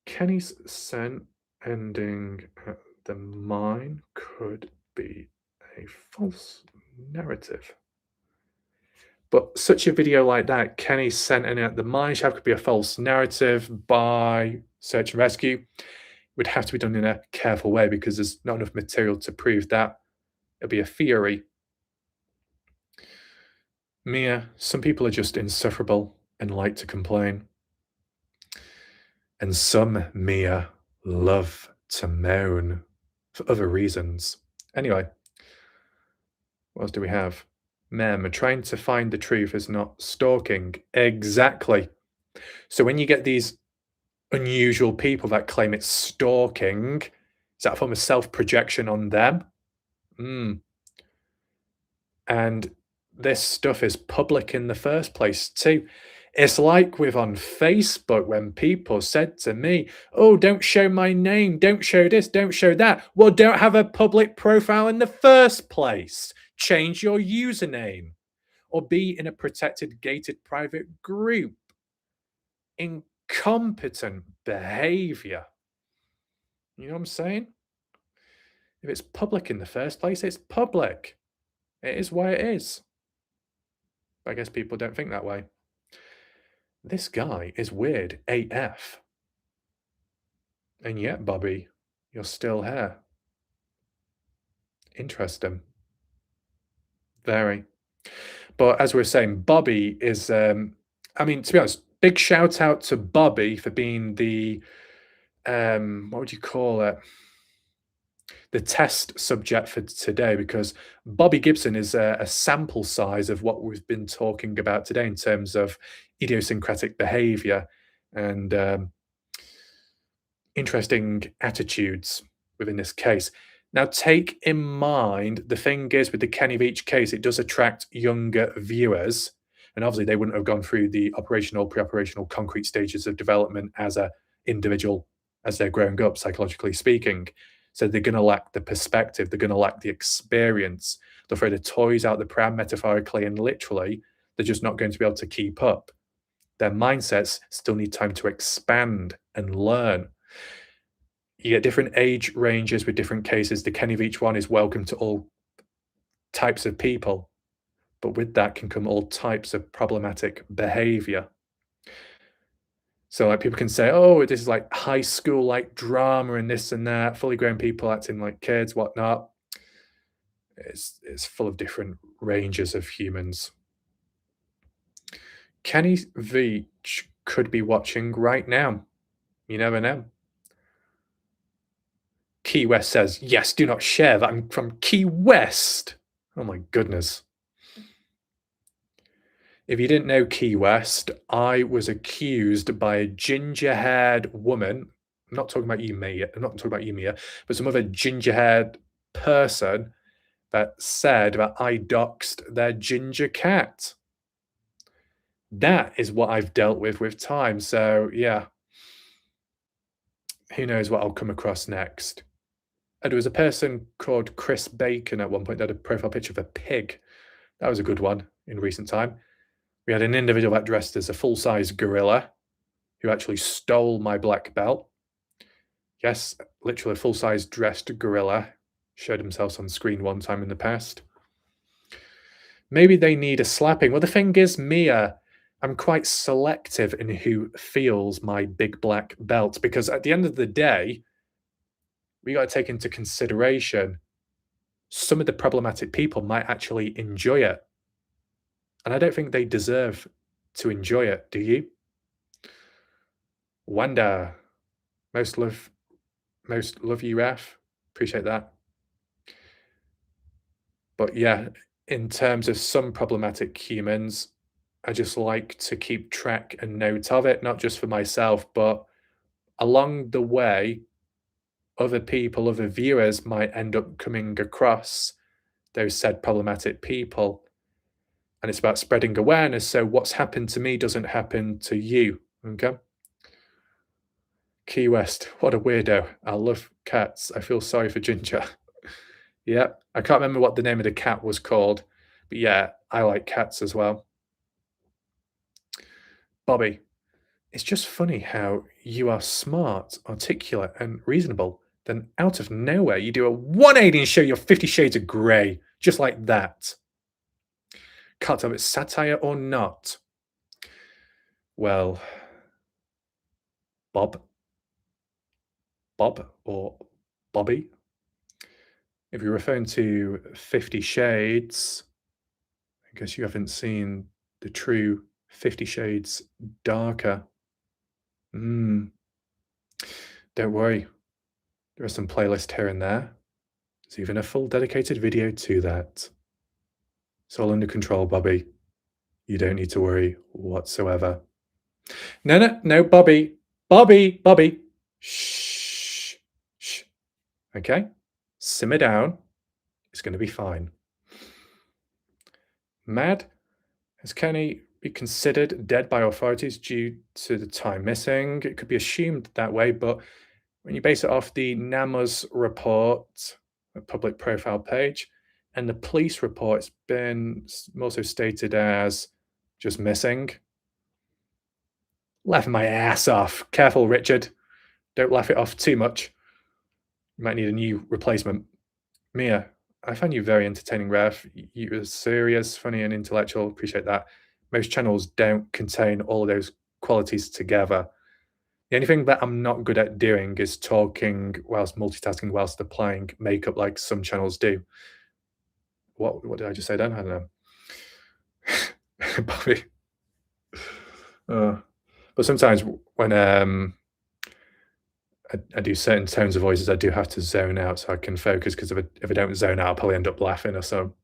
[SPEAKER 1] Kenny's scent ending at the mine could be a false narrative. But such a video like that, Kenny sent in at the mine shaft, could be a false narrative by search and rescue. It would have to be done in a careful way because there's not enough material to prove that. It'd be a theory. Mia, some people are just insufferable and like to complain. And some, Mia, love to moan for other reasons. Anyway, what else do we have? Mem, trying to find the truth is not stalking. Exactly. So when you get these unusual people that claim it's stalking, is that a form of self-projection on them? And this stuff is public in the first place too. It's like with on Facebook when people said to me, oh, don't show my name, don't show this, don't show that. Well, don't have a public profile in the first place. Change your username or be in a protected, gated private group. Incompetent behavior. You know what I'm saying? If it's public in the first place, it's public. It is why it is. I guess people don't think that way. This guy is weird AF. And yet, Bobby, you're still here. Interesting. Very. But as we were saying, Bobby is, I mean, to be honest, big shout out to Bobby for being the, what would you call it? The test subject for today, because Bobby Gibson is a sample size of what we've been talking about today in terms of idiosyncratic behavior and interesting attitudes within this case. Now, take in mind, the thing is with the Kenny Veach case, it does attract younger viewers. And obviously, they wouldn't have gone through the operational, pre-operational, concrete stages of development as an individual as they're growing up, psychologically speaking. So they're going to lack the perspective. They're going to lack the experience. They'll throw the toys out the pram, metaphorically and literally. They're just not going to be able to keep up. Their mindsets still need time to expand and learn. You get different age ranges with different cases. The Kenny Veach one is welcome to all types of people. But with that can come all types of problematic behavior. So like people can say, oh, this is like high school like drama and this and that, fully grown people acting like kids, whatnot. It's full of different ranges of humans. Kenny Veach could be watching right now. You never know. Key West says, yes, do not share that. I'm from Key West. Oh my goodness. If you didn't know Key West, I was accused by a ginger-haired woman. I'm not talking about you, Mia. I'm not talking about you, Mia, but some other ginger-haired person that said that I doxed their ginger cat. That is what I've dealt with time. So yeah, who knows what I'll come across next. And there was a person called Chris Bacon at one point that had a profile picture of a pig. That was a good one in recent time. We had an individual that dressed as a full-size gorilla who actually stole my black belt. Yes, literally a full-size dressed gorilla showed himself on screen one time in the past. Maybe they need a slapping. Well, the thing is, Mia, I'm quite selective in who feels my big black belt because at the end of the day, we got to take into consideration some of the problematic people might actually enjoy it. And I don't think they deserve to enjoy it, do you? Wanda, most love you, Raf. Appreciate that. But yeah, in terms of some problematic humans, I just like to keep track and note of it, not just for myself, but along the way, other people, other viewers might end up coming across those said problematic people. And it's about spreading awareness. So what's happened to me doesn't happen to you. Okay. Key West, what a weirdo. I love cats. I feel sorry for Ginger. Yeah. I can't remember what the name of the cat was called. But yeah, I like cats as well. Bobby, it's just funny how you are smart, articulate, and reasonable. Then out of nowhere, you do a 180 and show your 50 Shades of Grey, just like that. Can't tell if it's satire or not. Well, Bob or Bobby, if you're referring to 50 Shades, I guess you haven't seen the true 50 Shades Darker. Don't worry, there are some playlists here and there. There's even a full dedicated video to that. It's all under control, Bobby. You don't need to worry whatsoever. No, Bobby. Bobby. Shh. Okay? Simmer down. It's going to be fine. Mad, has Kenny been considered dead by authorities due to the time missing? It could be assumed that way, but when you base it off the NAMA's report, a public profile page, and the police report, it's been also stated as just missing. Laughing my ass off. Careful, Richard. Don't laugh it off too much. You might need a new replacement. Mia, I find you very entertaining, Rev. You're serious, funny, and intellectual. Appreciate that. Most channels don't contain all of those qualities together. The only thing that I'm not good at doing is talking whilst multitasking, whilst applying makeup like some channels do. What did I just say then? I don't know. Bobby. But sometimes when I do certain tones of voices, I do have to zone out so I can focus, because if I don't zone out, I'll probably end up laughing or so.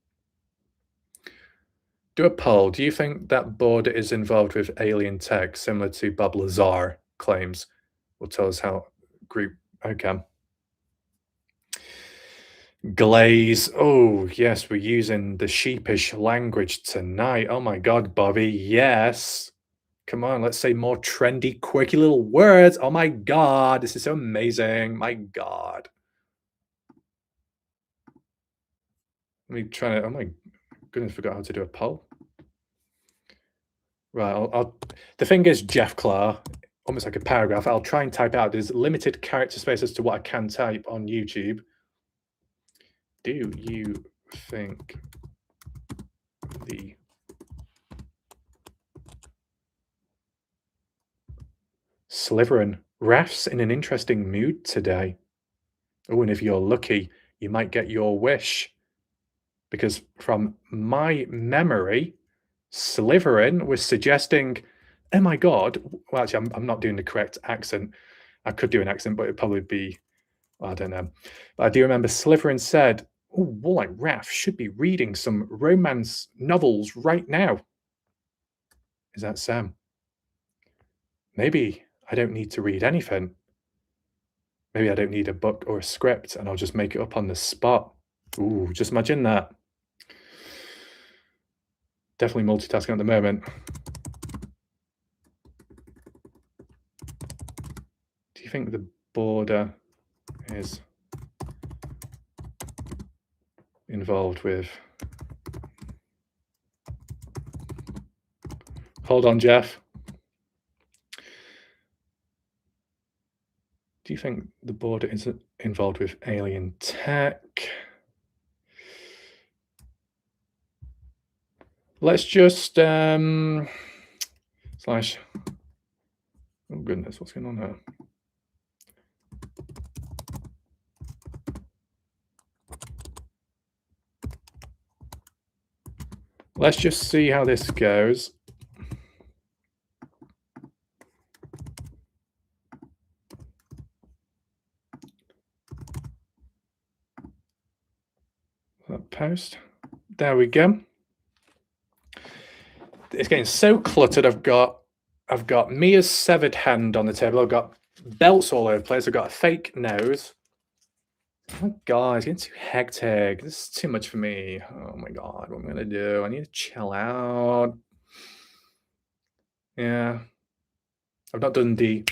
[SPEAKER 1] Do a poll. Do you think that border is involved with alien tech, similar to Bob Lazar claims? Will tell us how group. Okay. Glaze. Oh, yes, we're using the sheepish language tonight. Oh my God, Bobby. Yes. Come on, let's say more trendy, quirky little words. Oh my God, this is so amazing. My God. Let me try to. Oh my goodness, forgot how to do a poll. Right, the thing is, Jeff Clark, almost like a paragraph. I'll try and type out. There's limited character space as to what I can type on YouTube. Do you think the Slytherin Raf's in an interesting mood today? Oh, and if you're lucky, you might get your wish. Because from my memory, Slytherin was suggesting, oh my God, well, actually, I'm not doing the correct accent. I could do an accent, but it'd probably be, well, I don't know. But I do remember Slytherin said, oh, Warlike Raph should be reading some romance novels right now. Is that Sam? Maybe I don't need to read anything. Maybe I don't need a book or a script, and I'll just make it up on the spot. Ooh, just imagine that. Definitely multitasking at the moment. Do you think the border is involved with? Hold on, Jeff. Do you think the border is involved with alien tech? Let's just slash. Oh goodness, what's going on here? Let's just see how this goes. That post. There we go. It's getting so cluttered. I've got Mia's severed hand on the table. I've got belts all over the place. I've got a fake nose. Oh my God, it's getting too hectic. This is too much for me. Oh my God, what am I gonna do? I need to chill out. Yeah. I've not done the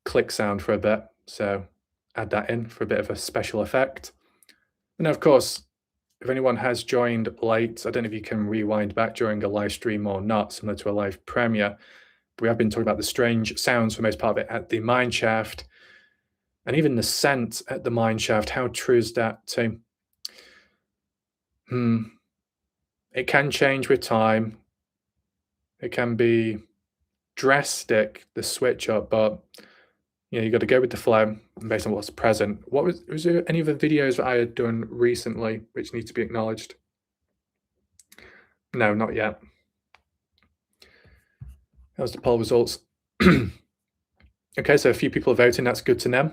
[SPEAKER 1] click sound for a bit, so add that in for a bit of a special effect. And of course, if anyone has joined late, I don't know if you can rewind back during a live stream or not, similar to a live premiere. But we have been talking about the strange sounds for most part of it at the mine shaft, and even the scent at the mine shaft. How true is that too? It can change with time. It can be drastic, the switch up, but you got to go with the flow based on what's present. Was there any of the videos that I had done recently which need to be acknowledged? No, not yet. That was the poll results. Okay, so a few people are voting. That's good to know.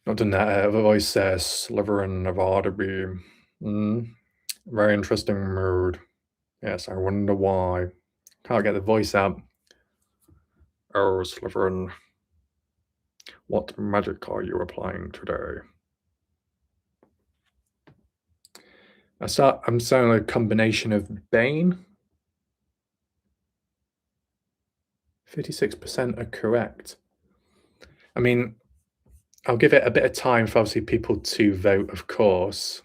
[SPEAKER 1] Not done that. The voice says Slytherin of Audible. Very interesting mood. Yes, I wonder why. Can't get the voice out. Oh, Slytherin. What magic are you applying today? I'm saying a combination of Bane. 56% are correct. I mean, I'll give it a bit of time for obviously people to vote, of course.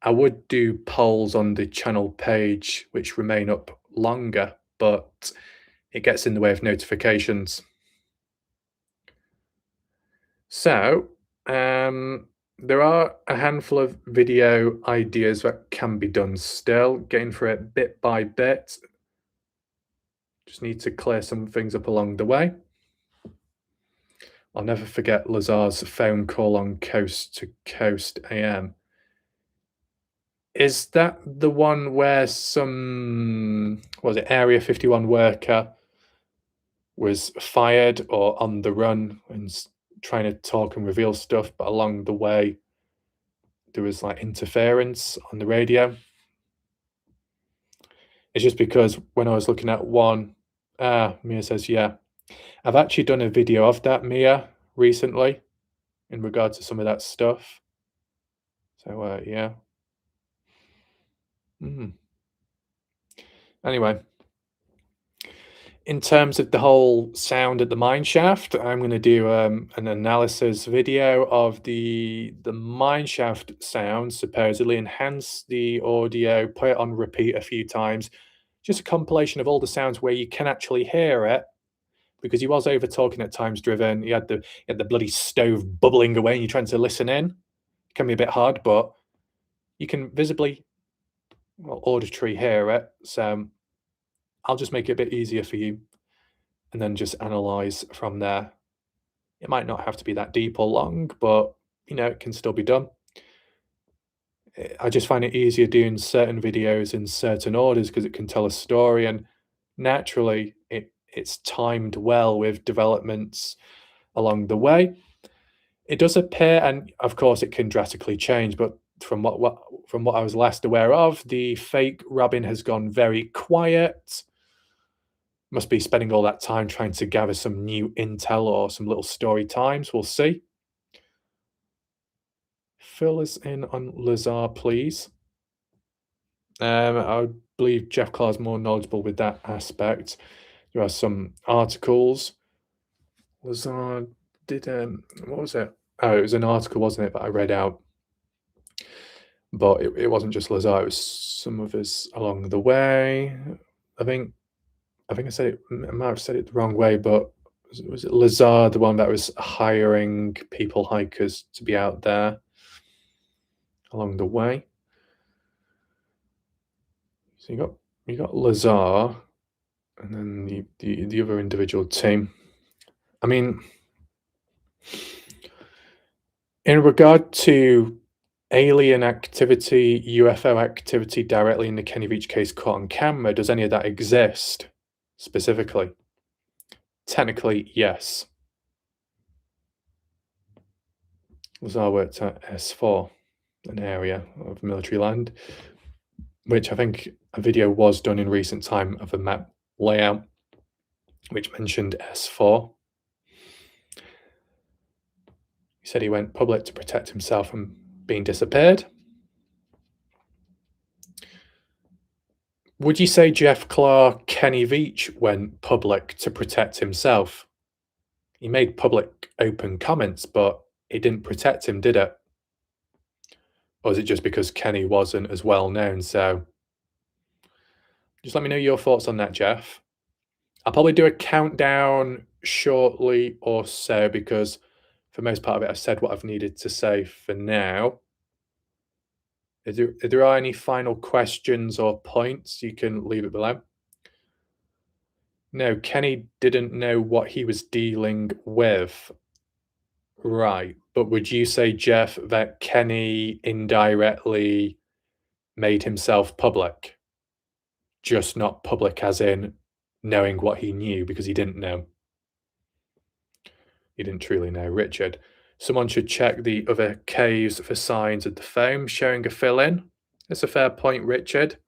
[SPEAKER 1] I would do polls on the channel page, which remain up longer, but it gets in the way of notifications. So, there are a handful of video ideas that can be done still, getting through it bit by bit. Just need to clear some things up along the way. I'll never forget Lazar's phone call on Coast to Coast AM. Is that the one where some, was it Area 51 worker was fired or on the run and trying to talk and reveal stuff, but along the way there was like interference on the radio? It's just because when I was looking at one, Mia says, yeah. I've actually done a video of that, Mia, recently in regard to some of that stuff. So, yeah. Anyway, in terms of the whole sound at the mine shaft, I'm going to do an analysis video of the mine shaft sound, supposedly enhance the audio, put it on repeat a few times. Just a compilation of all the sounds where you can actually hear it, because he was over talking at times driven. You had the bloody stove bubbling away and you're trying to listen in. It can be a bit hard, but you can visibly, auditory hear it. So I'll just make it a bit easier for you and then just analyze from there. It might not have to be that deep or long, but it can still be done. I just find it easier doing certain videos in certain orders because it can tell a story, and naturally it's timed well with developments along the way. It does appear, and of course it can drastically change, but from what I was last aware of, the fake Robin has gone very quiet. Must be spending all that time trying to gather some new intel or some little story times. We'll see. Fill us in on Lazar, please. I believe Jeff Clark's more knowledgeable with that aspect. There are some articles. Lazar did, what was it? Oh, it was an article, wasn't it, that I read out. But it wasn't just Lazar, it was some of us along the way. I think I said it, I might have said it the wrong way, but was it Lazar, the one that was hiring people, hikers, to be out there along the way? So you got Lazar, and then the other individual team. I mean, in regard to alien activity, UFO activity directly in the Kenny Veach case caught on camera, does any of that exist specifically? Technically, yes. Lazar worked at S4, an area of military land, which I think a video was done in recent time of a map layout which mentioned S4. He said he went public to protect himself from being disappeared. Would you say Jeff Clark, Kenny Veach went public to protect himself? He made public open comments, but it didn't protect him, did it? Or is it just because Kenny wasn't as well known? So just let me know your thoughts on that, Jeff. I'll probably do a countdown shortly or so because for most part of it, I've said what I've needed to say for now. If there are any final questions or points, you can leave it below. No, Kenny didn't know what he was dealing with. Right. But would you say, Jeff, that Kenny indirectly made himself public? Just not public as in knowing what he knew because he didn't know. He didn't truly know. Richard. Someone should check the other caves for signs of the foam showing a fill-in. That's a fair point, Richard.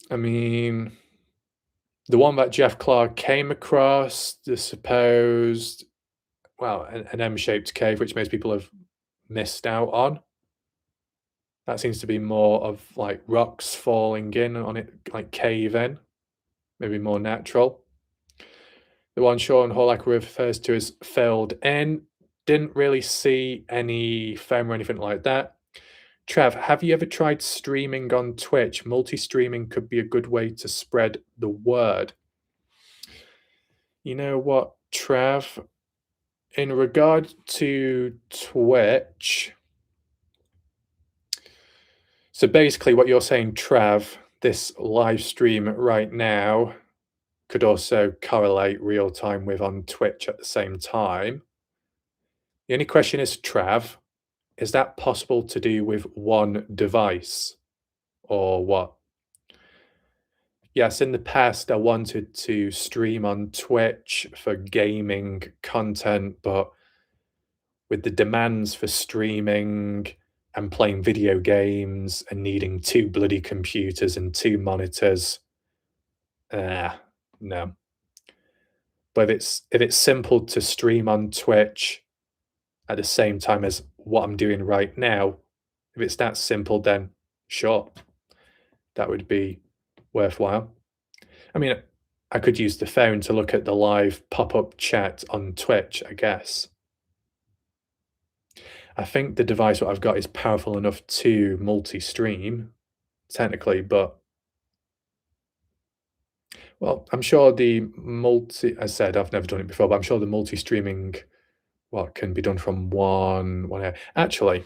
[SPEAKER 1] I mean, the one that Jeff Clark came across, the supposed, well, an M-shaped cave, which most people have missed out on. That seems to be more of like rocks falling in on it, like cave in, maybe more natural. The one Sean Horlack refers to as filled in, didn't really see any foam or anything like that. Trev, have you ever tried streaming on Twitch? Multi-streaming could be a good way to spread the word. You know what, Trev? In regard to Twitch, so basically what you're saying, Trev, this live stream right now could also correlate real time with on Twitch at the same time. The only question is, Trev, is that possible to do with one device or what? Yes, in the past, I wanted to stream on Twitch for gaming content, but with the demands for streaming and playing video games and needing 2 bloody computers and 2 monitors, no. But if it's simple to stream on Twitch at the same time as what I'm doing right now, if it's that simple, then sure, that would be worthwhile. I mean, I could use the phone to look at the live pop-up chat on Twitch, I guess. I think the device what I've got is powerful enough to multi-stream, technically, but well, I'm sure I said I've never done it before, but I'm sure the multi-streaming, can be done from one area. Actually,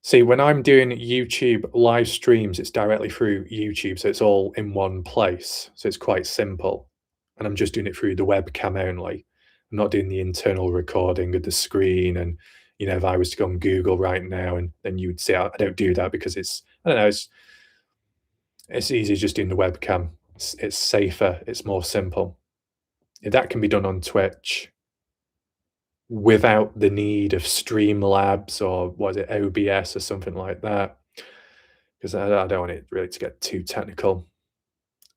[SPEAKER 1] see, when I'm doing YouTube live streams, it's directly through YouTube, so it's all in one place. So it's quite simple. And I'm just doing it through the webcam only. I'm not doing the internal recording of the screen. And, if I was to go on Google right now, and then you would see, I don't do that because I don't know, it's easier just doing the webcam. It's safer, it's more simple. If that can be done on Twitch without the need of Streamlabs or was it OBS or something like that, because I don't want it really to get too technical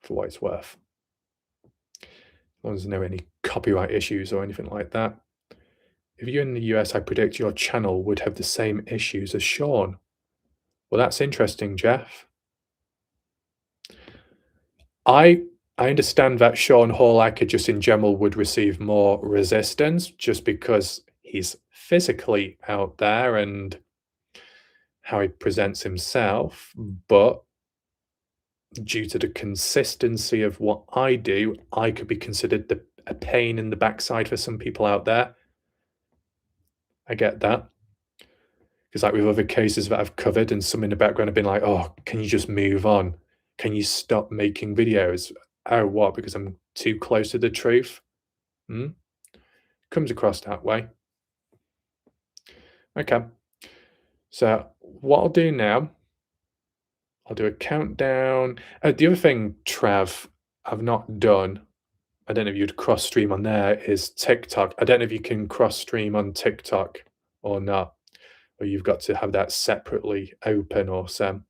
[SPEAKER 1] for what it's worth. As long as there's no any copyright issues or anything like that. If you're in the US, I predict your channel would have the same issues as Sean. Well, that's interesting, Jeff. I understand that Sean Horlacker just in general would receive more resistance just because he's physically out there and how he presents himself, but due to the consistency of what I do, I could be considered a pain in the backside for some people out there. I get that. Because like with other cases that I've covered and some in the background have been like, oh, can you just move on? Can you stop making videos? Oh, what? Because I'm too close to the truth? Comes across that way. Okay. So what I'll do now, I'll do a countdown. The other thing, Trav, I've not done, I don't know if you'd cross stream on there, is TikTok. I don't know if you can cross stream on TikTok or not, or you've got to have that separately open or some.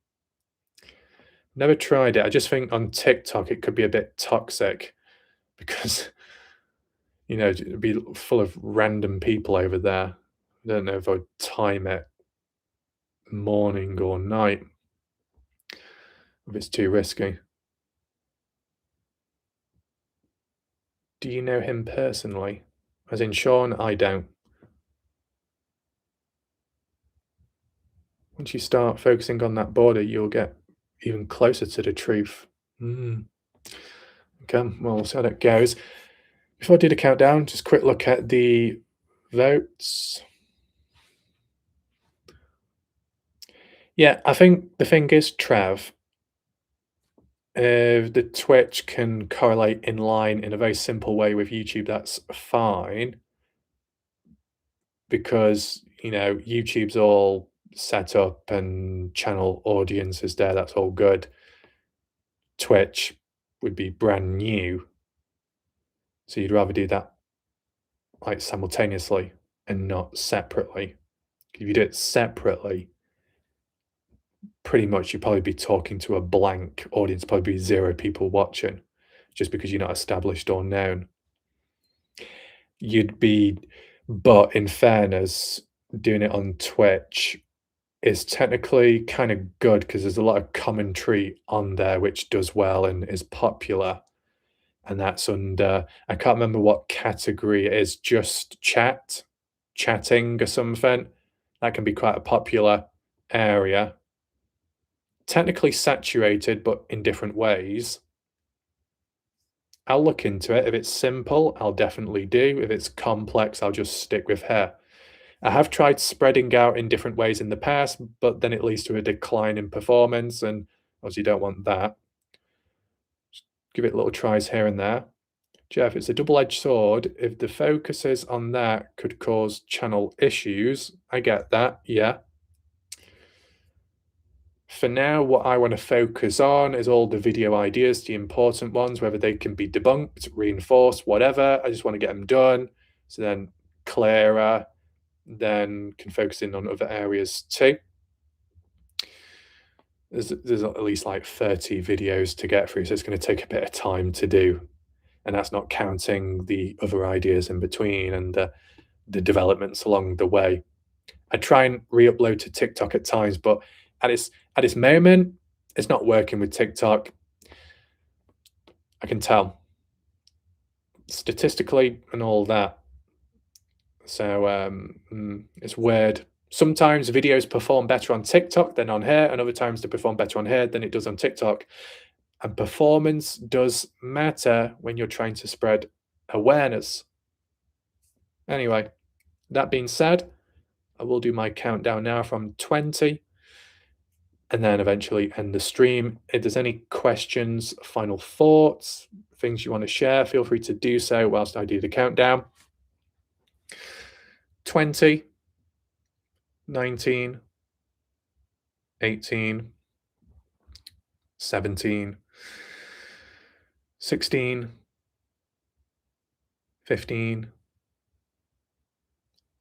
[SPEAKER 1] Never tried it. I just think on TikTok it could be a bit toxic because, it'd be full of random people over there. I don't know if I'd time it morning or night, if it's too risky. Do you know him personally? As in Sean, I don't. Once you start focusing on that border, you'll get even closer to the truth. Okay, well, we'll see how that goes. Before I do the countdown, just a quick look at the votes. Yeah, I think the thing is, Trev, if the Twitch can correlate in line in a very simple way with YouTube, that's fine. Because, you know, YouTube's all set up and channel audience is there, that's all good. Twitch would be brand new. So you'd rather do that like simultaneously and not separately. If you do it separately, pretty much you'd probably be talking to a blank audience, probably be 0 people watching, just because you're not established or known. But in fairness, doing it on Twitch is technically kind of good because there's a lot of commentary on there which does well and is popular. And that's under, I can't remember what category it is, just chatting or something. That can be quite a popular area. Technically saturated, but in different ways. I'll look into it. If it's simple, I'll definitely do. If it's complex, I'll just stick with her. I have tried spreading out in different ways in the past, but then it leads to a decline in performance, and obviously you don't want that. Just give it little tries here and there. Jeff, it's a double-edged sword. If the focus is on that could cause channel issues, I get that, yeah. For now, what I want to focus on is all the video ideas, the important ones, whether they can be debunked, reinforced, whatever. I just want to get them done. So then clearer, then can focus in on other areas too. There's at least like 30 videos to get through, so it's going to take a bit of time to do. And that's not counting the other ideas in between and the developments along the way. I try and re-upload to TikTok at times, but at this moment, it's not working with TikTok. I can tell statistically and all that. So it's weird. Sometimes videos perform better on TikTok than on here, and other times they perform better on here than it does on TikTok. And performance does matter when you're trying to spread awareness. Anyway, that being said, I will do my countdown now from 20 and then eventually end the stream. If there's any questions, final thoughts, things you want to share, feel free to do so whilst I do the countdown. 20, 19, 18, 17, 16, 15,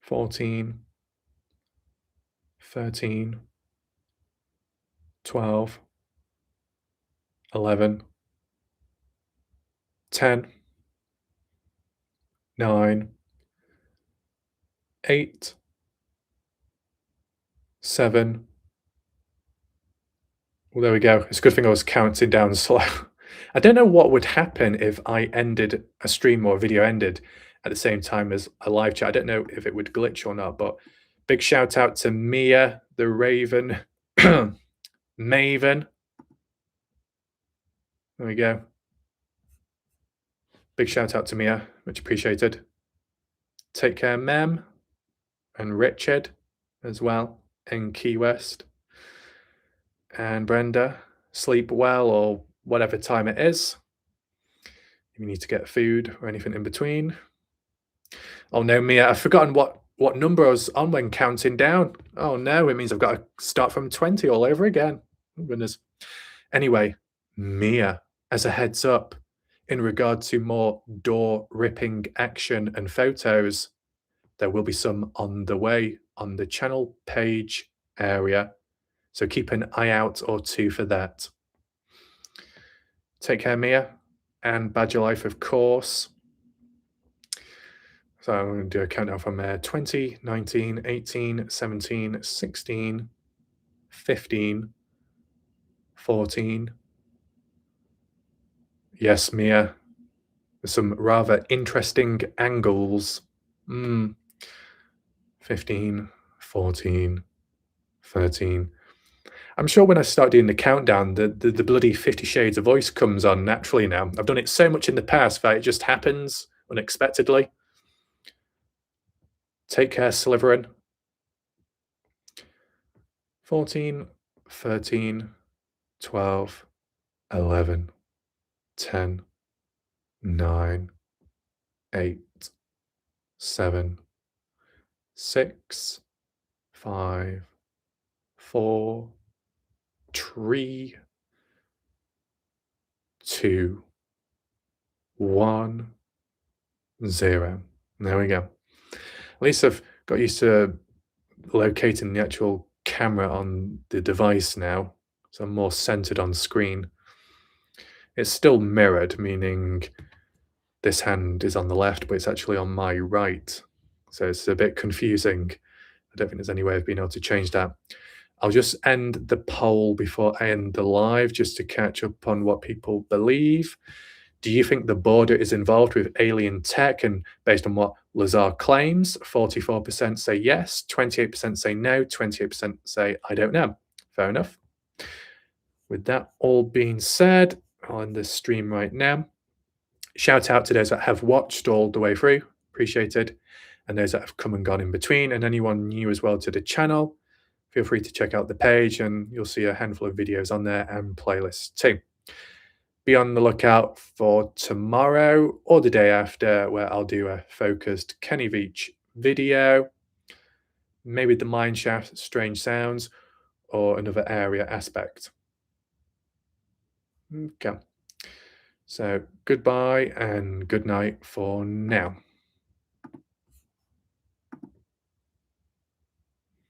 [SPEAKER 1] 14, 13, 12, 11, 10, 9, 8, 7. Well, there we go. It's a good thing I was counting down slow. I don't know what would happen if I ended a stream or a video ended at the same time as a live chat. I don't know if it would glitch or not, but big shout out to Mia, the Raven, Maven. There we go. Big shout out to Mia, much appreciated. Take care, Mem, and Richard as well, in Key West. And Brenda, sleep well or whatever time it is. If you need to get food or anything in between. Oh no, Mia, I've forgotten what number I was on when counting down. Oh no, it means I've got to start from 20 all over again. Oh goodness. Anyway, Mia, as a heads up, in regard to more door ripping action and photos, there will be some on the way on the channel page area. So keep an eye out or two for that. Take care, Mia, and Badger Life, of course. So I'm going to do a countdown from 20, 19, 18, 17, 16, 15, 14. Yes, Mia, there's some rather interesting angles 15, 14, 13. I'm sure when I start doing the countdown, the bloody 50 Shades of voice comes on naturally now. I've done it so much in the past that it just happens unexpectedly. Take care, Slytherin. 14, 13, 12, 11, 10, 9, 8, 7, 6, 5, 4, 3, 2, 1, 0. There we go. At least I've got used to locating the actual camera on the device now, so I'm more centered on screen. It's still mirrored, meaning this hand is on the left, but it's actually on my right. So it's a bit confusing. I don't think there's any way of being able to change that. I'll just end the poll before I end the live, just to catch up on what people believe. Do you think the border is involved with alien tech? And based on what Lazar claims, 44% say yes, 28% say no, 28% say I don't know. Fair enough. With that all being said, I'll end this stream right now. Shout out to those that have watched all the way through, appreciated, and those that have come and gone in between, and anyone new as well to the channel, feel free to check out the page and you'll see a handful of videos on there and playlists too. Be on the lookout for tomorrow or the day after, where I'll do a focused Kenny Veach video, maybe the mineshaft, strange sounds, or another area aspect. Okay. So goodbye and good night for now.